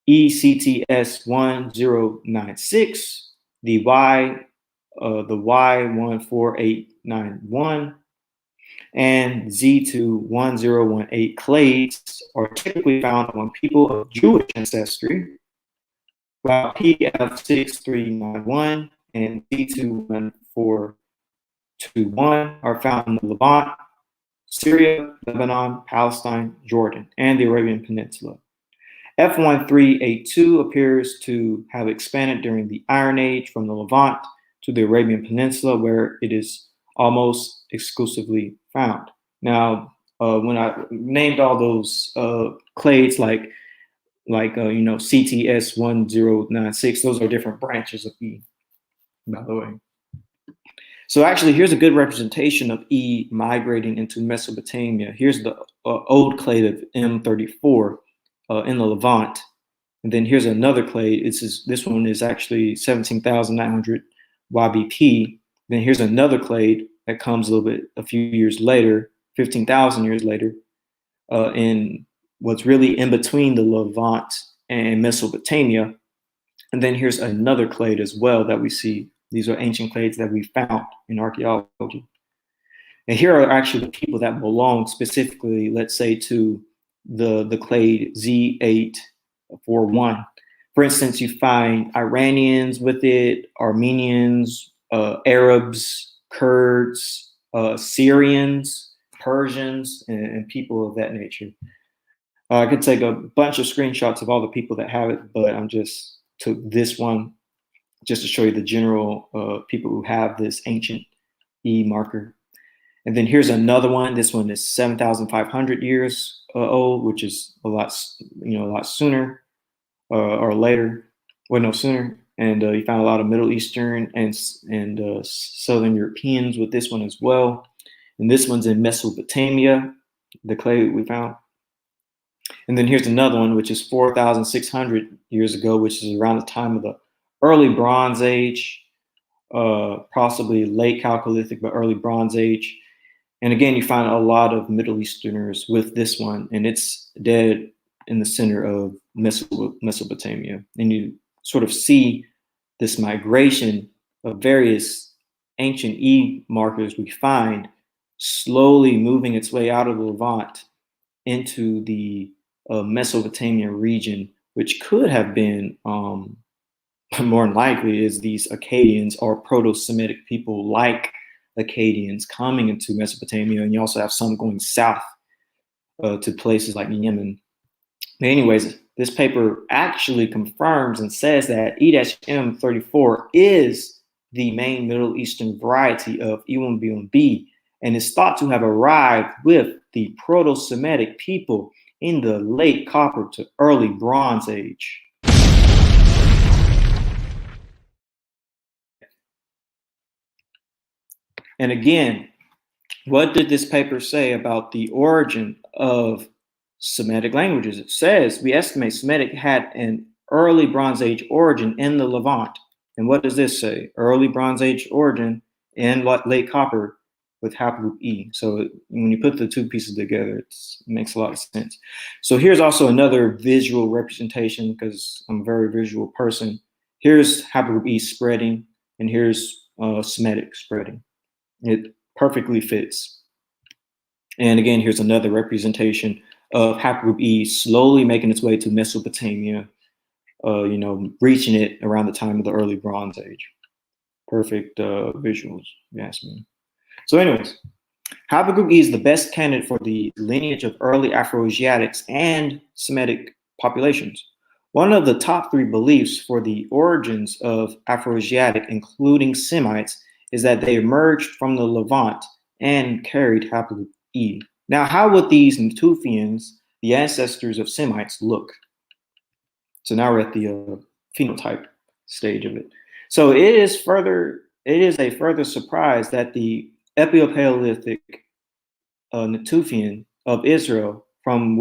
ECTS 1096, the Y14891 and Z21018 clades are typically found on people of Jewish ancestry, while PF6391 and Z21421 are found in the Levant, Syria, Lebanon, Palestine, Jordan, and the Arabian Peninsula. F1382 appears to have expanded during the Iron Age from the Levant to the Arabian Peninsula, where it is almost exclusively found. Now, when I named all those clades like CTS 1096, those are different branches of E, by the way. So actually, here's a good representation of E migrating into Mesopotamia. Here's the old clade of M34 in the Levant. And then here's another clade. This one is actually 17,900 YBP. Then here's another clade that comes a few years later, 15,000 years later, in what's really in between the Levant and Mesopotamia. And then here's another clade as well that we see. These are ancient clades that we found in archaeology. And here are actually the people that belong specifically, let's say, to the clade Z841. For instance, you find Iranians with it, Armenians, Arabs, Kurds, Syrians, Persians, and people of that nature. I could take a bunch of screenshots of all the people that have it, but I'm just took this one just to show you the general people who have this ancient E marker. And then here's another one. This one is 7,500 years old, which is a lot sooner or later. Well, no, sooner. And you found a lot of Middle Eastern and Southern Europeans with this one as well. And this one's in Mesopotamia, the clay we found. And then here's another one, which is 4,600 years ago, which is around the time of the early Bronze Age, possibly late Chalcolithic, but early Bronze Age. And again, you find a lot of Middle Easterners with this one, and it's dead in the center of Mesopotamia. And you sort of see this migration of various ancient E markers we find slowly moving its way out of the Levant into the Mesopotamia region, which could have been more than likely is these Akkadians or Proto-Semitic people like Akkadians coming into Mesopotamia. And you also have some going south to places like Yemen. But anyways, this paper actually confirms and says that E-M34 is the main Middle Eastern variety of E1B1B and is thought to have arrived with the Proto-Semitic people in the late Copper to early Bronze Age. And again, what did this paper say about the origin of Semitic languages? It says, we estimate Semitic had an early Bronze Age origin in the Levant. And what does this say? Early Bronze Age origin in late Copper with haplogroup E. So when you put the two pieces together, it makes a lot of sense. So here's also another visual representation, because I'm a very visual person. Here's haplogroup E spreading, and here's Semitic spreading. It perfectly fits. And again, here's another representation of haplogroup E slowly making its way to Mesopotamia, reaching it around the time of the early Bronze Age. Perfect visuals, if you ask me. So anyways, haplogroup E is the best candidate for the lineage of early Afroasiatics and Semitic populations. One of the top three beliefs for the origins of Afroasiatic, including Semites, is that they emerged from the Levant and carried haplogroup E. Now, how would these Natufians, the ancestors of Semites, look? So now we're at the phenotype stage of it. So it is a further surprise that the Epipaleolithic Natufian of Israel, from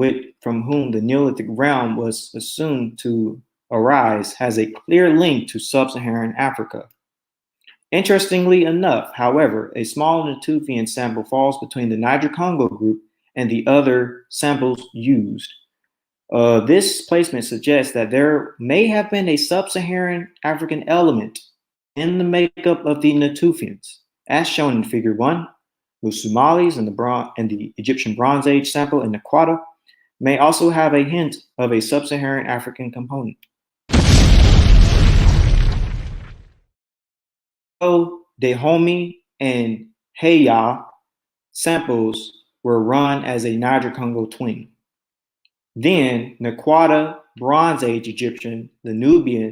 whom the Neolithic realm was assumed to arise, has a clear link to sub-Saharan Africa. Interestingly enough, however, a small Natufian sample falls between the Niger-Congo group and the other samples used. This placement suggests that there may have been a sub-Saharan African element in the makeup of the Natufians, as shown in Figure 1. The Somalis and the Egyptian Bronze Age sample in Naquata may also have a hint of a sub-Saharan African component. Dahomey and Heya samples were run as a Niger-Congo twin. Then Naquata Bronze Age Egyptian, the Nubia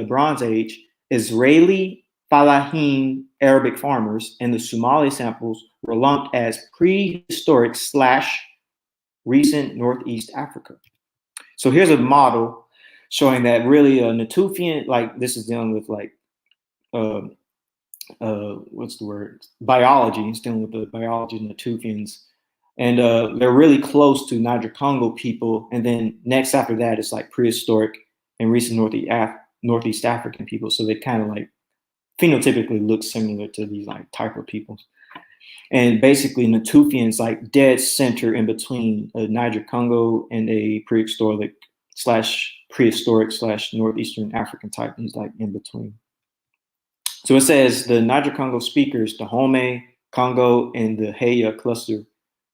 Bronze Age, Israeli Falahim Arabic farmers, and the Somali samples were lumped as prehistoric / recent Northeast Africa. So here's a model showing that really a Natufian, like this is dealing with like, what's the word? Biology, it's dealing with the biology of Natufians. And they're really close to Niger-Congo people. And then next after that, it's like prehistoric and recent Northeast African people. So they kind of like phenotypically look similar to these like type of people. And basically Natufians like dead center in between a Niger-Congo and a prehistoric / Northeastern African type. He's like in between. So it says the Niger-Congo speakers, the Home, Congo, and the Heya cluster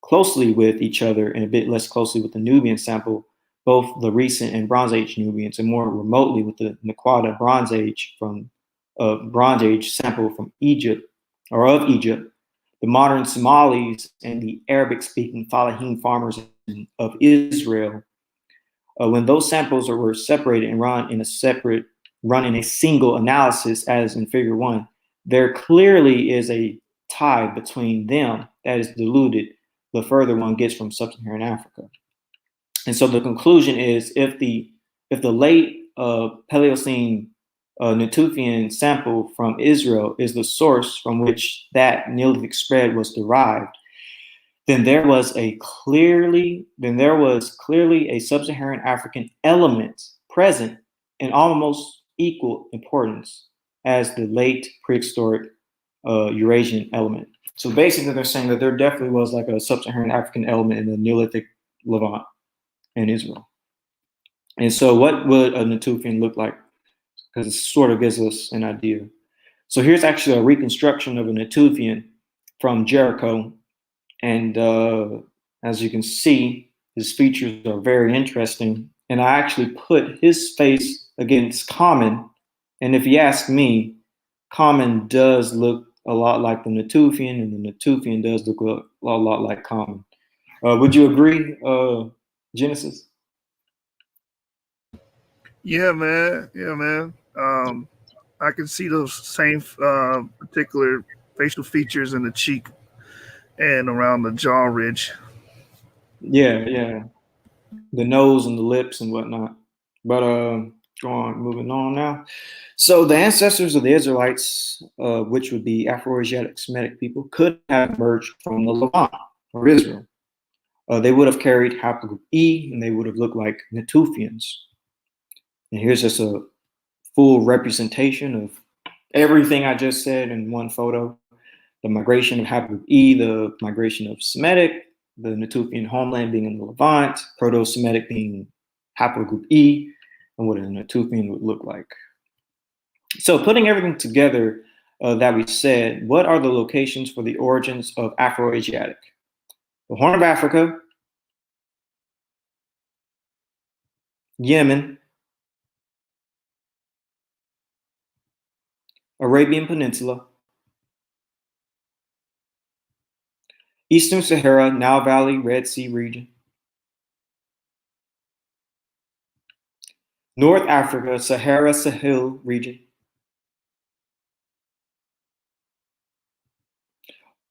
closely with each other and a bit less closely with the Nubian sample, both the recent and Bronze Age Nubians, and more remotely with the Naquata Bronze Age sample from Egypt or of Egypt, the modern Somalis and the Arabic-speaking Falahim farmers of Israel. When those samples were separated and run in a single analysis, as in Figure 1, there clearly is a tie between them that is diluted the further one gets from sub-Saharan Africa. And so the conclusion is if the late Paleocene Natufian sample from Israel is the source from which that Neolithic spread was derived, then there was clearly a sub-Saharan African element present in almost equal importance as the late prehistoric Eurasian element. So basically, they're saying that there definitely was like a sub-Saharan African element in the Neolithic Levant and Israel. And so what would a Natufian look like? Because it sort of gives us an idea. So here's actually a reconstruction of a Natufian from Jericho. And as you can see, his features are very interesting. And I actually put his face against Common. And if you ask me, Common does look a lot like the Natufian, and the Natufian does look a lot like Common. Would you agree, Genesis? Yeah, man. Yeah, man. I can see those same particular facial features in the cheek and around the jaw ridge. Yeah. The nose and the lips and whatnot. But moving on now. So the ancestors of the Israelites, which would be Afroasiatic Semitic people, could have emerged from the Levant or Israel. They would have carried haplogroup E, and they would have looked like Natufians. And here's just a full representation of everything I just said in one photo. The migration of haplogroup E, the migration of Semitic, the Natufian homeland being in the Levant, Proto-Semitic being haplogroup E, and what a Natufian would look like. So putting everything together that we said, what are the locations for the origins of Afroasiatic? The Horn of Africa, Yemen, Arabian Peninsula, Eastern Sahara, Nile Valley, Red Sea region, North Africa, Sahara Sahel region,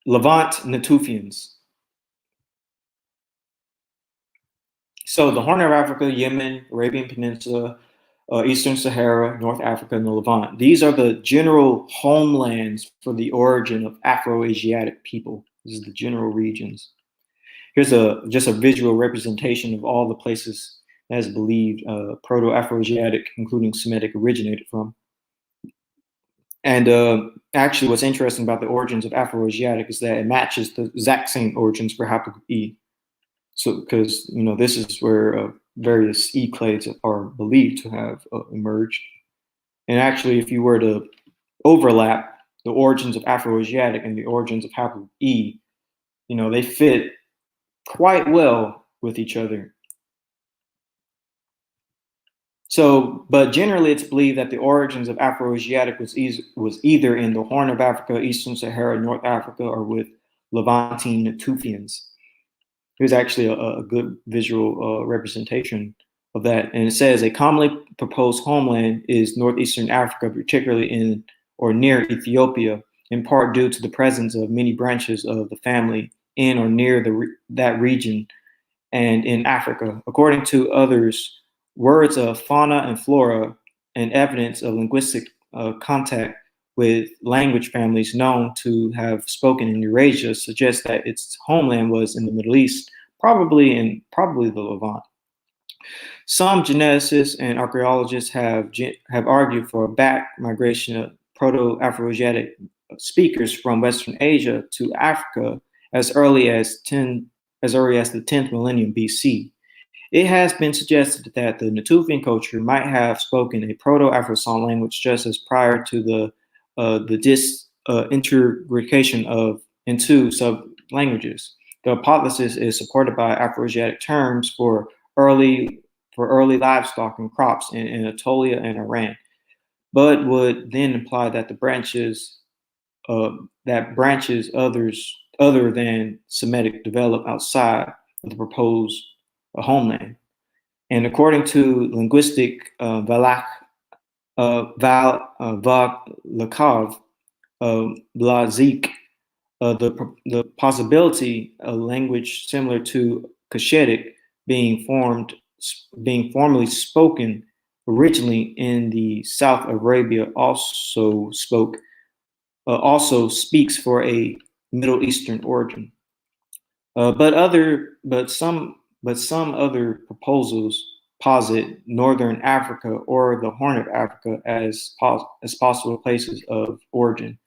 Levant, Natufians. So the Horn of Africa, Yemen, Arabian Peninsula, Eastern Sahara, North Africa, and the Levant. These are the general homelands for the origin of Afro-Asiatic people. These are the general regions. Here's just a visual representation of all the places that is believed Proto-Afro-Asiatic, including Semitic, originated from. And actually, what's interesting about the origins of Afro-Asiatic is that it matches the exact same origins for haplotype E. So, because this is where various E clades are believed to have emerged. And actually, if you were to overlap the origins of Afro-Asiatic and the origins of haplotype E, they fit quite well with each other. So, but generally, it's believed that the origins of Afro-Asiatic was either in the Horn of Africa, Eastern Sahara, North Africa, or with Levantine Natufians. Here's actually a good visual representation of that. And it says a commonly proposed homeland is northeastern Africa, particularly in or near Ethiopia, in part due to the presence of many branches of the family in or near that region and in Africa. According to others, words of fauna and flora and evidence of linguistic contact with language families known to have spoken in Eurasia suggest that its homeland was in the Middle East, probably the Levant. Some geneticists and archaeologists have argued for a back migration of Proto-Afro-Asiatic speakers from Western Asia to Africa as early as the 10th millennium BC. It has been suggested that the Natufian culture might have spoken a Proto-Afro-Song language just as prior to the disintegration into sub-languages. The hypothesis is supported by Afro-Asiatic terms for early livestock and crops in Anatolia and Iran, but would then imply that the branches others other than Semitic develop outside of the proposed homeland. And according to linguistic Valakov, Blazik, the possibility of language similar to Cushitic being formally spoken originally in the South Arabia also speaks for a Middle Eastern origin. But some other proposals posit Northern Africa or the Horn of Africa as possible places of origin.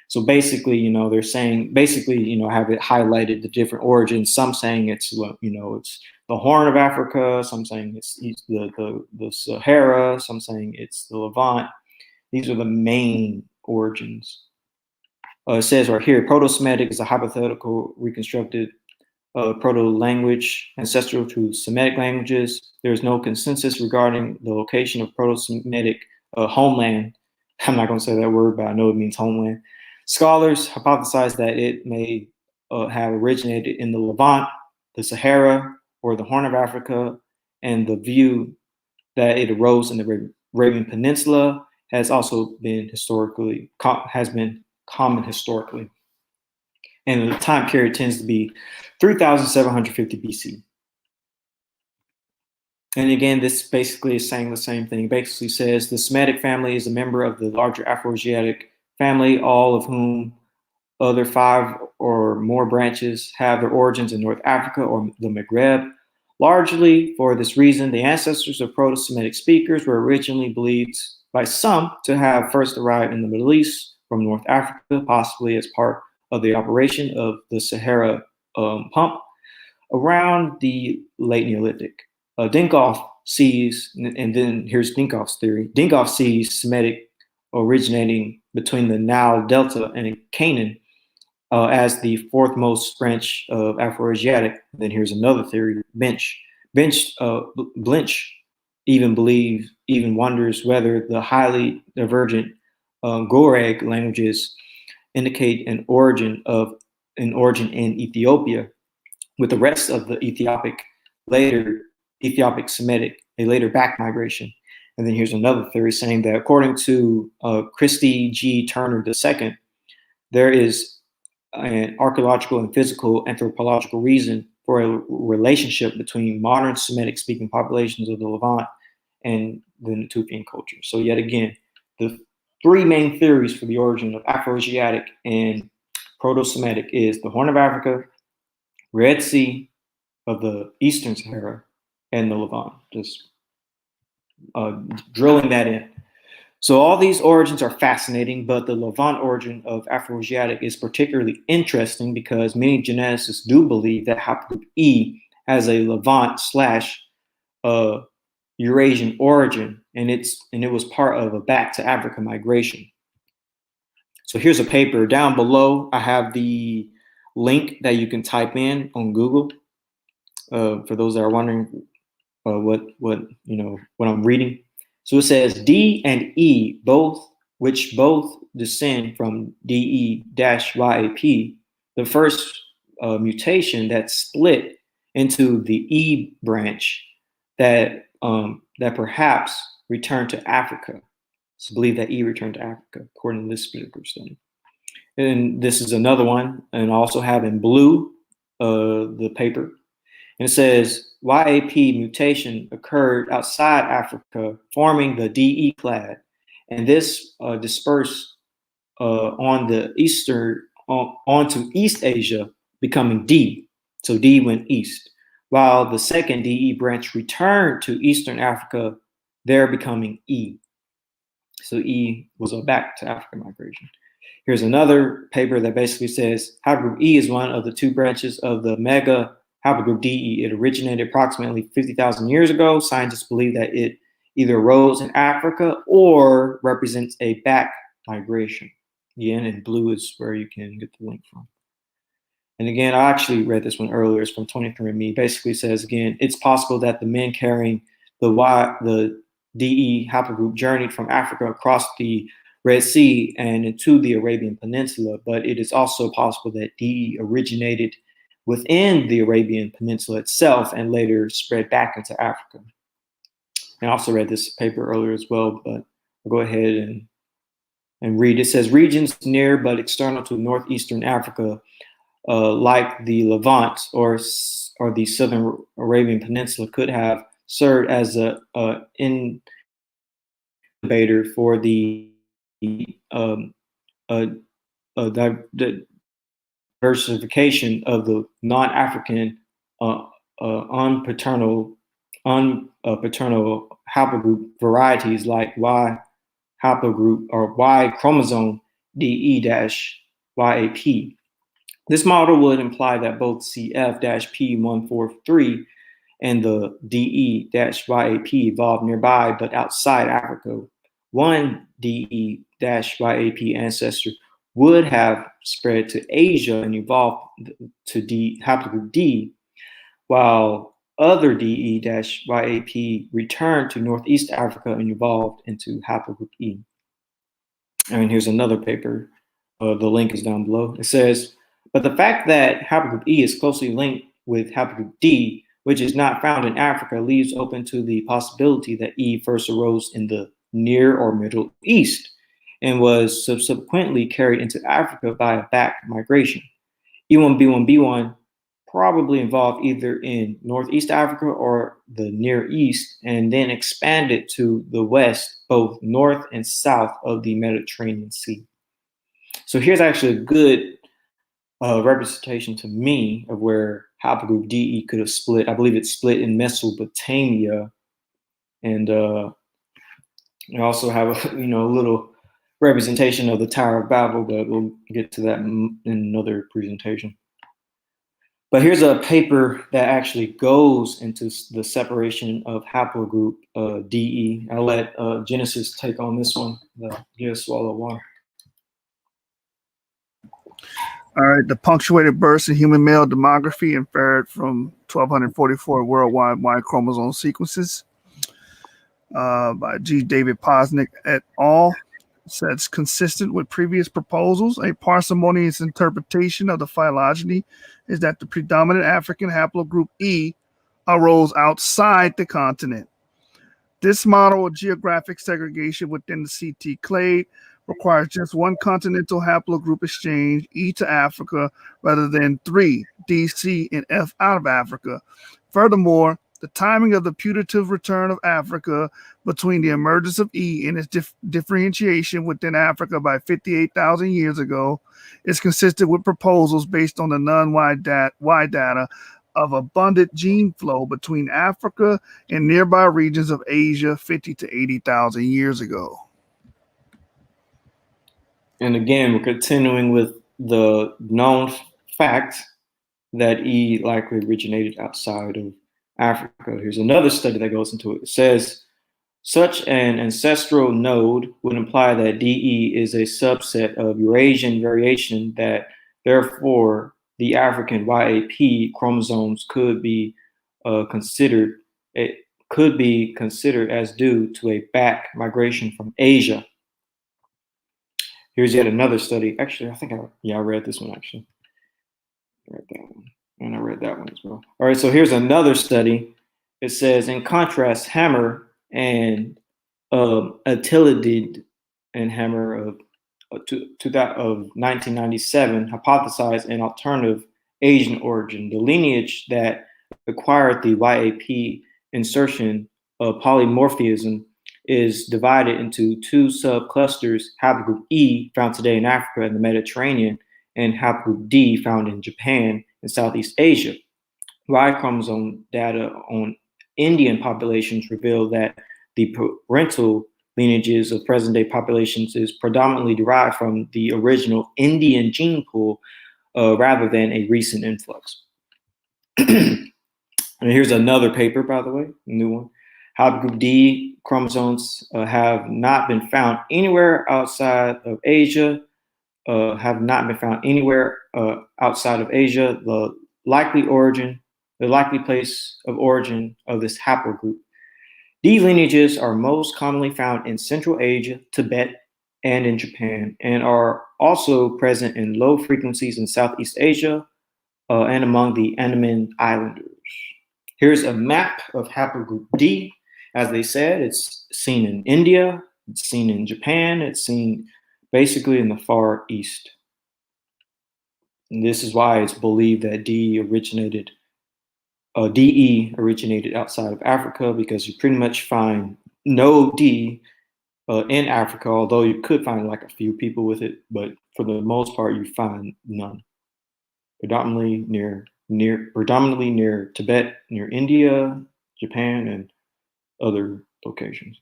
So basically, they're saying have it highlighted the different origins. Some saying it's it's the Horn of Africa. Some saying it's the Sahara. Some saying it's the Levant. These are the main origins. It says right here, Proto-Semitic is a hypothetical reconstructed proto-language ancestral to Semitic languages. There is no consensus regarding the location of Proto-Semitic homeland. I'm not going to say that word, but I know it means homeland. Scholars hypothesize that it may have originated in the Levant, the Sahara, or the Horn of Africa, and the view that it arose in the Arabian Peninsula has also been common historically. And the time period tends to be 3,750 BC. And again, this basically is saying the same thing. It basically says the Semitic family is a member of the larger Afro-Asiatic family, all of whom other 5 or more branches have their origins in North Africa or the Maghreb. Largely for this reason, the ancestors of Proto-Semitic speakers were originally believed by some to have first arrived in the Middle East from North Africa, possibly as part of the operation of the Sahara pump around the late Neolithic. Dinkoff sees, and then here's Dinkoff's theory, Dinkoff sees Semitic originating between the Nile Delta and Canaan as the 4th most branch of Afro-Asiatic. Then here's another theory, Blinch even wonders whether the highly divergent Goreg languages indicate an origin in Ethiopia, with the rest of the Ethiopic Semitic, a later back migration. And then here's another theory saying that according to Christy G. Turner II, there is an archaeological and physical anthropological reason for a relationship between modern Semitic speaking populations of the Levant and the Natufian culture. So yet again, the three main theories for the origin of Afroasiatic and Proto-Semitic is the Horn of Africa, Red Sea of the Eastern Sahara, and the Levant. Just drilling that in. So all these origins are fascinating, but the Levant origin of Afroasiatic is particularly interesting because many geneticists do believe that haplogroup E has a Levant / Eurasian origin, and it was part of a back to Africa migration. So here's a paper down below. I have the link that you can type in on Google for those that are wondering what I'm reading. So it says D and E, which both descend from DE-YAP, the first mutation that split into the E branch that perhaps returned to Africa. It's believed that E returned to Africa, according to this particular study. And this is another one, and I also have in blue the paper. And it says YAP mutation occurred outside Africa, forming the DE clade, and this dispersed onto East Asia, becoming D. So D went east, while the second DE branch returned to Eastern Africa, there becoming E. So E was a back to Africa migration. Here's another paper that basically says haplogroup E is one of the two branches of the mega haplogroup DE. It originated approximately 50,000 years ago. Scientists believe that it either arose in Africa or represents a back migration. Again, in blue is where you can get the link from. And again, I actually read this one earlier. It's from 23andMe. Basically says, again, it's possible that the men carrying the DE haplogroup journeyed from Africa across the Red Sea and into the Arabian Peninsula, but it is also possible that DE originated within the Arabian Peninsula itself and later spread back into Africa. I also read this paper earlier as well, but I'll go ahead and read. It says regions near but external to northeastern Africa, like the Levant or the southern Arabian Peninsula, could have served as an incubator for the diversification of the non-African unpaternal haplogroup varieties like Y haplogroup or Y chromosome DE-YAP. This model would imply that both CF-P143 and the DE-YAP evolved nearby but outside Africa. One DE-YAP ancestor would have spread to Asia and evolved to haplogroup D, while other DE-YAP returned to Northeast Africa and evolved into haplogroup E. And here's another paper. The link is down below. It says, but the fact that haplogroup E is closely linked with haplogroup D, which is not found in Africa, leaves open to the possibility that E first arose in the Near or Middle East and was subsequently carried into Africa by a back migration. E1B1B1 probably involved either in Northeast Africa or the Near East and then expanded to the west, both north and south of the Mediterranean Sea. So here's actually a good representation to me of where haplogroup DE could have split. I believe it split in Mesopotamia, and I also have a little representation of the Tower of Babel, but we'll get to that in another presentation. But here's a paper that actually goes into the separation of haplogroup DE. I'll let Genesis take on this one. Get a swallow of water. All right, the punctuated burst in human male demography inferred from 1,244 worldwide Y chromosome sequences by G. David Posnick et al. Says consistent with previous proposals, a parsimonious interpretation of the phylogeny is that the predominant African haplogroup E arose outside the continent. This model of geographic segregation within the CT clade requires just one continental haplogroup exchange, E to Africa, rather than three, D, C, and F out of Africa. Furthermore, the timing of the putative return of Africa between the emergence of E and its differentiation within Africa by 58,000 years ago is consistent with proposals based on the non-Y data of abundant gene flow between Africa and nearby regions of Asia 50 to 80,000 years ago. And again, we're continuing with the known fact that E likely originated outside of Africa. Here's another study that goes into it. It says such an ancestral node would imply that DE is a subset of Eurasian variation, that therefore the African YAP chromosomes could be considered as due to a back migration from Asia. Here's yet another study. Actually, I read this one actually. I read that one. And I read that one as well. All right, so here's another study. It says, in contrast, Hammer and Attilidid and Hammer of 1997 hypothesized an alternative Asian origin. The lineage that acquired the YAP insertion of polymorphism is divided into two subclusters, haplogroup E, found today in Africa and the Mediterranean, and haplogroup D, found in Japan and Southeast Asia. Y chromosome data on Indian populations reveal that the parental lineages of present-day populations is predominantly derived from the original Indian gene pool rather than a recent influx. And here's another paper, by the way, a new one. Haplogroup D chromosomes have not been found anywhere outside of Asia. The likely place of origin of this haplogroup. These lineages are most commonly found in Central Asia, Tibet, and in Japan, and are also present in low frequencies in Southeast Asia and among the Andaman Islanders. Here's a map of haplogroup D. As they said, it's seen in India, it's seen in Japan, it's seen basically in the Far East. And this is why it's believed that DE originated outside of Africa, because you pretty much find no D in Africa, although you could find like a few people with it, but for the most part, you find none. Predominantly near Tibet, near India, Japan, and other locations.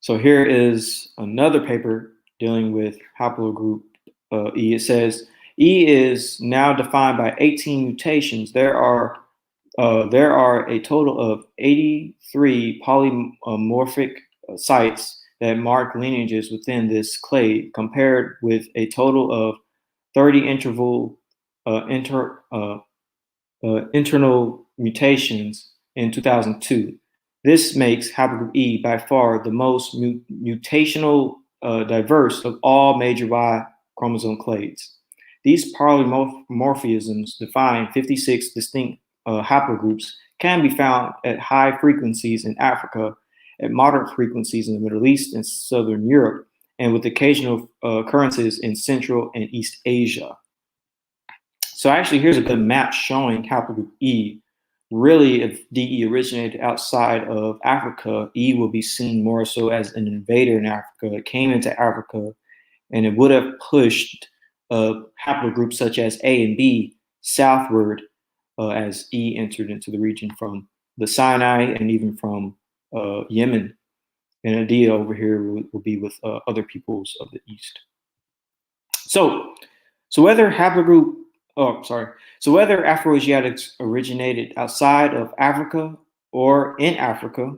So here is another paper dealing with haplogroup E. It says E is now defined by 18 mutations. There are a total of 83 polymorphic sites that mark lineages within this clade, compared with a total of 30 internal mutations in 2002. This makes haplogroup E by far the most mutational diverse of all major Y chromosome clades. These polymorphisms define 56 distinct haplogroups, can be found at high frequencies in Africa, at moderate frequencies in the Middle East and Southern Europe, and with occasional occurrences in Central and East Asia. So actually, here's a good map showing haplogroup E. Really, if DE originated outside of Africa, E will be seen more so as an invader in Africa. It came into Africa, and it would have pushed haplogroups such as A and B southward as E entered into the region from the Sinai and even from Yemen. And Adia over here will be with other peoples of the East. So whether Afroasiatics originated outside of Africa or in Africa,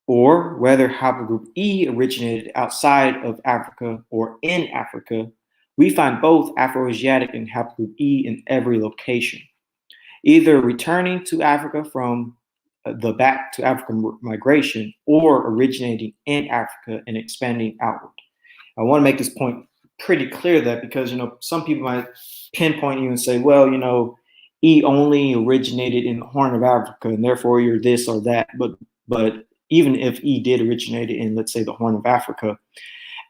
or whether haplogroup E originated outside of Africa or in Africa, we find both Afroasiatic and haplogroup E in every location, either returning to Africa from the back to African migration, or originating in Africa and expanding outward. I want to make this point pretty clear, that because some people might pinpoint you and say, well, E only originated in the Horn of Africa and therefore you're this or that. But But even if E did originate in, let's say, the Horn of Africa,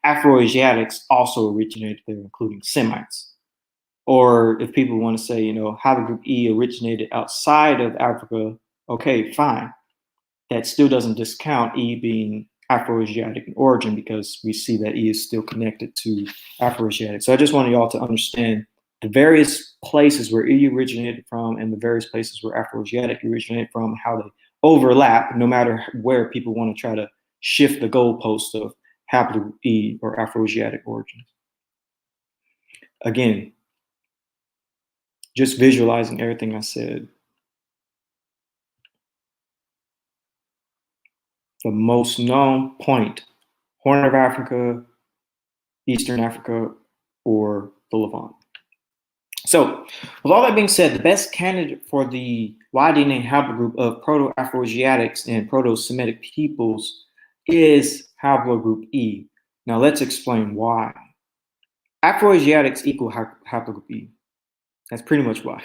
Afroasiatics also originated there, including Semites. Or if people want to say, you know, haplogroup E originated outside of Africa, okay, fine. That still doesn't discount E being Afroasiatic in origin, because we see that E is still connected to Afroasiatic. So I just wanted y'all to understand the various places where E originated from and the various places where Afroasiatic originated from, how they overlap, no matter where people want to try to shift the goalpost of haplogroup E or Afroasiatic origins. Again, just visualizing everything I said. The most known point, Horn of Africa, Eastern Africa, or the Levant. So, with all that being said, the best candidate for the widely named haplogroup of Proto-Afroasiatics and Proto-Semitic peoples is haplogroup E. Now, let's explain why. Afroasiatics equal haplogroup E. That's pretty much why.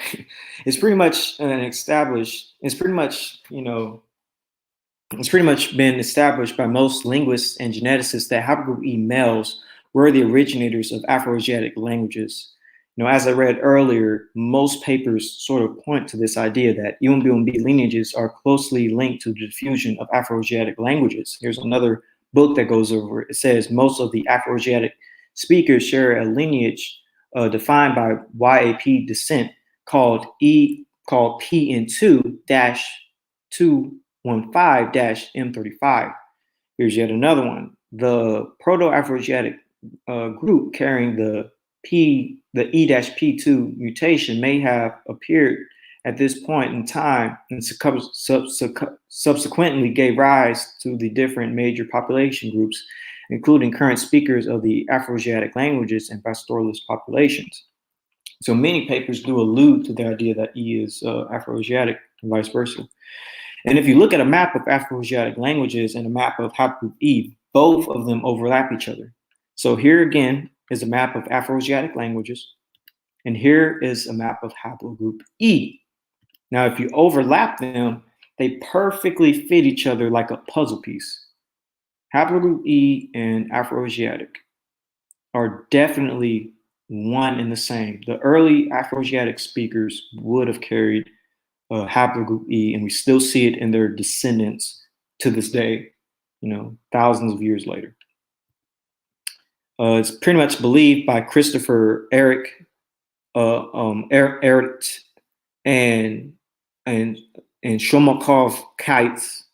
It's pretty much an established, it's pretty much, you know, it's pretty much been established by most linguists and geneticists that haplogroup E males were the originators of Afroasiatic languages. You know, as I read earlier, most papers sort of point to this idea that Iwembiwembi lineages are closely linked to the diffusion of Afroasiatic languages. Here's another book that goes over it. It says most of the Afroasiatic speakers share a lineage defined by YAP descent called PN2-215-M35. Here's yet another one. The Proto-Afroasiatic group carrying the E-P2 mutation may have appeared at this point in time and subsequently gave rise to the different major population groups, including current speakers of the Afroasiatic languages and pastoralist populations. So many papers do allude to the idea that E is Afroasiatic and vice versa. And if you look at a map of Afroasiatic languages and a map of haplogroup E, both of them overlap each other. So here again is a map of Afroasiatic languages, and here is a map of haplogroup E. Now, if you overlap them, they perfectly fit each other like a puzzle piece. Haplogroup E and Afroasiatic are definitely one and the same. The early Afroasiatic speakers would have carried haplogroup E, and we still see it in their descendants to this day, you know, thousands of years later. It's pretty much believed by Christopher Eric and Shomakov Kites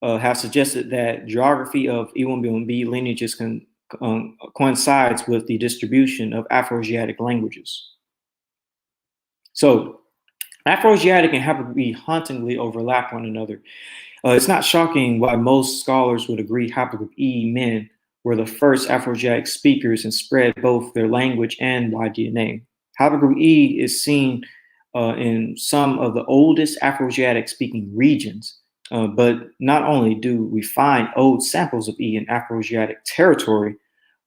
have suggested that geography of Iwembiwembi lineages coincides with the distribution of Afroasiatic languages. So Afroasiatic and haplogroup E hauntingly overlap one another. It's not shocking why most scholars would agree haplogroup E men were the first Afroasiatic speakers and spread both their language and Y-DNA. Haplogroup E is seen in some of the oldest Afroasiatic speaking regions, but not only do we find old samples of E in Afroasiatic territory,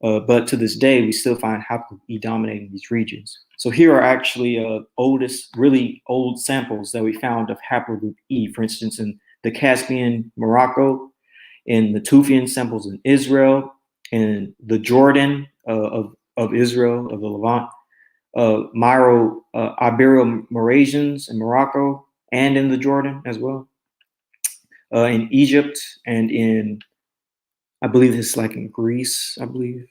but to this day, we still find haplogroup E dominating these regions. So here are actually oldest, really old samples that we found of haplogroup E, for instance, in the Caspian, Morocco, in the Tufian samples in Israel, in the Jordan of Israel, of the Levant, Ibero-Mauritians in Morocco, and in the Jordan as well, in Egypt, and in, I believe it's like in Greece, I believe.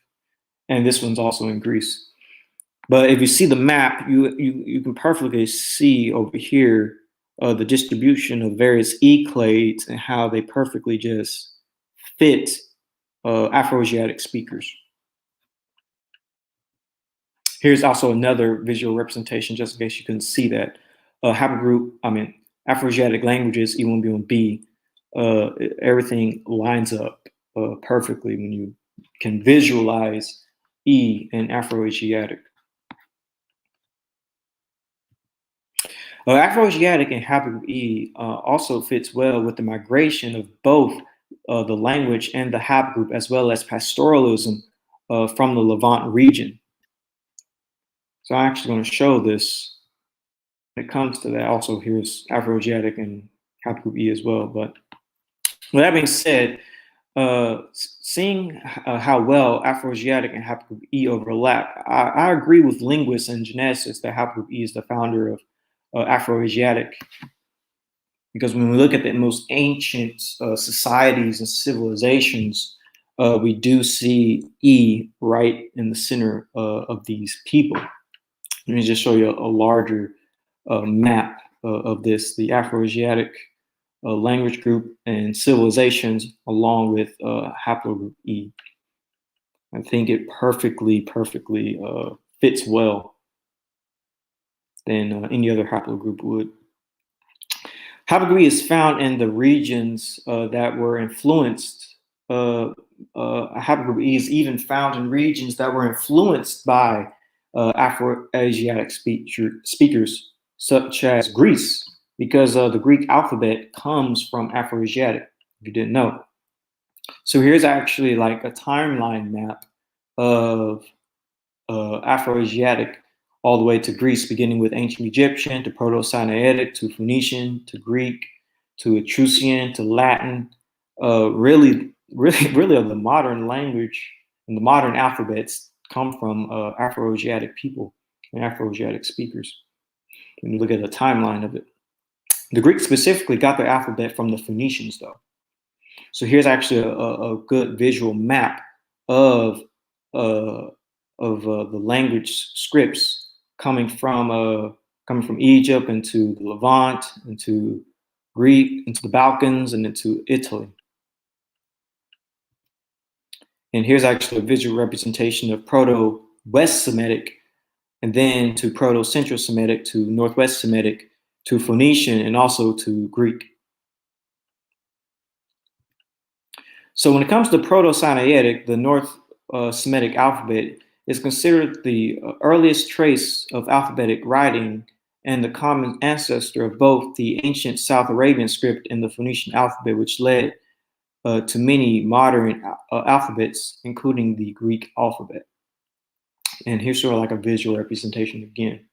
And this one's also in Greece. But if you see the map, you can perfectly see over here the distribution of various E clades and how they perfectly just fit Afroasiatic speakers. Here's also another visual representation, just in case you couldn't see that. Afroasiatic languages, Iwembiwembi, everything lines up perfectly when you can visualize E and Afroasiatic. Afroasiatic and haplogroup E also fits well with the migration of both the language and the haplogroup, as well as pastoralism from the Levant region. So I'm actually going to show this when it comes to that. Also, here's Afroasiatic and haplogroup E as well. But With that being said, seeing how well Afroasiatic and haplogroup E overlap, I agree with linguists and geneticists that haplogroup E is the founder of Afroasiatic, because when we look at the most ancient societies and civilizations, we do see E right in the center of these people. Let me just show you a larger map of this, the Afroasiatic language group and civilizations along with haplogroup E. I think it perfectly fits well than any other haplogroup would. Haplogroup E is found in the regions that were influenced. Haplogroup E is even found in regions that were influenced by Afro-Asiatic speakers, such as Greece, because the Greek alphabet comes from Afro-Asiatic, if you didn't know. So here's actually like a timeline map of Afro-Asiatic all the way to Greece, beginning with ancient Egyptian to Proto-Sinaitic to Phoenician to Greek to Etruscan to Latin. Really of the modern language and the modern alphabets come from Afro-Asiatic people and Afro-Asiatic speakers. When you look at the timeline of it, the Greeks specifically got their alphabet from the Phoenicians, though. So here's actually a good visual map of the language scripts coming from Egypt into the Levant, into Greek, into the Balkans, and into Italy. And here's actually a visual representation of Proto-West Semitic, and then to Proto-Central Semitic, to Northwest Semitic, to Phoenician, and also to Greek. So when it comes to Proto-Sinaitic, the North Semitic alphabet is considered the earliest trace of alphabetic writing and the common ancestor of both the ancient South Arabian script and the Phoenician alphabet, which led to many modern alphabets, including the Greek alphabet. And here's sort of like a visual representation again.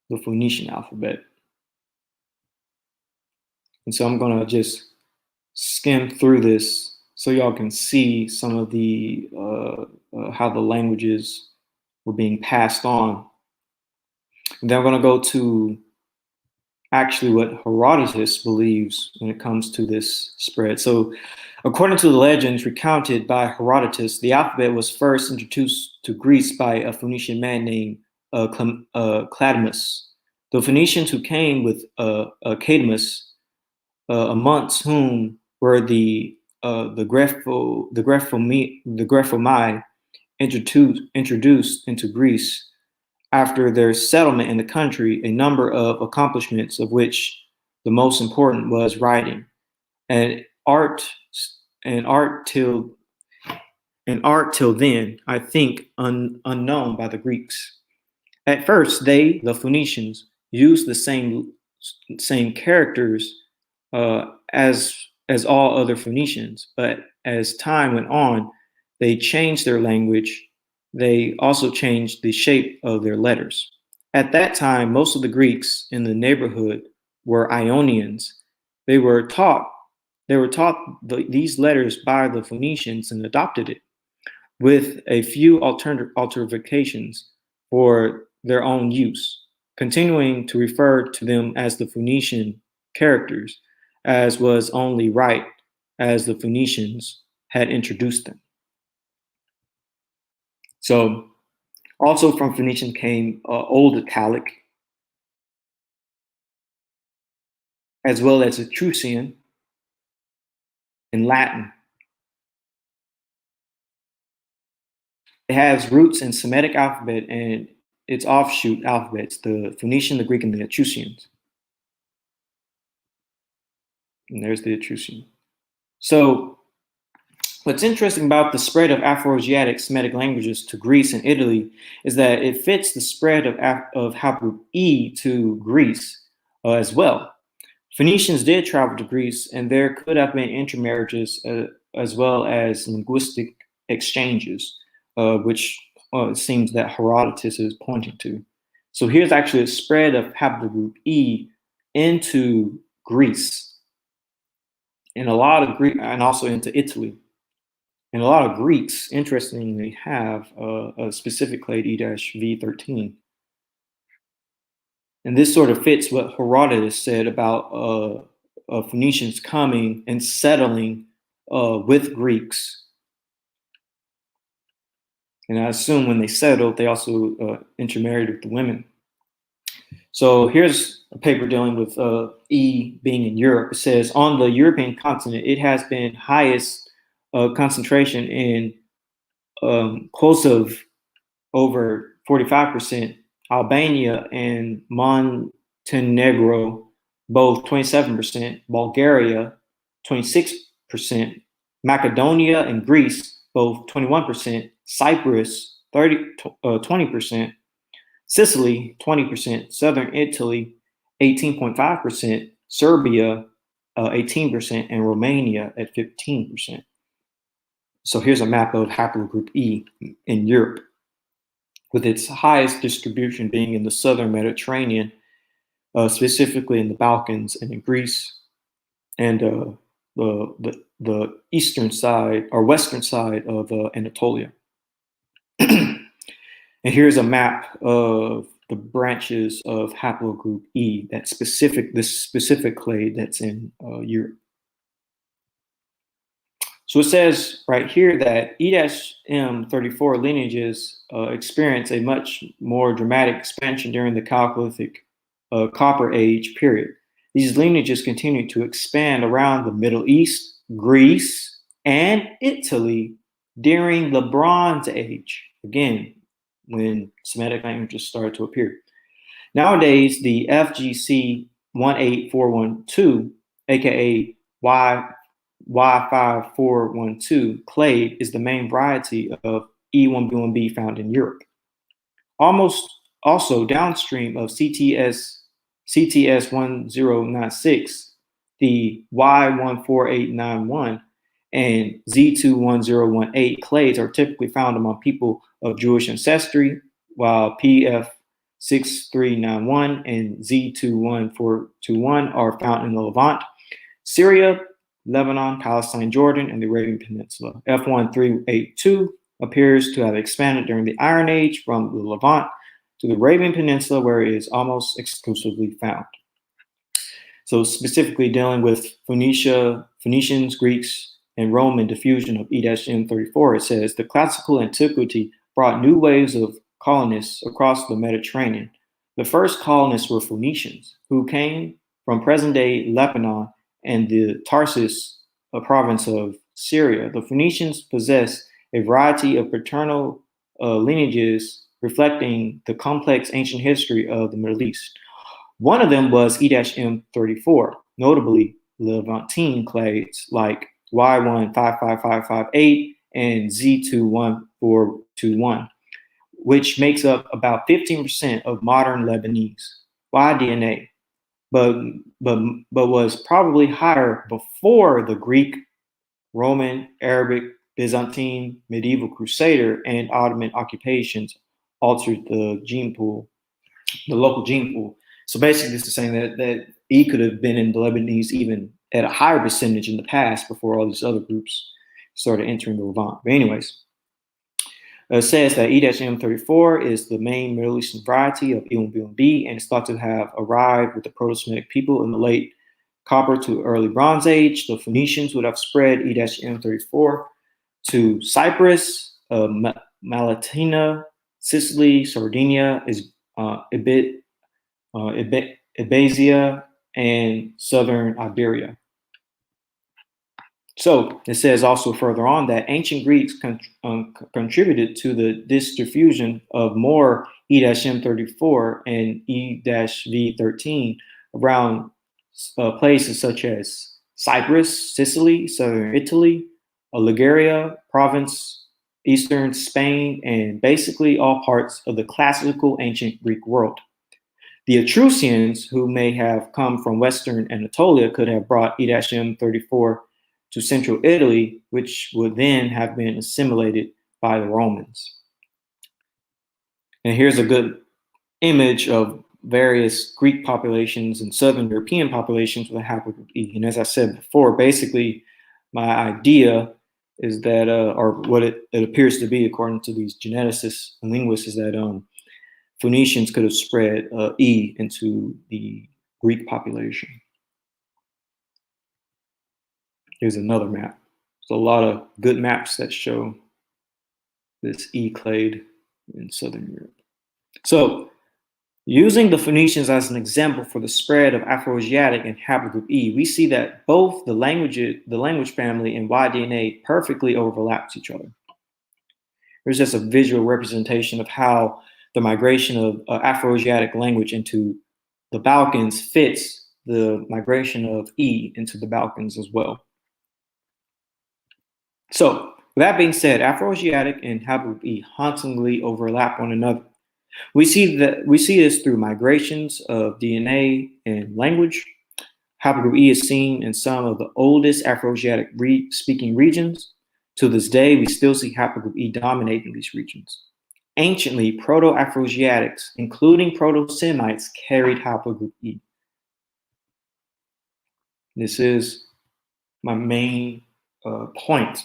The Phoenician alphabet. And so I'm gonna just skim through this so y'all can see some of the how the languages were being passed on. And then we're going to go to actually what Herodotus believes when it comes to this spread. So according to the legends recounted by Herodotus, the alphabet was first introduced to Greece by a Phoenician man named Cladamus. The Phoenicians who came with Cadamus, amongst whom were the Graphomai introduced into Greece after their settlement in the country, a number of accomplishments, of which the most important was writing and art till then, I think, unknown by the Greeks. At first, they, the Phoenicians, used the same characters as all other Phoenicians, but as time went on, they changed their language. They also changed the shape of their letters. At that time, most of the Greeks in the neighborhood were Ionians. They were taught these letters by the Phoenicians and adopted it, with a few alterations for their own use, continuing to refer to them as the Phoenician characters, as was only right as the Phoenicians had introduced them. So also from Phoenician came Old Italic, as well as Etruscan and Latin. It has roots in Semitic alphabet and its offshoot alphabets, the Phoenician, the Greek, and the Etruscans. And there's the Etruscan. So what's interesting about the spread of Afroasiatic Semitic languages to Greece and Italy is that it fits the spread of haplogroup E to Greece as well. Phoenicians did travel to Greece, and there could have been intermarriages as well as linguistic exchanges, which it seems that Herodotus is pointing to. So here's actually a spread of haplogroup E into Greece. and a lot of Greek, and also into Italy. And a lot of Greeks, interestingly, have a specific clade E-V13. And this sort of fits what Herodotus said about Phoenicians coming and settling with Greeks. And I assume when they settled, they also intermarried with the women. So here's a paper dealing with E being in Europe. It says, on the European continent, it has been highest concentration in Kosovo, over 45%, Albania and Montenegro, both 27%, Bulgaria, 26%, Macedonia and Greece, both 21%, Cyprus, 20%, Sicily, 20%, Southern Italy, 18.5%, Serbia, 18%, and Romania at 15%. So here's a map of haplogroup E in Europe, with its highest distribution being in the southern Mediterranean, specifically in the Balkans and in Greece, and the eastern side or western side of Anatolia. And here's a map of the branches of haplogroup E, this specific clade that's in Europe. So it says right here that E-M34 lineages experience a much more dramatic expansion during the Chalcolithic Copper Age period. These lineages continue to expand around the Middle East, Greece, and Italy during the Bronze Age, again, when Semitic languages started to appear. Nowadays, the FGC 18412, aka Y5412 clade, is the main variety of E1B1B found in Europe. Also downstream of CTS 1096, the Y14891 and Z21018 clades are typically found among people of Jewish ancestry, while PF6391 and Z21421 are found in the Levant, Syria, Lebanon, Palestine, Jordan, and the Arabian Peninsula. F1382 appears to have expanded during the Iron Age from the Levant to the Arabian Peninsula, where it is almost exclusively found. So specifically dealing with Phoenicians, Greeks, and Roman diffusion of E-M34, it says, the classical antiquity brought new waves of colonists across the Mediterranean. The first colonists were Phoenicians, who came from present-day Lebanon and the Tarsus province of Syria. The Phoenicians possessed a variety of paternal lineages reflecting the complex ancient history of the Middle East. One of them was E-M34, notably Levantine clades like Y155558 and Z21421, which makes up about 15% of modern Lebanese Y-DNA, but was probably higher before the Greek, Roman, Arabic, Byzantine, medieval Crusader, and Ottoman occupations altered the gene pool, the local gene pool. So basically, this is saying that E could have been in the Lebanese even at a higher percentage in the past before all these other groups started entering the Levant. But anyways, it says that E-M34 is the main Middle Eastern variety of E1B1B, and it's thought to have arrived with the Proto-Semitic people in the late Copper to early Bronze Age. The Phoenicians would have spread E-M34 to Cyprus, Malatina, Sicily, Sardinia, Iberia, and southern Iberia. So it says also further on that ancient Greeks contributed to this diffusion of more E-M34 and E-V13 around places such as Cyprus, Sicily, southern Italy, Liguria province, eastern Spain, and basically all parts of the classical ancient Greek world. The Etruscans, who may have come from western Anatolia, could have brought E-M34 to central Italy, which would then have been assimilated by the Romans. And here's a good image of various Greek populations and Southern European populations with a haplogroup E. And as I said before, basically my idea is that, or what it appears to be according to these geneticists and linguists, is that Phoenicians could have spread E into the Greek population. Here's another map. There's a lot of good maps that show this E clade in Southern Europe. So, using the Phoenicians as an example for the spread of Afroasiatic and haplogroup E, we see that both the language family and Y-DNA perfectly overlaps each other. There's just a visual representation of how the migration of Afroasiatic language into the Balkans fits the migration of E into the Balkans as well. So, with that being said, Afroasiatic and haplogroup E hauntingly overlap one another. We see this through migrations of DNA and language. Haplogroup E is seen in some of the oldest Afroasiatic speaking regions. To this day, we still see haplogroup E dominating these regions. Anciently, Proto-Afroasiatics, including Proto-Semites, carried haplogroup E. This is my main point.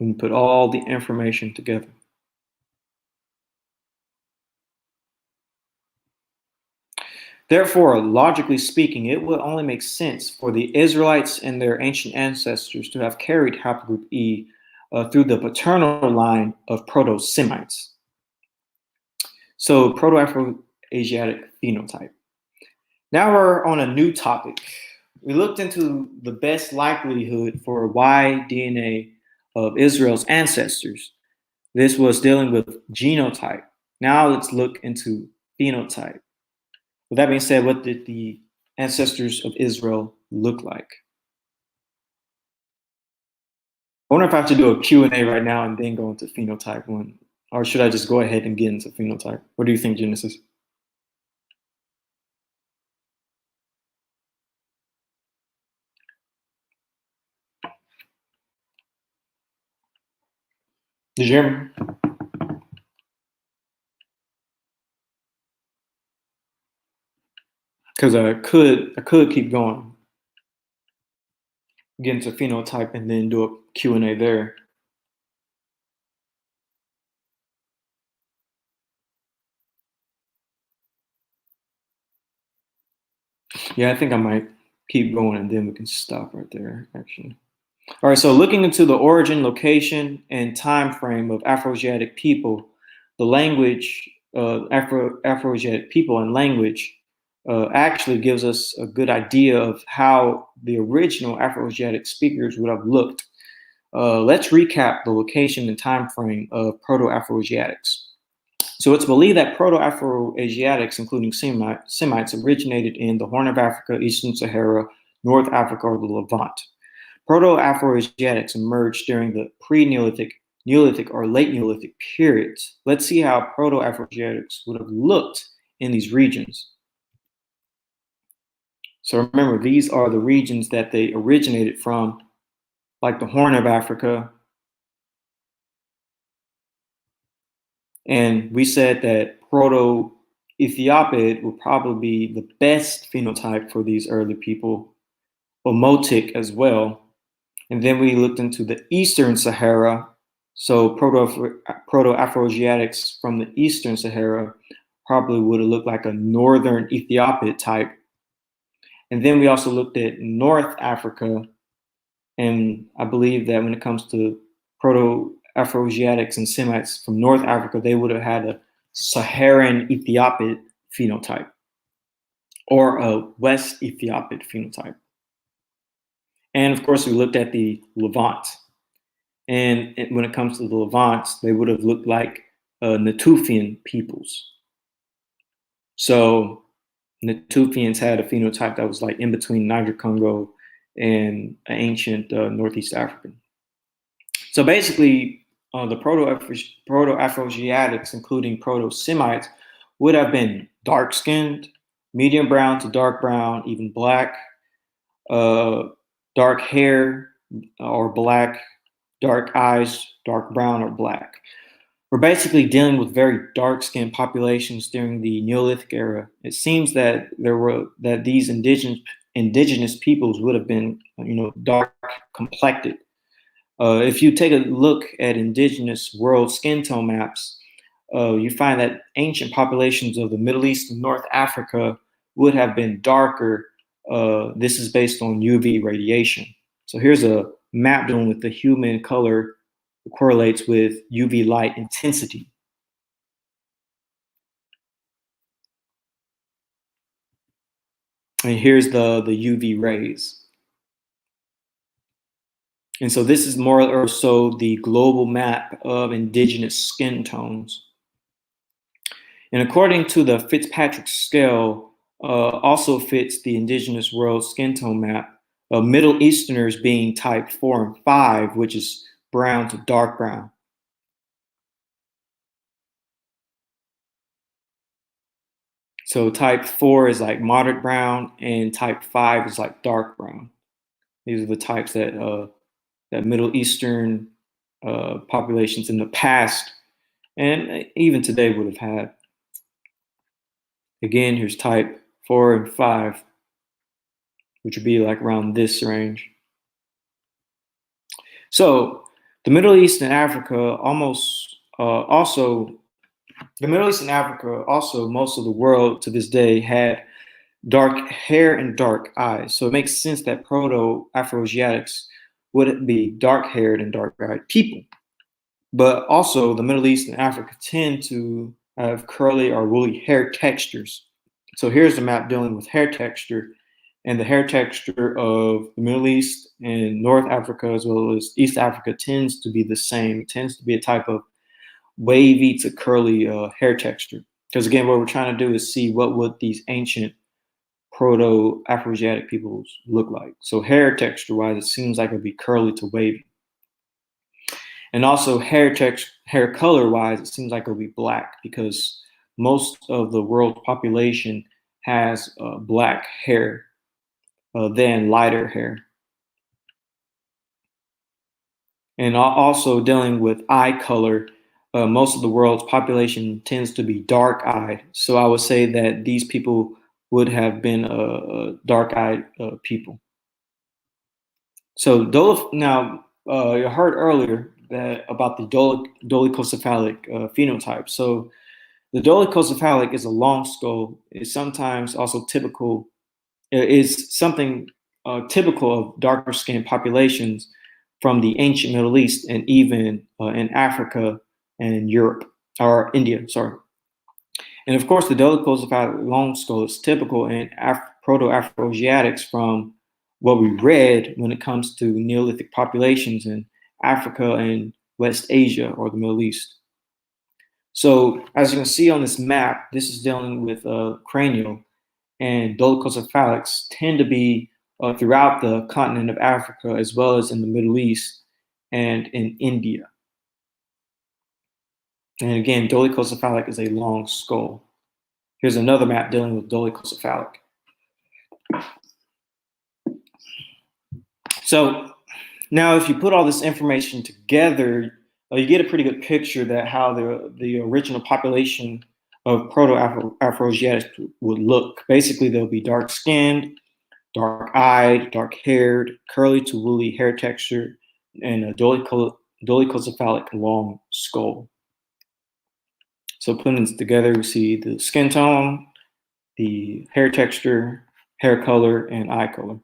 When you put all the information together. Therefore, logically speaking, it would only make sense for the Israelites and their ancient ancestors to have carried haplogroup E through the paternal line of Proto-Semites. So, Proto-Afroasiatic phenotype. Now we're on a new topic. We looked into the best likelihood for Y-DNA of Israel's ancestors. This was dealing with genotype. Now let's look into phenotype. With that being said, what did the ancestors of Israel look like? I wonder if I have to do a Q&A right now and then go into phenotype one, or should I just go ahead and get into phenotype? What do you think, Genesis? Did you hear me? Because I could keep going, get into phenotype, and then do a Q&A there. Yeah, I think I might keep going and then we can stop right there, actually. All right, so looking into the origin, location, and time frame of Afroasiatic people, the language, Afroasiatic people and language actually gives us a good idea of how the original Afroasiatic speakers would have looked. Let's recap the location and time frame of Proto-Afroasiatics. So it's believed that Proto-Afroasiatics, including Semites, originated in the Horn of Africa, Eastern Sahara, North Africa, or the Levant. Proto-Afroasiatics emerged during the pre-Neolithic, Neolithic, or late Neolithic periods. Let's see how Proto-Afroasiatics would have looked in these regions. So remember, these are the regions that they originated from, like the Horn of Africa. And we said that Proto-Ethiopid would probably be the best phenotype for these early people, Omotic as well. And then we looked into the Eastern Sahara. So Proto-Afroasiatics from the Eastern Sahara probably would have looked like a Northern Ethiopid type. And then we also looked at North Africa. And I believe that when it comes to Proto-Afroasiatics and Semites from North Africa, they would have had a Saharan Ethiopid phenotype or a West Ethiopid phenotype. And of course, we looked at the Levant. And when it comes to the Levant, they would have looked like Natufian peoples. So Natufians had a phenotype that was like in between Niger-Congo and ancient Northeast African. So basically, the Proto-Afroasiatics, including Proto-Semites, would have been dark-skinned, medium brown to dark brown, even black, dark hair or black, dark eyes, dark brown or black. we're basically dealing with very dark-skinned populations during the Neolithic era. It seems that these indigenous peoples would have been, dark complected. If you take a look at indigenous world skin tone maps, you find that ancient populations of the Middle East and North Africa would have been darker. This is based on UV radiation. So here's a map dealing with the human color correlates with UV light intensity. And here's the UV rays. And so this is more or so the global map of indigenous skin tones. And according to the Fitzpatrick scale, also fits the indigenous world skin tone map, Middle Easterners being type 4 and 5, which is brown to dark brown. So type 4 is like moderate brown, and type 5 is like dark brown. These are the types that that Middle Eastern populations in the past and even today would have had. Again, here's type 4 and 5, which would be like around this range. So the Middle East and Africa most of the world to this day had dark hair and dark eyes. So it makes sense that Proto-Afroasiatics would be dark-haired and dark-eyed people. But also the Middle East and Africa tend to have curly or woolly hair textures. So here's the map dealing with hair texture, and the hair texture of the Middle East and North Africa as well as East Africa tends to be the same. It tends to be a type of wavy to curly hair texture. Because again, what we're trying to do is see what would these ancient Proto-Afroasiatic peoples look like. So hair texture wise, it seems like it would be curly to wavy. And also hair color wise, it seems like it would be black because most of the world population has black hair than lighter hair. And also dealing with eye color, most of the world's population tends to be dark-eyed. So I would say that these people would have been dark-eyed people. So now you heard earlier about the dolichocephalic phenotype. So the dolichocephalic is a long skull. Is sometimes also typical. Is something typical of darker skinned populations from the ancient Middle East and even in Africa and Europe or India. Sorry. And of course, the dolichocephalic long skull is typical in Proto-Afroasiatics from what we read when it comes to Neolithic populations in Africa and West Asia or the Middle East. So as you can see on this map, this is dealing with cranial, and dolichocephalics tend to be throughout the continent of Africa as well as in the Middle East and in India. And again, dolichocephalic is a long skull. Here's another map dealing with dolichocephalic. So now if you put all this information together, you get a pretty good picture that how the original population of Proto-Afroasiatics would look. Basically, they'll be dark-skinned, dark-eyed, dark-haired, curly to woolly hair texture, and a dolichocephalic long skull. So putting this together, we see the skin tone, the hair texture, hair color, and eye color.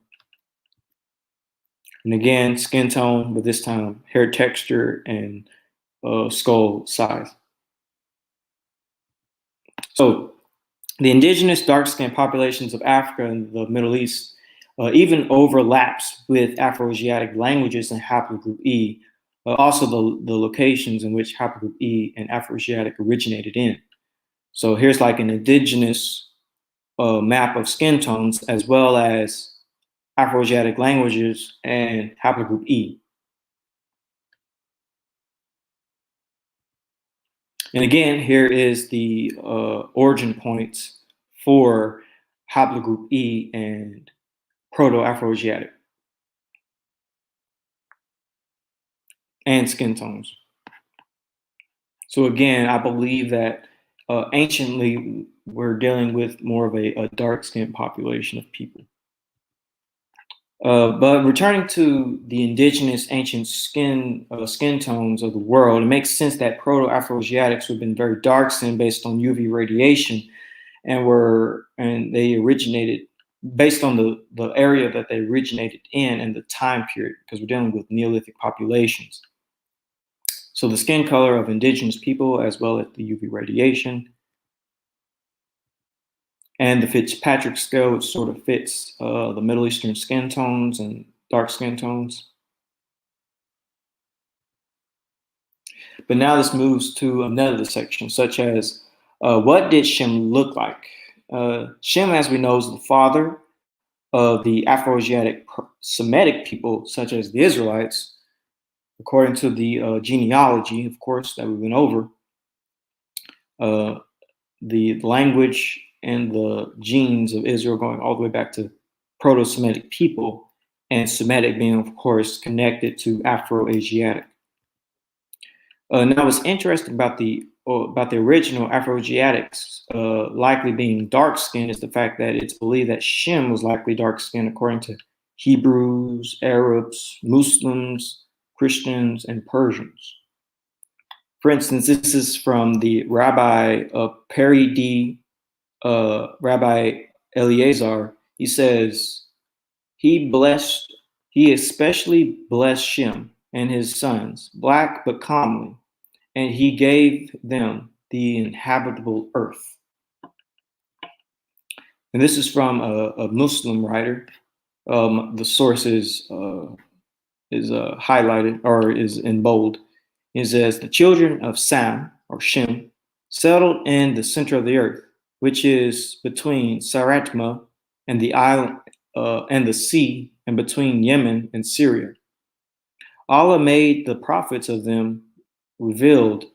And again, skin tone, but this time hair texture and skull size. So the indigenous dark-skinned populations of Africa and the Middle East even overlaps with Afroasiatic languages and haplogroup E, also the locations in which haplogroup E and Afroasiatic originated in. So here's like an indigenous map of skin tones as well as Afroasiatic languages and haplogroup E. And again, here is the origin points for haplogroup E and Proto-Afroasiatic and skin tones. So again, I believe that anciently we're dealing with more of a dark-skinned population of people. But returning to the indigenous ancient skin tones of the world, it makes sense that Proto-Afro-Asiatics would have been very dark-skinned based on UV radiation, and they originated based on the area that they originated in and the time period, because we're dealing with Neolithic populations. So the skin color of indigenous people, as well as the UV radiation, and the Fitzpatrick scale, which sort of fits the Middle Eastern skin tones and dark skin tones. But now this moves to another section, such as what did Shem look like? Shem, as we know, is the father of the Afro-Asiatic Semitic people, such as the Israelites, according to the genealogy, of course, that we went over. The language and the genes of Israel going all the way back to Proto-Semitic people, and Semitic being, of course, connected to Afro-Asiatic. Now, what's interesting about the original Afro-Asiatics likely being dark-skinned is the fact that it's believed that Shem was likely dark-skinned according to Hebrews, Arabs, Muslims, Christians, and Persians. For instance, this is from the Rabbi Perry D. Rabbi Eleazar. He says, he especially blessed Shem and his sons, black but comely, and he gave them the inhabitable earth. And this is from a Muslim writer. The source is highlighted or is in bold. It says, the children of Sam or Shem settled in the center of the earth, which is between Saratma and the island and the sea, and between Yemen and Syria. Allah made the prophets of them revealed.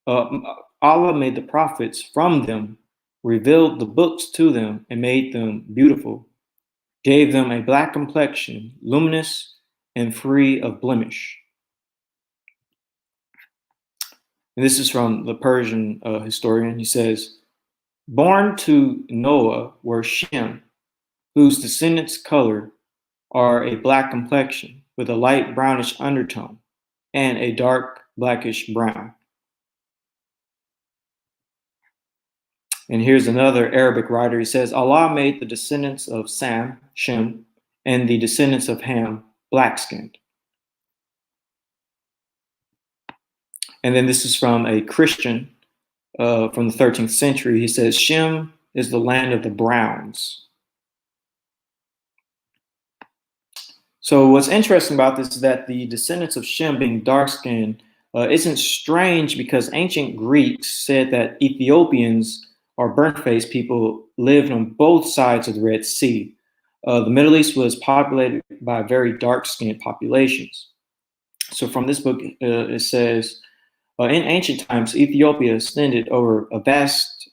Allah made the prophets from them, revealed the books to them, and made them beautiful, gave them a black complexion, luminous and free of blemish. And this is from the Persian historian. He says, born to Noah were Shem, whose descendants' color are a black complexion with a light brownish undertone and a dark blackish brown. And here's another Arabic writer. He says, Allah made the descendants of Sam, Shem, and the descendants of Ham black-skinned. And then this is from a Christian from the 13th century. He says, Shem is the land of the Browns. So what's interesting about this is that the descendants of Shem being dark-skinned isn't strange, because ancient Greeks said that Ethiopians or burnt-faced people lived on both sides of the Red Sea. The Middle East was populated by very dark-skinned populations. So from this book, it says, in ancient times, Ethiopia extended over vast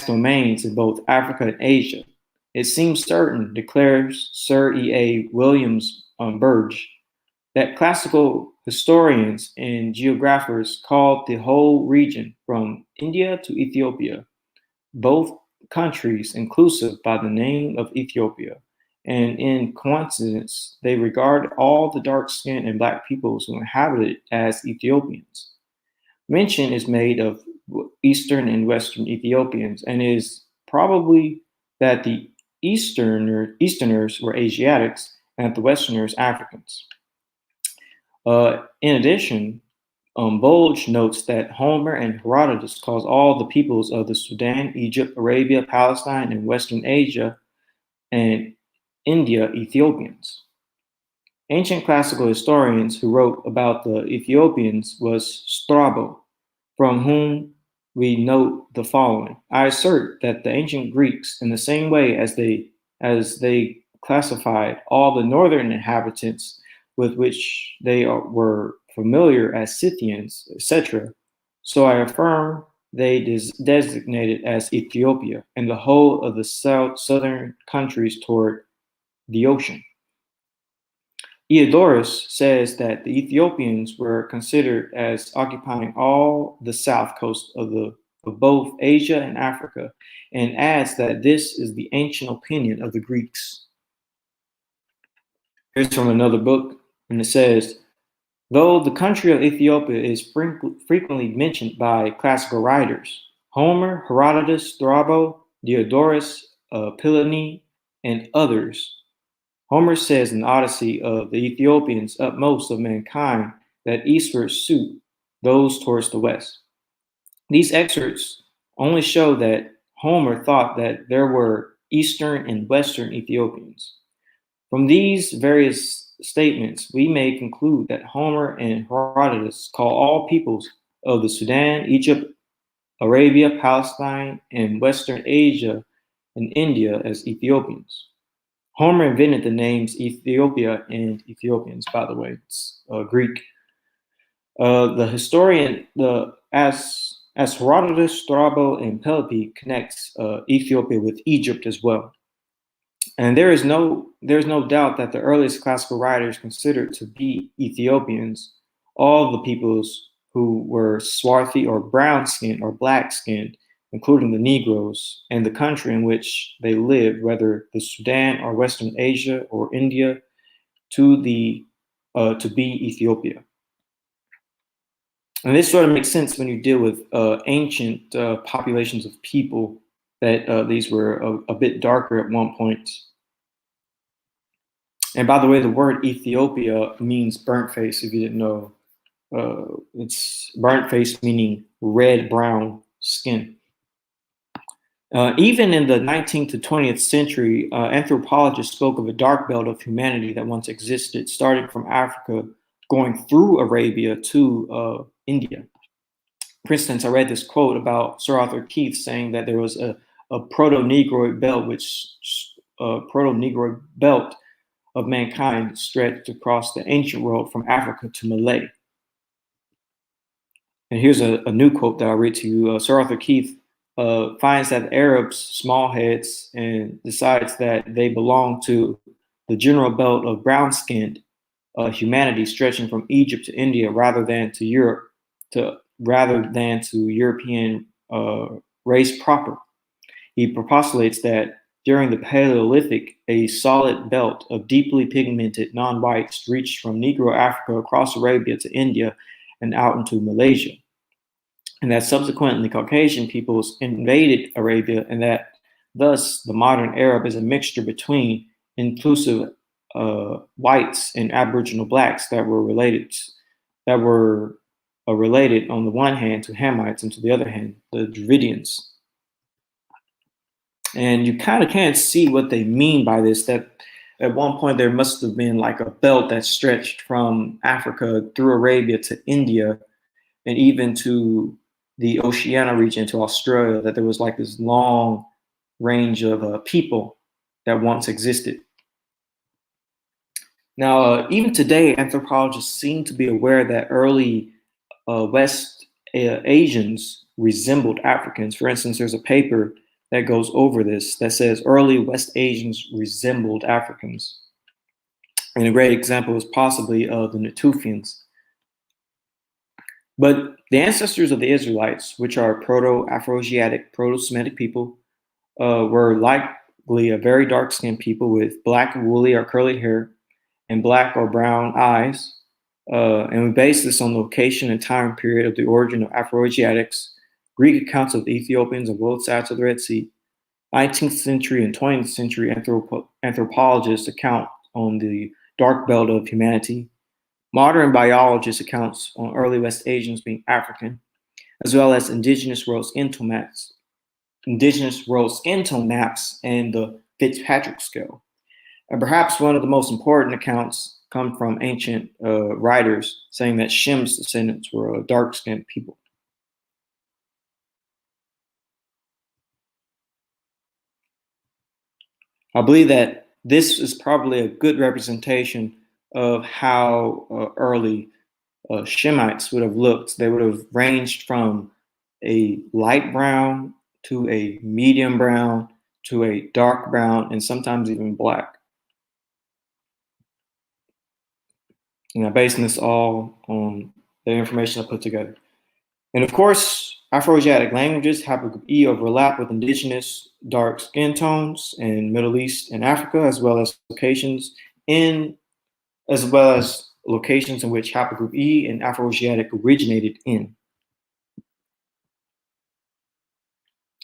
domains in both Africa and Asia. It seems certain, declares Sir E.A. Williams Burge, that classical historians and geographers called the whole region from India to Ethiopia, both countries inclusive, by the name of Ethiopia. And in coincidence, they regard all the dark-skinned and black peoples who inhabit it as Ethiopians. Mention is made of Eastern and Western Ethiopians, and is probably that the Easterners were Asiatics and the Westerners Africans. In addition, Bulge notes that Homer and Herodotus calls all the peoples of the Sudan, Egypt, Arabia, Palestine, and Western Asia and India Ethiopians. Ancient classical historians who wrote about the Ethiopians was Strabo, from whom we note the following. I assert that the ancient Greeks, in the same way as they classified all the northern inhabitants with which they were familiar as Scythians, etc., so I affirm they designated as Ethiopia and the whole of the southern countries toward the ocean. Eudorus says that the Ethiopians were considered as occupying all the south coast of both Asia and Africa, and adds that this is the ancient opinion of the Greeks. Here's from another book, and it says, though the country of Ethiopia is frequently mentioned by classical writers, Homer, Herodotus, Strabo, Diodorus, Pliny, and others, Homer says in the Odyssey of the Ethiopians utmost of mankind that eastward suit those towards the west. These excerpts only show that Homer thought that there were eastern and western Ethiopians. From these various statements, we may conclude that Homer and Herodotus call all peoples of the Sudan, Egypt, Arabia, Palestine, and Western Asia and India as Ethiopians. Homer invented the names Ethiopia and Ethiopians, by the way. It's Greek. The historian, as Herodotus, Strabo, and Pelopi connects Ethiopia with Egypt as well. And there's no doubt that the earliest classical writers considered to be Ethiopians all the peoples who were swarthy or brown skinned or black skinned, including the Negroes, and the country in which they lived, whether the Sudan or Western Asia or India, to be Ethiopia. And this sort of makes sense when you deal with ancient populations of people that these were a bit darker at one point. And by the way, the word Ethiopia means burnt face, if you didn't know. It's burnt face meaning red-brown skin. Even in the 19th to 20th century, anthropologists spoke of a dark belt of humanity that once existed, starting from Africa, going through Arabia to India. For instance, I read this quote about Sir Arthur Keith saying that there was a proto-Negroid belt, of mankind stretched across the ancient world from Africa to Malay. And here's a new quote that I'll read to you. Sir Arthur Keith finds that the Arabs, small heads, and decides that they belong to the general belt of brown-skinned humanity stretching from Egypt to India rather than to Europe, rather than to European race proper. He postulates that during the Paleolithic, a solid belt of deeply pigmented non-whites reached from Negro Africa across Arabia to India and out into Malaysia. And that subsequently Caucasian peoples invaded Arabia, and that thus the modern Arab is a mixture between inclusive whites and Aboriginal blacks that were related on the one hand to Hamites and to the other hand, the Dravidians. And you kind of can't see what they mean by this, that at one point there must have been like a belt that stretched from Africa through Arabia to India and even to the Oceania region to Australia, that there was like this long range of people that once existed. Now, even today, anthropologists seem to be aware that early West Asians resembled Africans. For instance, there's a paper that goes over this that says early West Asians resembled Africans. And a great example is possibly the Natufians. But the ancestors of the Israelites, which are Proto-Afro-Asiatic, Proto-Semitic people, were likely a very dark-skinned people with black, woolly, or curly hair and black or brown eyes. And we base this on the location and time period of the origin of Afro-Asiatics. Greek accounts of the Ethiopians on both sides of the Red Sea. 19th century and 20th century anthropologists account on the dark belt of humanity. Modern biologists accounts on early West Asians being African, as well as indigenous world skin tone maps and the Fitzpatrick scale. And perhaps one of the most important accounts come from ancient writers saying that Shem's descendants were dark-skinned people. I believe that this is probably a good representation of how early Shemites would have looked. They would have ranged from a light brown to a medium brown to a dark brown and sometimes even black. And I'm basing this all on the information I put together. And of course, Afroasiatic languages, haplogroup E, overlap with indigenous dark skin tones in Middle East and Africa, as well as locations in which haplogroup E and Afroasiatic originated in.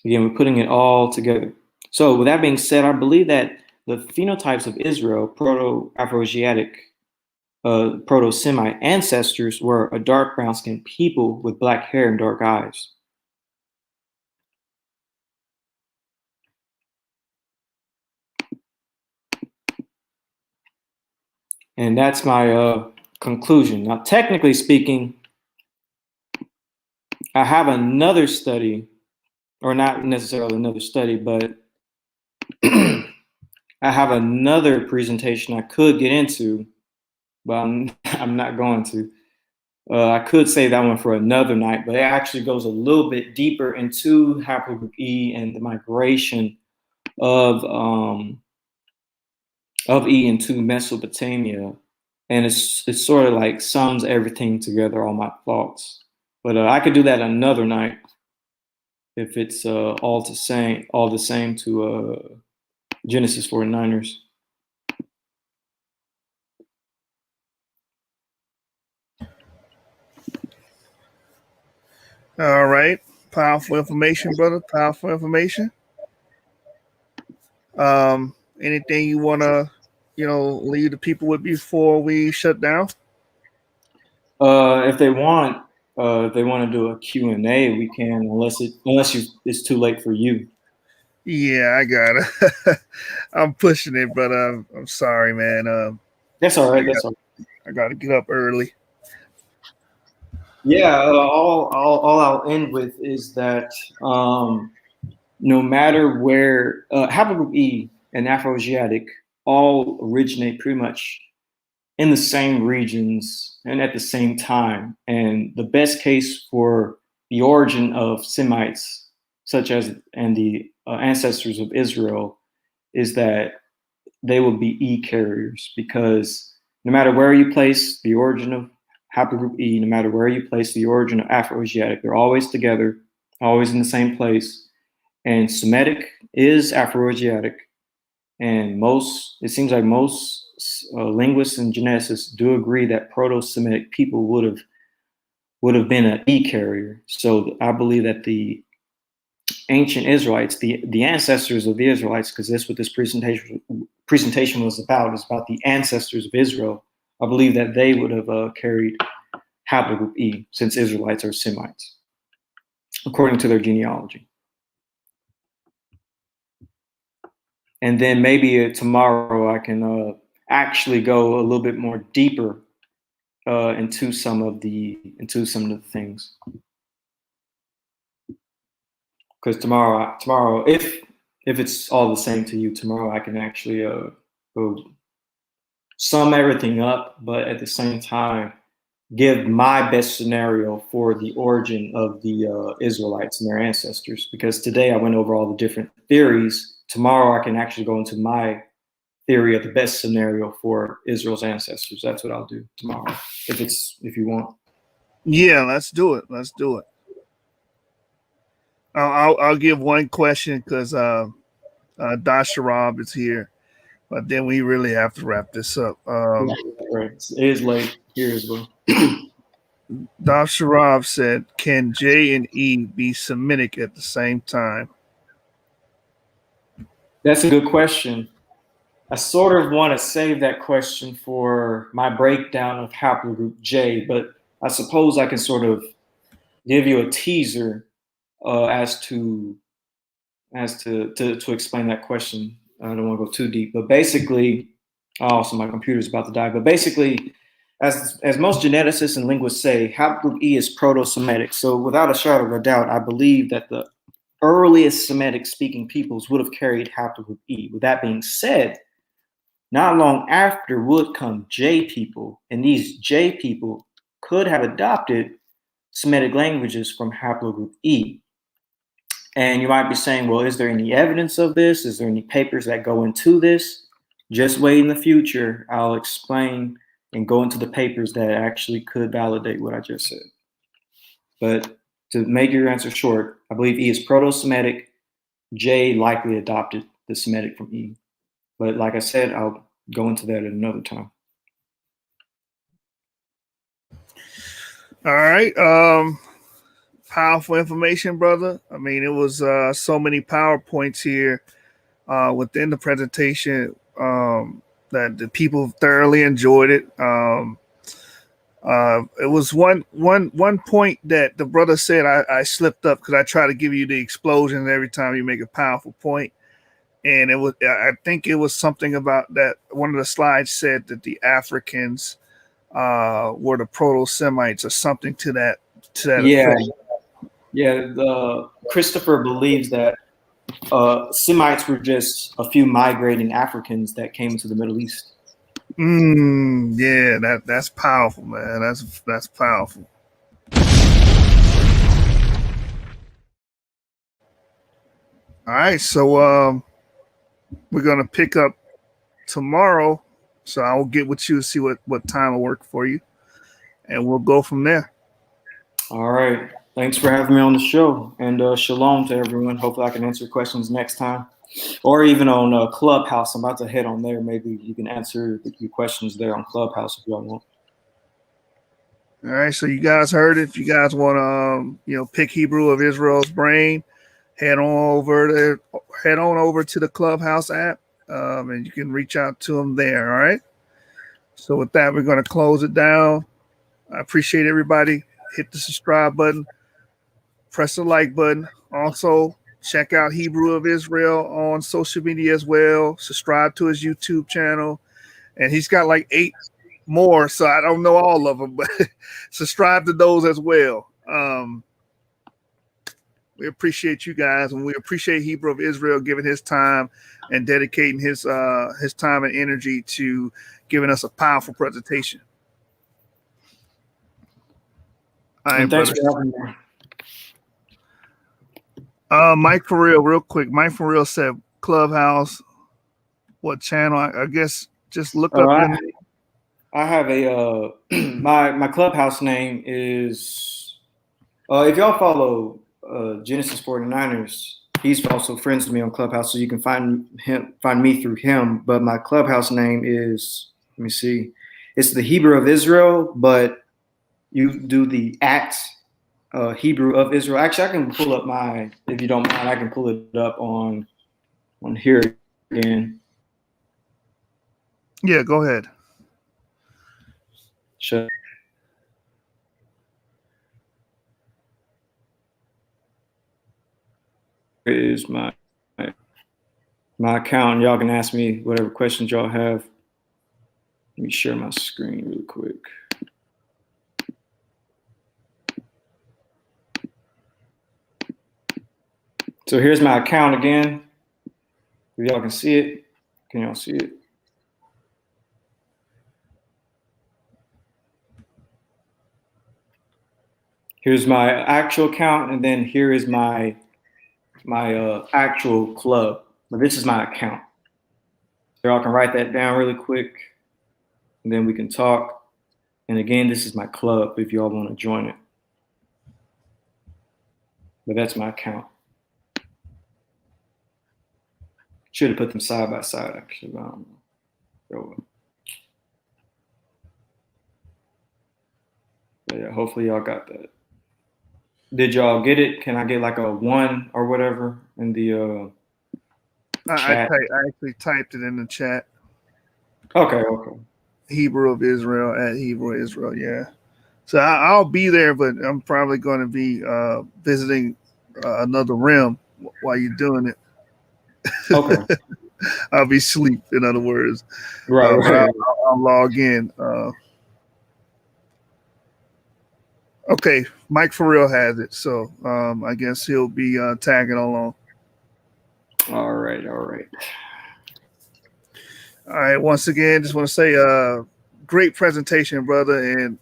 Again, we're putting it all together. So with that being said, I believe that the phenotypes of Israel, Proto-Afroasiatic, Proto-Semite ancestors were a dark brown-skinned people with black hair and dark eyes. And that's my conclusion. Now, technically speaking, I have another study, or not necessarily another study, but I have another presentation I could get into, but I'm not going to. I could say that one for another night, but it actually goes a little bit deeper into haplogroup E and the migration of E into Mesopotamia, and it's sort of like sums everything together, all my thoughts. But I could do that another night if it's all the same to Genesis 49ers. All right. Powerful information, brother. Powerful information. Anything you want to, leave the people with before we shut down? If they want to do a Q&A, we can, unless it's too late for you. Yeah, I got it. I'm pushing it, but I'm sorry, man. That's all right. That's all right. I got to get up early. Yeah, all I'll end with is that no matter where haplogroup E and Afroasiatic all originate pretty much in the same regions and at the same time. And the best case for the origin of Semites, such as and the ancestors of Israel, is that they will be E carriers, because no matter where you place the origin of haplogroup E, no matter where you place the origin of Afroasiatic, they're always together, always in the same place. And Semitic is Afroasiatic, and it seems like most linguists and geneticists do agree that Proto-Semitic people would have been an E carrier. So I believe that the ancient Israelites, the ancestors of the Israelites, because that's what this presentation was about, is about the ancestors of Israel. I believe that they would have carried haplogroup E, since Israelites are Semites, according to their genealogy. And then maybe tomorrow I can actually go a little bit more deeper into some of the things. Because tomorrow, if it's all the same to you, tomorrow I can actually go sum everything up, but at the same time give my best scenario for the origin of the Israelites and their ancestors. Because today I went over all the different theories. Tomorrow I can actually go into my theory of the best scenario for Israel's ancestors. That's what I'll do tomorrow, if you want. Yeah, let's do it. Let's do it. I'll give one question because Dasharab is here, but then we really have to wrap this up. Right. It is late here as well. Dasharab said, "Can J and E be Semitic at the same time?" That's a good question. I sort of want to save that question for my breakdown of haplogroup J, but I suppose I can sort of give you a teaser as to explain that question. I don't want to go too deep, but basically, also my computer's about to die. But basically, as most geneticists and linguists say, haplogroup E is Proto-Semitic. So without a shadow of a doubt, I believe that the earliest Semitic-speaking peoples would have carried haplogroup E. With that being said, not long after would come J people, and these J people could have adopted Semitic languages from haplogroup E. And you might be saying, well, is there any evidence of this? Is there any papers that go into this? Just wait in the future. I'll explain and go into the papers that actually could validate what I just said. But to make your answer short, I believe E is Proto-Semitic. J likely adopted the Semitic from E. But like I said, I'll go into that at another time. All right. Powerful information, brother. I mean, it was so many PowerPoints here within the presentation that the people thoroughly enjoyed it. It was one point that the brother said I slipped up because I try to give you the explosions every time you make a powerful point. And it was, I think it was something about that. One of the slides said that the Africans were the proto-Semites or something to that Yeah, effect. yeah. Christopher believes that Semites were just a few migrating Africans that came to the Middle East. Yeah, that's powerful, man. That's powerful. All right, so we're gonna pick up tomorrow. So I will get with you, see what time will work for you, and we'll go from there. All right. Thanks for having me on the show, and shalom to everyone. Hopefully I can answer questions next time, or even on Clubhouse. I'm about to head on there. Maybe you can answer your questions there on Clubhouse if y'all want. All right, so you guys heard it. If you guys want to, pick Hebrew of Israel's brain, head on over to the Clubhouse app, and you can reach out to them there. All right. So with that, we're going to close it down. I appreciate everybody. Hit the subscribe button, press the like button. Also, check out Hebrew of Israel on social media as well. Subscribe to his YouTube channel, and he's got like 8 more, so I don't know all of them, but subscribe to those as well. We appreciate you guys, and we appreciate Hebrew of Israel giving his time and dedicating his time and energy to giving us a powerful presentation. All right, And thanks brother. for having me. Mike for real quick. Mike for real said Clubhouse. What channel? I guess just look up your name. I have a my Clubhouse name is if y'all follow Genesis 49ers, he's also friends with me on Clubhouse, so you can find me through him. But my Clubhouse name is, let me see, it's the Hebrew of Israel, but you do the @ Hebrew of Israel. Actually, I can pull up if you don't mind, I can pull it up on here again. Yeah, go ahead. Sure. Is my account. Y'all can ask me whatever questions y'all have. Let me share my screen really quick. So here's my account again. If y'all can see it, can y'all see it? Here's my actual account, and then here is my actual club. But this is my account. So y'all can write that down really quick, and then we can talk. And again, this is my club if y'all want to join it. But that's my account. Should have put them side by side, actually. But I don't know. But yeah, hopefully y'all got that. Did y'all get it? Can I get like a 1 or whatever in the chat? I actually typed it in the chat. Okay. Hebrew of Israel @ Hebrew Israel, yeah. So I'll be there, but I'm probably going to be visiting another rim while you're doing it. Okay. I'll be asleep, in other words. Right. But I'll log in. Okay, Mike for real has it, so I guess he'll be tagging along. All right. All right. Once again, just want to say, great presentation, brother, and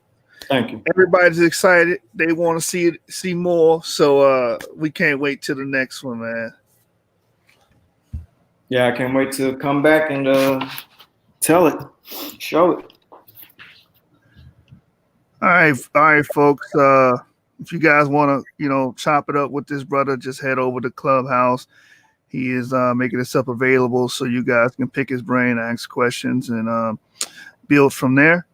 thank you. Everybody's excited. They want to see more, so we can't wait till the next one, man. Yeah, I can't wait to come back and tell it, show it. All right, folks. If you guys want to, chop it up with this brother, just head over to Clubhouse. He is making himself available so you guys can pick his brain, ask questions, and build from there.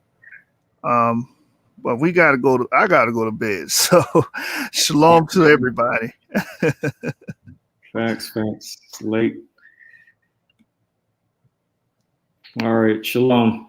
But I gotta go to bed. So shalom to everybody. Facts. It's late. All right. Shalom.